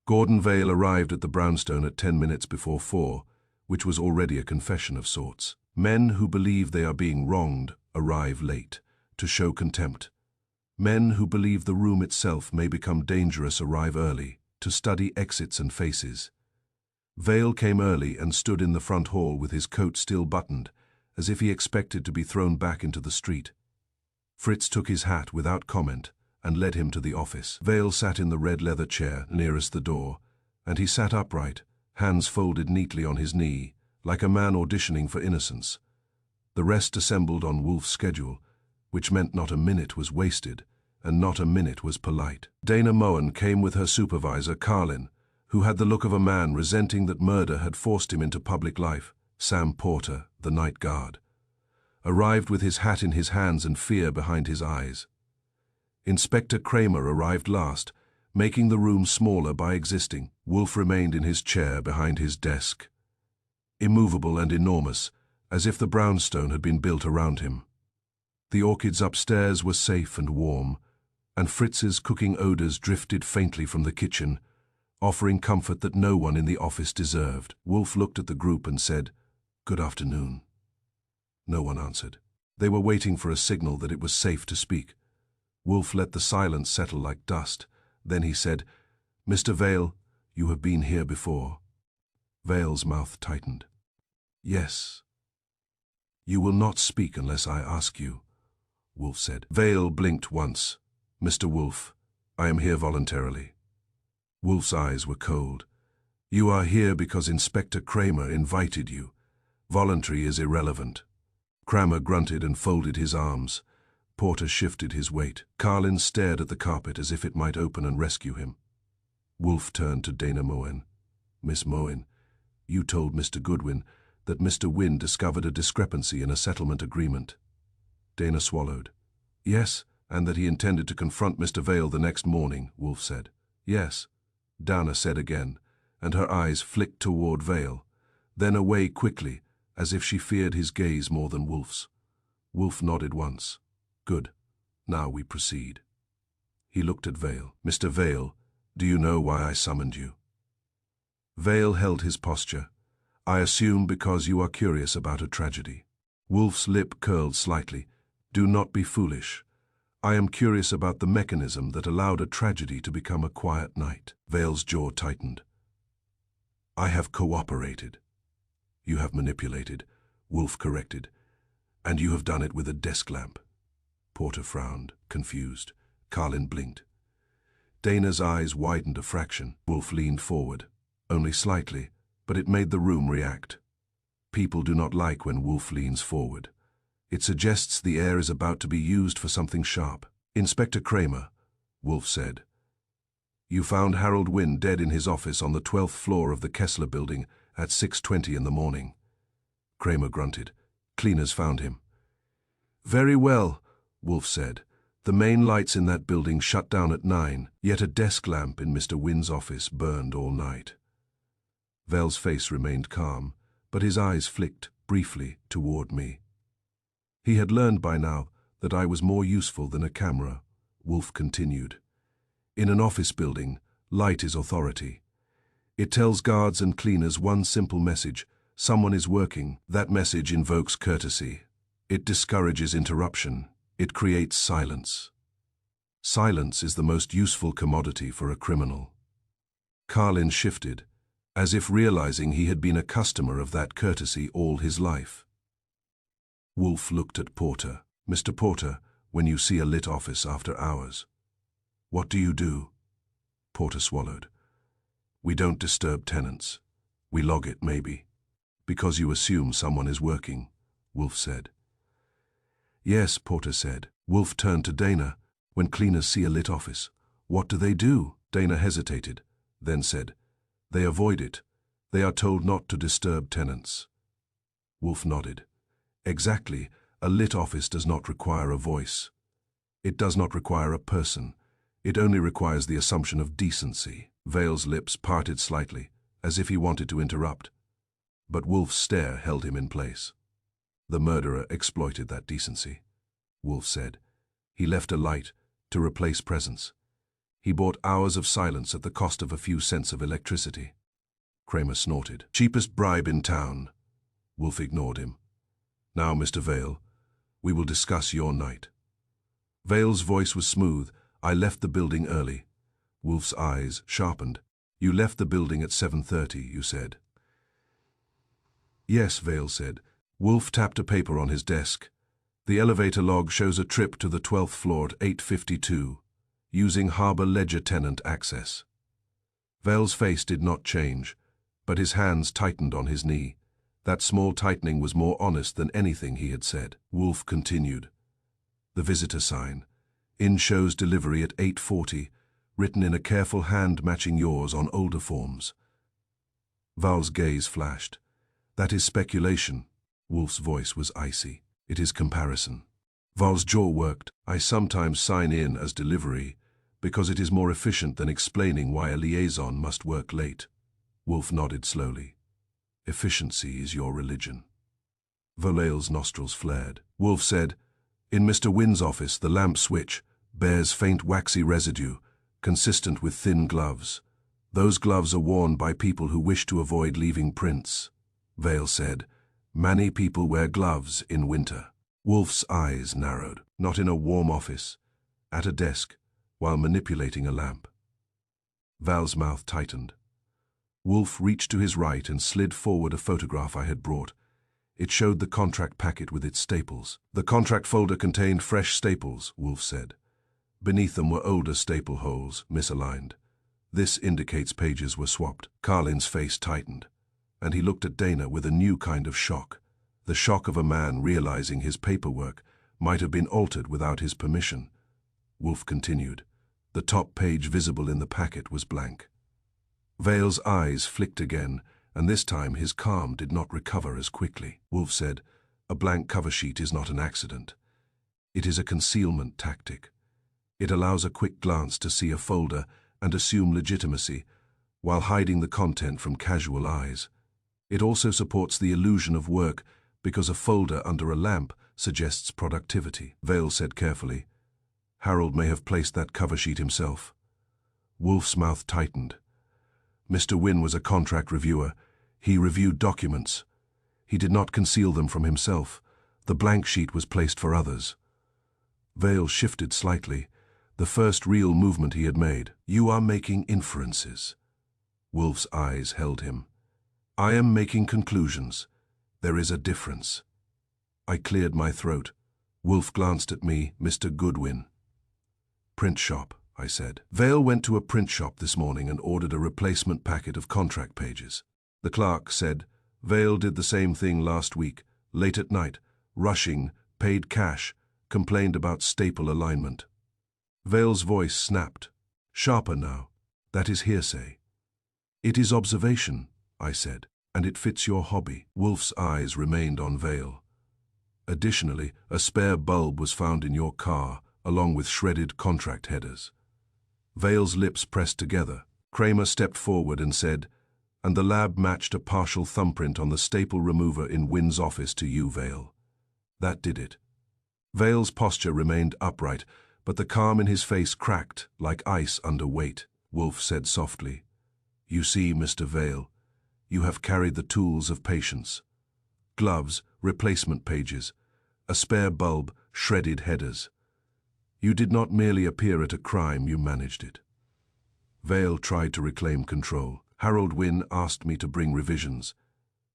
Gordon Vale arrived at the brownstone at 10 minutes before 4, which was already a confession of sorts. Men who believe they are being wronged arrive late, to show contempt. Men who believe the room itself may become dangerous arrive early, to study exits and faces. Vale came early and stood in the front hall with his coat still buttoned, as if he expected to be thrown back into the street. Fritz took his hat without comment and led him to the office. Vale sat in the red leather chair nearest the door, and he sat upright, hands folded neatly on his knee, like a man auditioning for innocence. The rest assembled on Wolfe's schedule, which meant not a minute was wasted, and not a minute was polite. Dana Moen came with her supervisor, Carlin, who had the look of a man resenting that murder had forced him into public life. Sam Porter, the night guard, arrived with his hat in his hands and fear behind his eyes. Inspector Kramer arrived last, making the room smaller by existing. Wolfe remained in his chair behind his desk, immovable and enormous, as if the brownstone had been built around him. The orchids upstairs were safe and warm, and Fritz's cooking odors drifted faintly from the kitchen, offering comfort that no one in the office deserved. Wolfe looked at the group and said, "Good afternoon." No one answered. They were waiting for a signal that it was safe to speak. Wolfe let the silence settle like dust. Then he said, "Mr. Vale, you have been here before." Vale's mouth tightened. "Yes." "You will not speak unless I ask you," Wolfe said. Vale blinked once. "Mr. Wolfe, I am here voluntarily." Wolfe's eyes were cold. "You are here because Inspector Kramer invited you. Voluntary is irrelevant." Kramer grunted and folded his arms. Porter shifted his weight. Carlin stared at the carpet as if it might open and rescue him. Wolfe turned to Dana Moen. "Miss Moen, you told Mr. Goodwin that Mr. Wynne discovered a discrepancy in a settlement agreement." Dana swallowed. "Yes, and that he intended to confront Mr. Vale the next morning," Wolfe said. "Yes," Dana said again, and her eyes flicked toward Vale, then away quickly, as if she feared his gaze more than Wolfe's. Wolfe nodded once. "Good. Now we proceed." He looked at Vale. "Mr. Vale, do you know why I summoned you?" Vale held his posture. "I assume because you are curious about a tragedy." Wolfe's lip curled slightly. "Do not be foolish. I am curious about the mechanism that allowed a tragedy to become a quiet night." Vale's jaw tightened. "I have cooperated." "You have manipulated," Wolfe corrected. "And you have done it with a desk lamp." Porter frowned, confused. Carlin blinked. Dana's eyes widened a fraction. Wolfe leaned forward, only slightly, but it made the room react. People do not like when Wolfe leans forward. It suggests the air is about to be used for something sharp. "Inspector Kramer," Wolfe said, "you found Harold Wynne dead in his office on the 12th floor of the Kessler Building at 6:20 in the morning." Kramer grunted. "Cleaners found him." "Very well," Wolfe said. "The main lights in that building shut down at 9, yet a desk lamp in Mr. Wynne's office burned all night." Vale's face remained calm, but his eyes flicked briefly toward me. He had learned by now that I was more useful than a camera. Wolfe continued. "In an office building, light is authority. It tells guards and cleaners one simple message: someone is working. That message invokes courtesy. It discourages interruption. It creates silence. Silence is the most useful commodity for a criminal." Carlin shifted, as if realizing he had been a customer of that courtesy all his life. Wolfe looked at Porter. "Mr. Porter, when you see a lit office after hours, what do you do?" Porter swallowed. "We don't disturb tenants. We log it, maybe." "Because you assume someone is working," Wolfe said. "Yes," Porter said. Wolfe turned to Dana. "When cleaners see a lit office, what do they do?" Dana hesitated, then said, "They avoid it. They are told not to disturb tenants." Wolfe nodded. "Exactly. A lit office does not require a voice. It does not require a person. It only requires the assumption of decency. Vale's lips parted slightly, as if he wanted to interrupt. But Wolfe's stare held him in place. The murderer exploited that decency, Wolfe said. He left a light to replace presence. He bought hours of silence at the cost of a few cents of electricity. Kramer snorted. Cheapest bribe in town. Wolfe ignored him. Now, Mr. Vale, we will discuss your night. Vale's voice was smooth. I left the building early. Wolfe's eyes sharpened. You left the building at 7:30, you said. Yes, Vale said. Wolfe tapped a paper on his desk. The elevator log shows a trip to the 12th floor at 8:52, using Harbor Ledger tenant access. Vale's face did not change, but his hands tightened on his knee. That small tightening was more honest than anything he had said. Wolfe continued. The visitor sign. In shows delivery at 8:40, written in a careful hand matching yours on older forms. Val's gaze flashed. That is speculation. Wolfe's voice was icy. It is comparison. Val's jaw worked. I sometimes sign in as delivery because it is more efficient than explaining why a liaison must work late. Wolfe nodded slowly. Efficiency is your religion. Vale's nostrils flared. Wolfe said, in Mr. Wynn's office, the lamp switch bears faint waxy residue, consistent with thin gloves. Those gloves are worn by people who wish to avoid leaving prints. Vale said, many people wear gloves in winter. Wolfe's eyes narrowed. Not in a warm office, at a desk, while manipulating a lamp. Val's mouth tightened. Wolfe reached to his right and slid forward a photograph I had brought. It showed the contract packet with its staples. The contract folder contained fresh staples, Wolfe said. Beneath them were older staple holes, misaligned. This indicates pages were swapped. Carlin's face tightened, and he looked at Dana with a new kind of shock. The shock of a man realizing his paperwork might have been altered without his permission. Wolfe continued. The top page visible in the packet was blank. Vale's eyes flicked again, and this time his calm did not recover as quickly. Wolfe said, a blank cover sheet is not an accident. It is a concealment tactic. It allows a quick glance to see a folder and assume legitimacy, while hiding the content from casual eyes. It also supports the illusion of work because a folder under a lamp suggests productivity. Vale said carefully, Harold may have placed that cover sheet himself. Wolfe's mouth tightened. Mr. Wynne was a contract reviewer. He reviewed documents. He did not conceal them from himself. The blank sheet was placed for others. Vale shifted slightly, the first real movement he had made. You are making inferences. Wolfe's eyes held him. I am making conclusions. There is a difference. I cleared my throat. Wolfe glanced at me. Mr. Goodwin. Print shop, I said. Vale went to a print shop this morning and ordered a replacement packet of contract pages. The clerk said, Vale did the same thing last week, late at night, rushing, paid cash, complained about staple alignment. Vale's voice snapped. Sharper now. That is hearsay. It is observation, I said, and it fits your hobby. Wolfe's eyes remained on Vale. Additionally, a spare bulb was found in your car, along with shredded contract headers. Vale's lips pressed together. Kramer stepped forward and said, and the lab matched a partial thumbprint on the staple remover in Wynn's office to you, Vale. That did it. Vale's posture remained upright, but the calm in his face cracked like ice under weight. Wolfe said softly, You see, Mr. Vale, you have carried the tools of patience. Gloves, replacement pages, a spare bulb, shredded headers. You did not merely appear at a crime, you managed it. Vale tried to reclaim control. Harold Wynne asked me to bring revisions.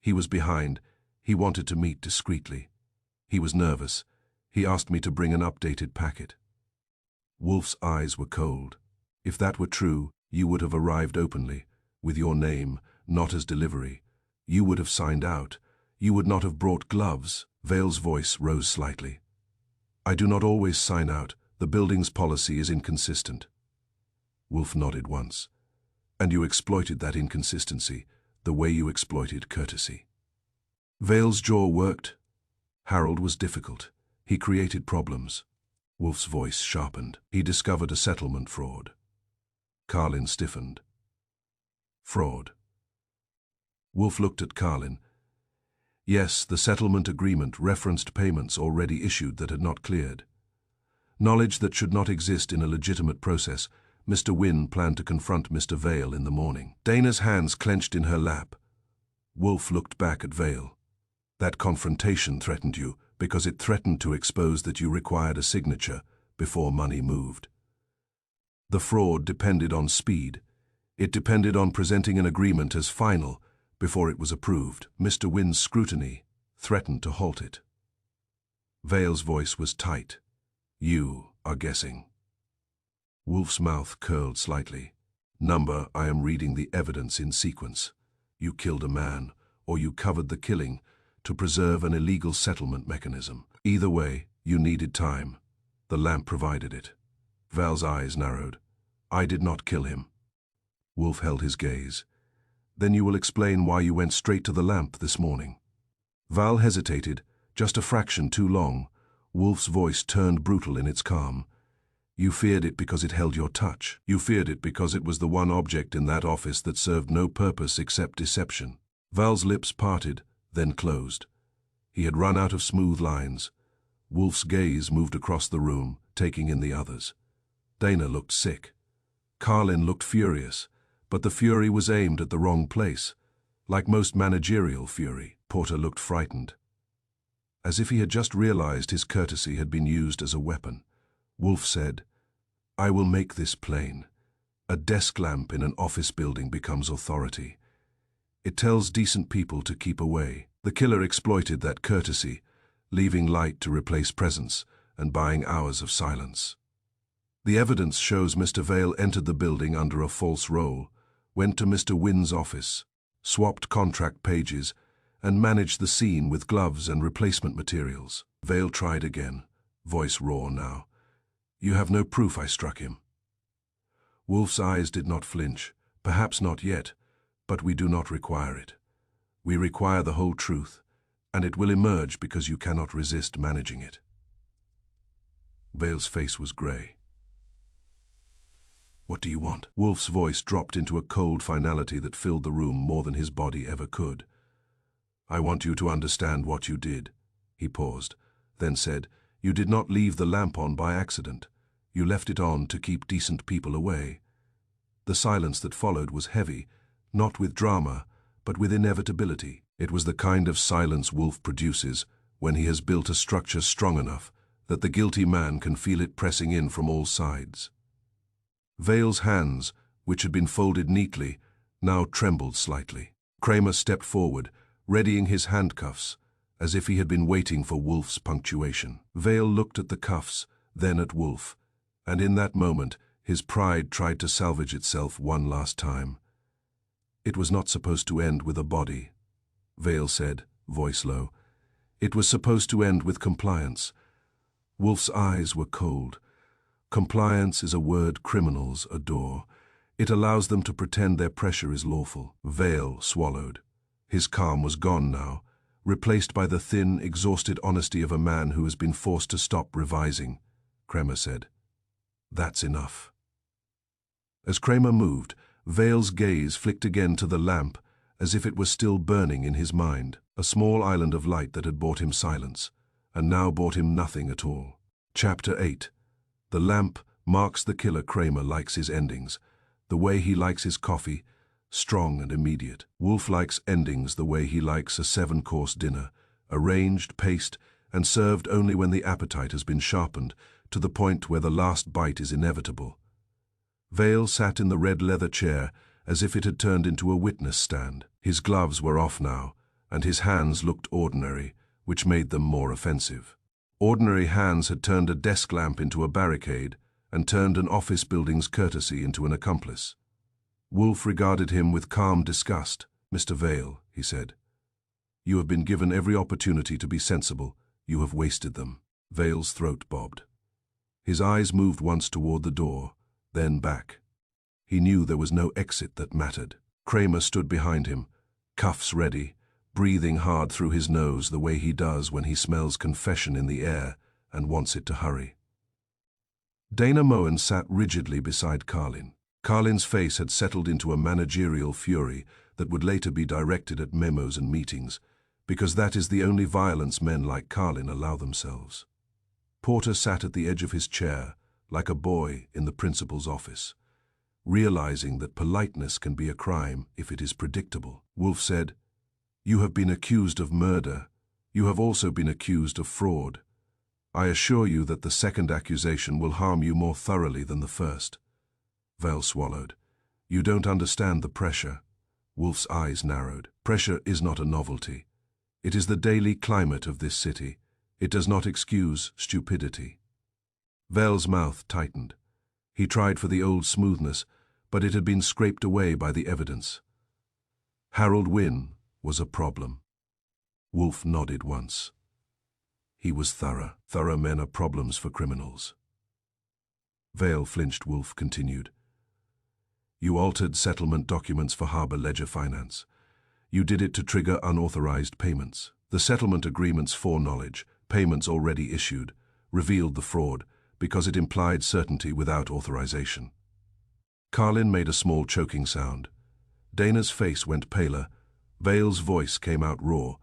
He was behind. He wanted to meet discreetly. He was nervous. He asked me to bring an updated packet. Wolfe's eyes were cold. If that were true, you would have arrived openly, with your name, not as delivery. You would have signed out. You would not have brought gloves. Vale's voice rose slightly. I do not always sign out. The building's policy is inconsistent. Wolfe nodded once. And you exploited that inconsistency, the way you exploited courtesy. Vale's jaw worked. Harold was difficult. He created problems. Wolfe's voice sharpened. He discovered a settlement fraud. Carlin stiffened. Fraud. Wolfe looked at Carlin. Yes, the settlement agreement referenced payments already issued that had not cleared. Knowledge that should not exist in a legitimate process, Mr. Wynne planned to confront Mr. Vale in the morning. Dana's hands clenched in her lap. Wolfe looked back at Vale. That confrontation threatened you because it threatened to expose that you required a signature before money moved. The fraud depended on speed. It depended on presenting an agreement as final before it was approved. Mr. Wynne's scrutiny threatened to halt it. Vale's voice was tight. You are guessing. Wolfe's mouth curled slightly. Number, I am reading the evidence in sequence. You killed a man, or you covered the killing to preserve an illegal settlement mechanism. Either way, you needed time. The lamp provided it. Val's eyes narrowed. I did not kill him. Wolfe held his gaze. Then you will explain why you went straight to the lamp this morning. Val hesitated, just a fraction too long. Wolfe's voice turned brutal in its calm. You feared it because it held your touch. You feared it because it was the one object in that office that served no purpose except deception. Val's lips parted, then closed. He had run out of smooth lines. Wolfe's gaze moved across the room, taking in the others. Dana looked sick. Carlin looked furious, but the fury was aimed at the wrong place. Like most managerial fury, Porter looked frightened. As if he had just realized his courtesy had been used as a weapon. Wolfe said, I will make this plain. A desk lamp in an office building becomes authority. It tells decent people to keep away. The killer exploited that courtesy, leaving light to replace presence and buying hours of silence. The evidence shows Mr. Vale entered the building under a false role, went to Mr. Wynne's office, swapped contract pages, and managed the scene with gloves and replacement materials. Vale tried again, voice raw now. You have no proof I struck him. Wolfe's eyes did not flinch, perhaps not yet, but we do not require it. We require the whole truth, and it will emerge because you cannot resist managing it. Vale's face was grey. What do you want? Wolfe's voice dropped into a cold finality that filled the room more than his body ever could. I want you to understand what you did. He paused, then said, You did not leave the lamp on by accident. You left it on to keep decent people away. The silence that followed was heavy, not with drama, but with inevitability. It was the kind of silence Wolfe produces when he has built a structure strong enough that the guilty man can feel it pressing in from all sides. Vale's hands, which had been folded neatly, now trembled slightly. Kramer stepped forward, readying his handcuffs, as if he had been waiting for Wolfe's punctuation. Vale looked at the cuffs, then at Wolfe, and in that moment his pride tried to salvage itself one last time. It was not supposed to end with a body, Vale said, voice low. It was supposed to end with compliance. Wolfe's eyes were cold. Compliance is a word criminals adore. It allows them to pretend their pressure is lawful. Vale swallowed. His calm was gone now, replaced by the thin, exhausted honesty of a man who has been forced to stop revising. Kramer said, That's enough. As Kramer moved, Vale's gaze flicked again to the lamp, as if it were still burning in his mind, a small island of light that had brought him silence, and now brought him nothing at all. Chapter 8. The lamp marks the killer. Kramer likes his endings, the way he likes his coffee, strong and immediate. Wolfe likes endings the way he likes a 7-course dinner, arranged, paced, and served only when the appetite has been sharpened to the point where the last bite is inevitable. Vale sat in the red leather chair as if it had turned into a witness stand. His gloves were off now, and his hands looked ordinary, which made them more offensive. Ordinary hands had turned a desk lamp into a barricade and turned an office building's courtesy into an accomplice. Wolfe regarded him with calm disgust. Mr. Vale, he said, you have been given every opportunity to be sensible. You have wasted them. Vale's throat bobbed. His eyes moved once toward the door, then back. He knew there was no exit that mattered. Kramer stood behind him, cuffs ready, breathing hard through his nose the way he does when he smells confession in the air and wants it to hurry. Dana Moen sat rigidly beside Carlin. Carlin's face had settled into a managerial fury that would later be directed at memos and meetings, because that is the only violence men like Carlin allow themselves. Porter sat at the edge of his chair, like a boy in the principal's office, realizing that politeness can be a crime if it is predictable. Wolfe said, "You have been accused of murder. You have also been accused of fraud. I assure you that the second accusation will harm you more thoroughly than the first." Vale swallowed. "You don't understand the pressure." Wolfe's eyes narrowed. "Pressure is not a novelty. It is the daily climate of this city. It does not excuse stupidity." Vale's mouth tightened. He tried for the old smoothness, but it had been scraped away by the evidence. Harold Wynne was a problem. Wolfe nodded once. He was thorough. Thorough men are problems for criminals. Vale flinched. Wolfe continued. "You altered settlement documents for Harbor Ledger Finance. You did it to trigger unauthorized payments. The settlement agreement's foreknowledge, payments already issued, revealed the fraud because it implied certainty without authorization." Carlin made a small choking sound. Dana's face went paler. Vale's voice came out raw.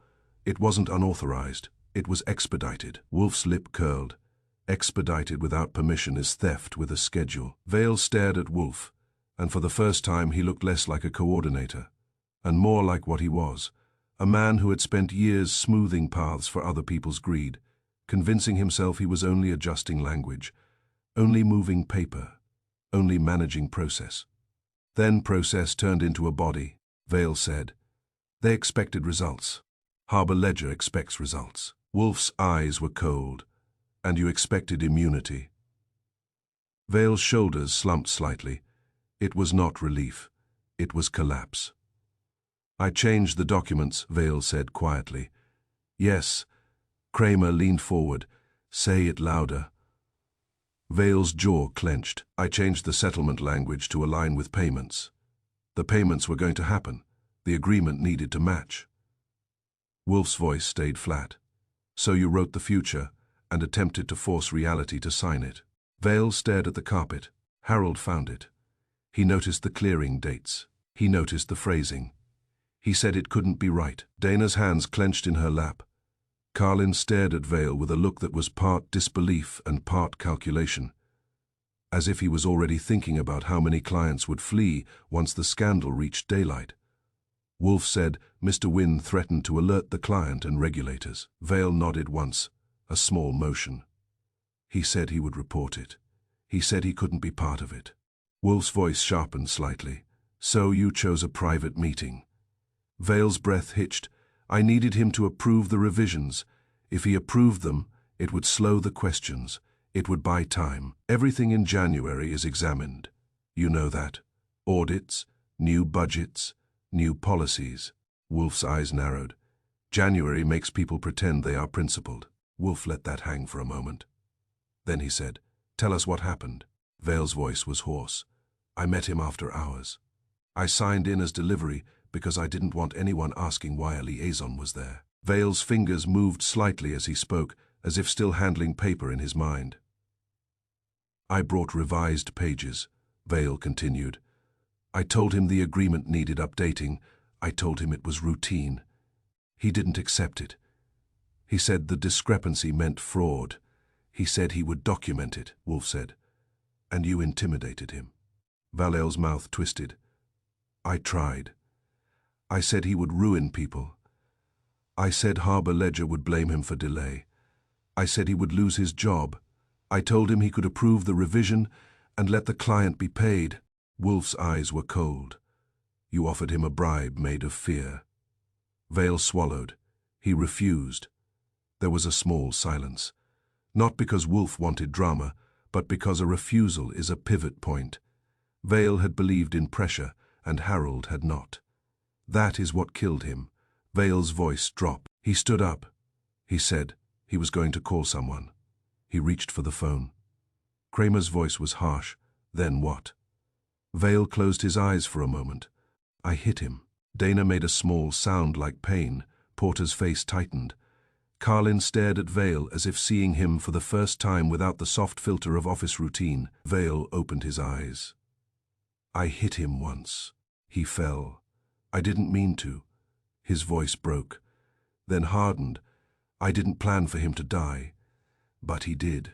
"It wasn't unauthorized. It was expedited." Wolfe's lip curled. "Expedited without permission is theft with a schedule." Vale stared at Wolfe, and for the first time he looked less like a coordinator, and more like what he was, a man who had spent years smoothing paths for other people's greed, convincing himself he was only adjusting language, only moving paper, only managing process. Then process turned into a body. Vale said, "They expected results. Harbor Ledger expects results." Wolfe's eyes were cold. "And you expected immunity." Vale's shoulders slumped slightly. It was not relief. It was collapse. "I changed the documents," Vale said quietly. "Yes." Kramer leaned forward. "Say it louder." Vale's jaw clenched. "I changed the settlement language to align with payments. The payments were going to happen. The agreement needed to match." Wolfe's voice stayed flat. "So you wrote the future and attempted to force reality to sign it." Vale stared at the carpet. Harold found it. He noticed the clearing dates. He noticed the phrasing. He said it couldn't be right. Dana's hands clenched in her lap. Carlin stared at Vale with a look that was part disbelief and part calculation, as if he was already thinking about how many clients would flee once the scandal reached daylight. Wolfe said, "Mr. Wynne threatened to alert the client and regulators." Vale nodded once, a small motion. "He said he would report it. He said he couldn't be part of it." Wolfe's voice sharpened slightly. "So you chose a private meeting." Vale's breath hitched. "I needed him to approve the revisions. If he approved them, it would slow the questions. It would buy time. Everything in January is examined. You know that. Audits, new budgets, new policies." Wolfe's eyes narrowed. "January makes people pretend they are principled." Wolfe let that hang for a moment. Then he said, "Tell us what happened." Vale's voice was hoarse. "I met him after hours. I signed in as delivery because I didn't want anyone asking why a liaison was there." Vale's fingers moved slightly as he spoke, as if still handling paper in his mind. "I brought revised pages," Vale continued. "I told him the agreement needed updating. I told him it was routine. He didn't accept it. He said the discrepancy meant fraud. He said he would document it," Wolfe said. "And you intimidated him." Vale's mouth twisted. "I tried. I said he would ruin people. I said Harbor Ledger would blame him for delay. I said he would lose his job. I told him he could approve the revision and let the client be paid." Wolfe's eyes were cold. "You offered him a bribe made of fear." Vale swallowed. He refused. There was a small silence. Not because Wolfe wanted drama, but because a refusal is a pivot point. Vale had believed in pressure, and Harold had not. That is what killed him. Vale's voice dropped. He stood up. He said he was going to call someone. He reached for the phone. Kramer's voice was harsh. "Then what?" Vale closed his eyes for a moment. "I hit him." Dana made a small sound like pain. Porter's face tightened. Carlin stared at Vale as if seeing him for the first time without the soft filter of office routine. Vale opened his eyes. I hit him once. He fell. I didn't mean to. His voice broke, then hardened. I didn't plan for him to die, but he did.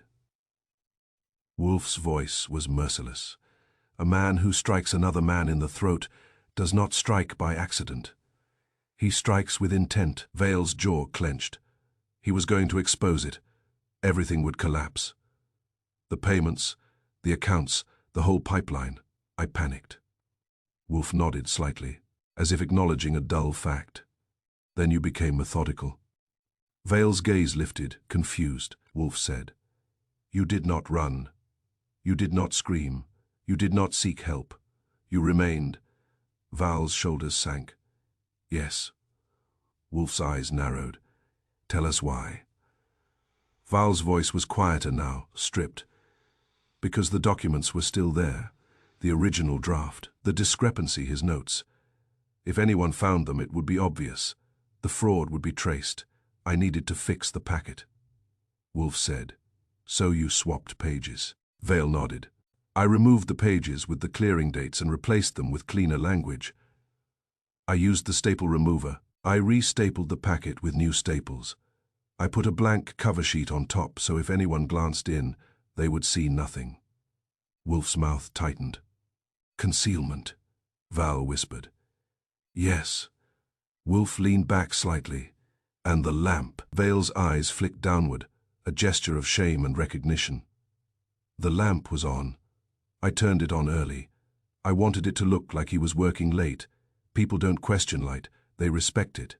Wolfe's voice was merciless. A man who strikes another man in the throat does not strike by accident. He strikes with intent. Vale's jaw clenched. He was going to expose it. Everything would collapse. The payments, the accounts, the whole pipeline. I panicked. Wolfe nodded slightly, as if acknowledging a dull fact. Then you became methodical. Vale's gaze lifted, confused. Wolfe said, "You did not run. You did not scream. You did not seek help. You remained." Val's shoulders sank. "Yes." Wolfe's eyes narrowed. "Tell us why." Val's voice was quieter now, stripped. Because the documents were still there. The original draft, the discrepancy, his notes. If anyone found them, it would be obvious. The fraud would be traced. I needed to fix the packet. Wolfe said, "So you swapped pages." Vale nodded. "I removed the pages with the clearing dates and replaced them with cleaner language. I used the staple remover. I restapled the packet with new staples. I put a blank cover sheet on top so if anyone glanced in, they would see nothing." Wolfe's mouth tightened. "Concealment," Val whispered. "Yes." Wolfe leaned back slightly. "And the lamp." Vale's eyes flicked downward, a gesture of shame and recognition. "The lamp was on. I turned it on early. I wanted it to look like he was working late. People don't question light, they respect it."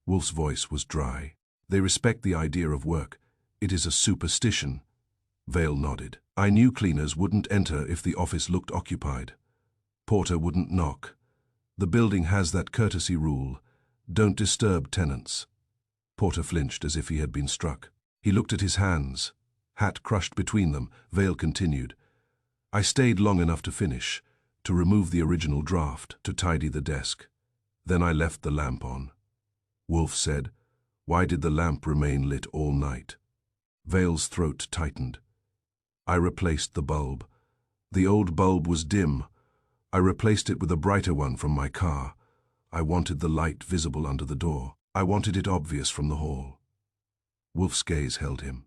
Wolfe's voice was dry. "They respect the idea of work. It is a superstition." Vale nodded. "I knew cleaners wouldn't enter if the office looked occupied. Porter wouldn't knock. The building has that courtesy rule. Don't disturb tenants." Porter flinched as if he had been struck. He looked at his hands, hat crushed between them. Vale continued, "I stayed long enough to finish, to remove the original draft, to tidy the desk. Then I left the lamp on." Wolfe said, "Why did the lamp remain lit all night?" Vale's throat tightened. "I replaced the bulb. The old bulb was dim. I replaced it with a brighter one from my car. I wanted the light visible under the door. I wanted it obvious from the hall." Wolfe's gaze held him.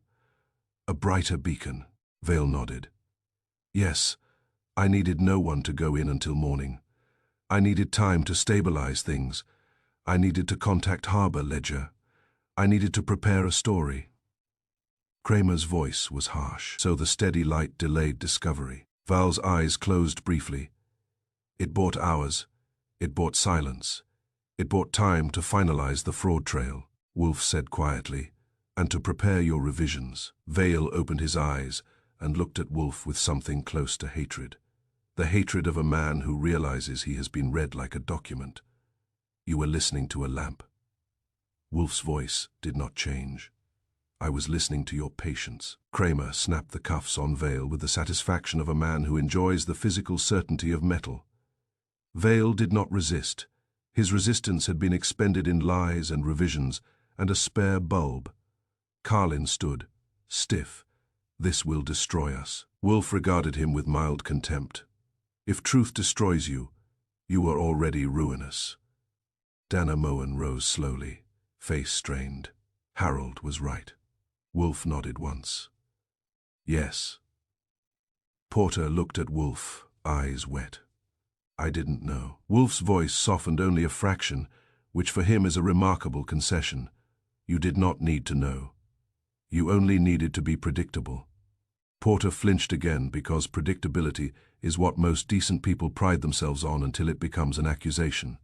"A brighter beacon." Vale nodded. "Yes, I needed no one to go in until morning. I needed time to stabilize things. I needed to contact Harbor Ledger. I needed to prepare a story." Kramer's voice was harsh, so the steady light delayed discovery. Val's eyes closed briefly. "It bought hours. It bought silence. It bought time to finalize the fraud trail," Wolfe said quietly, "and to prepare your revisions." Vale opened his eyes and looked at Wolfe with something close to hatred. The hatred of a man who realizes he has been read like a document. "You were listening to a lamp." Wolfe's voice did not change. "I was listening to your patience." Kramer snapped the cuffs on Vale with the satisfaction of a man who enjoys the physical certainty of metal. Vale did not resist. His resistance had been expended in lies and revisions and a spare bulb. Carlin stood, stiff. "This will destroy us." Wolfe regarded him with mild contempt. "If truth destroys you, you are already ruinous." Dana Moen rose slowly, face strained. Harold was right. Wolfe nodded once. "Yes." Porter looked at Wolfe, eyes wet. "I didn't know." Wolfe's voice softened only a fraction, which for him is a remarkable concession. "You did not need to know. You only needed to be predictable." Porter flinched again because predictability is what most decent people pride themselves on until it becomes an accusation.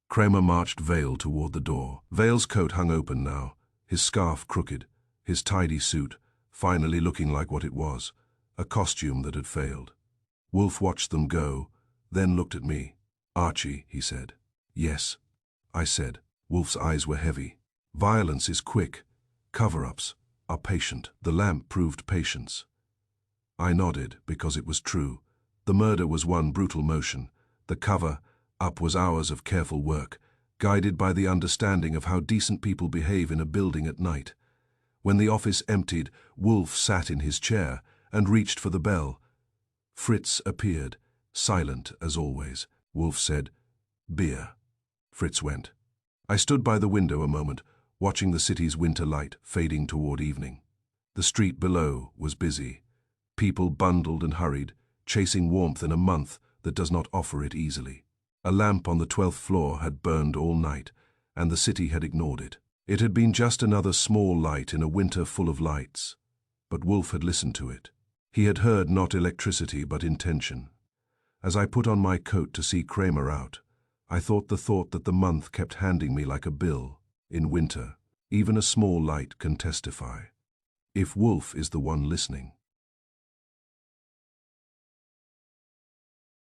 Kramer marched Vale toward the door. Vale's coat hung open now, his scarf crooked, his tidy suit finally looking like what it was, a costume that had failed. Wolfe watched them go, then looked at me. "Archie," he said. "Yes," I said. Wolfe's eyes were heavy. "Violence is quick. Cover-ups are patient." The lamp proved patience. I nodded because it was true. The murder was one brutal motion. The cover-up was hours of careful work. guided by the understanding of how decent people behave in a building at night. When the office emptied, Wolfe sat in his chair and reached for the bell. Fritz appeared, silent as always. Wolfe said, "Beer." Fritz went. I stood by the window a moment, watching the city's winter light fading toward evening. The street below was busy. People bundled and hurried, chasing warmth in a month that does not offer it easily. A lamp on the 12th floor had burned all night, and the city had ignored it. It had been just another small light in a winter full of lights. But Wolfe had listened to it. He had heard not electricity but intention. As I put on my coat to see Kramer out, I thought that the month kept handing me like a bill. In winter, even a small light can testify. If Wolfe is the one listening.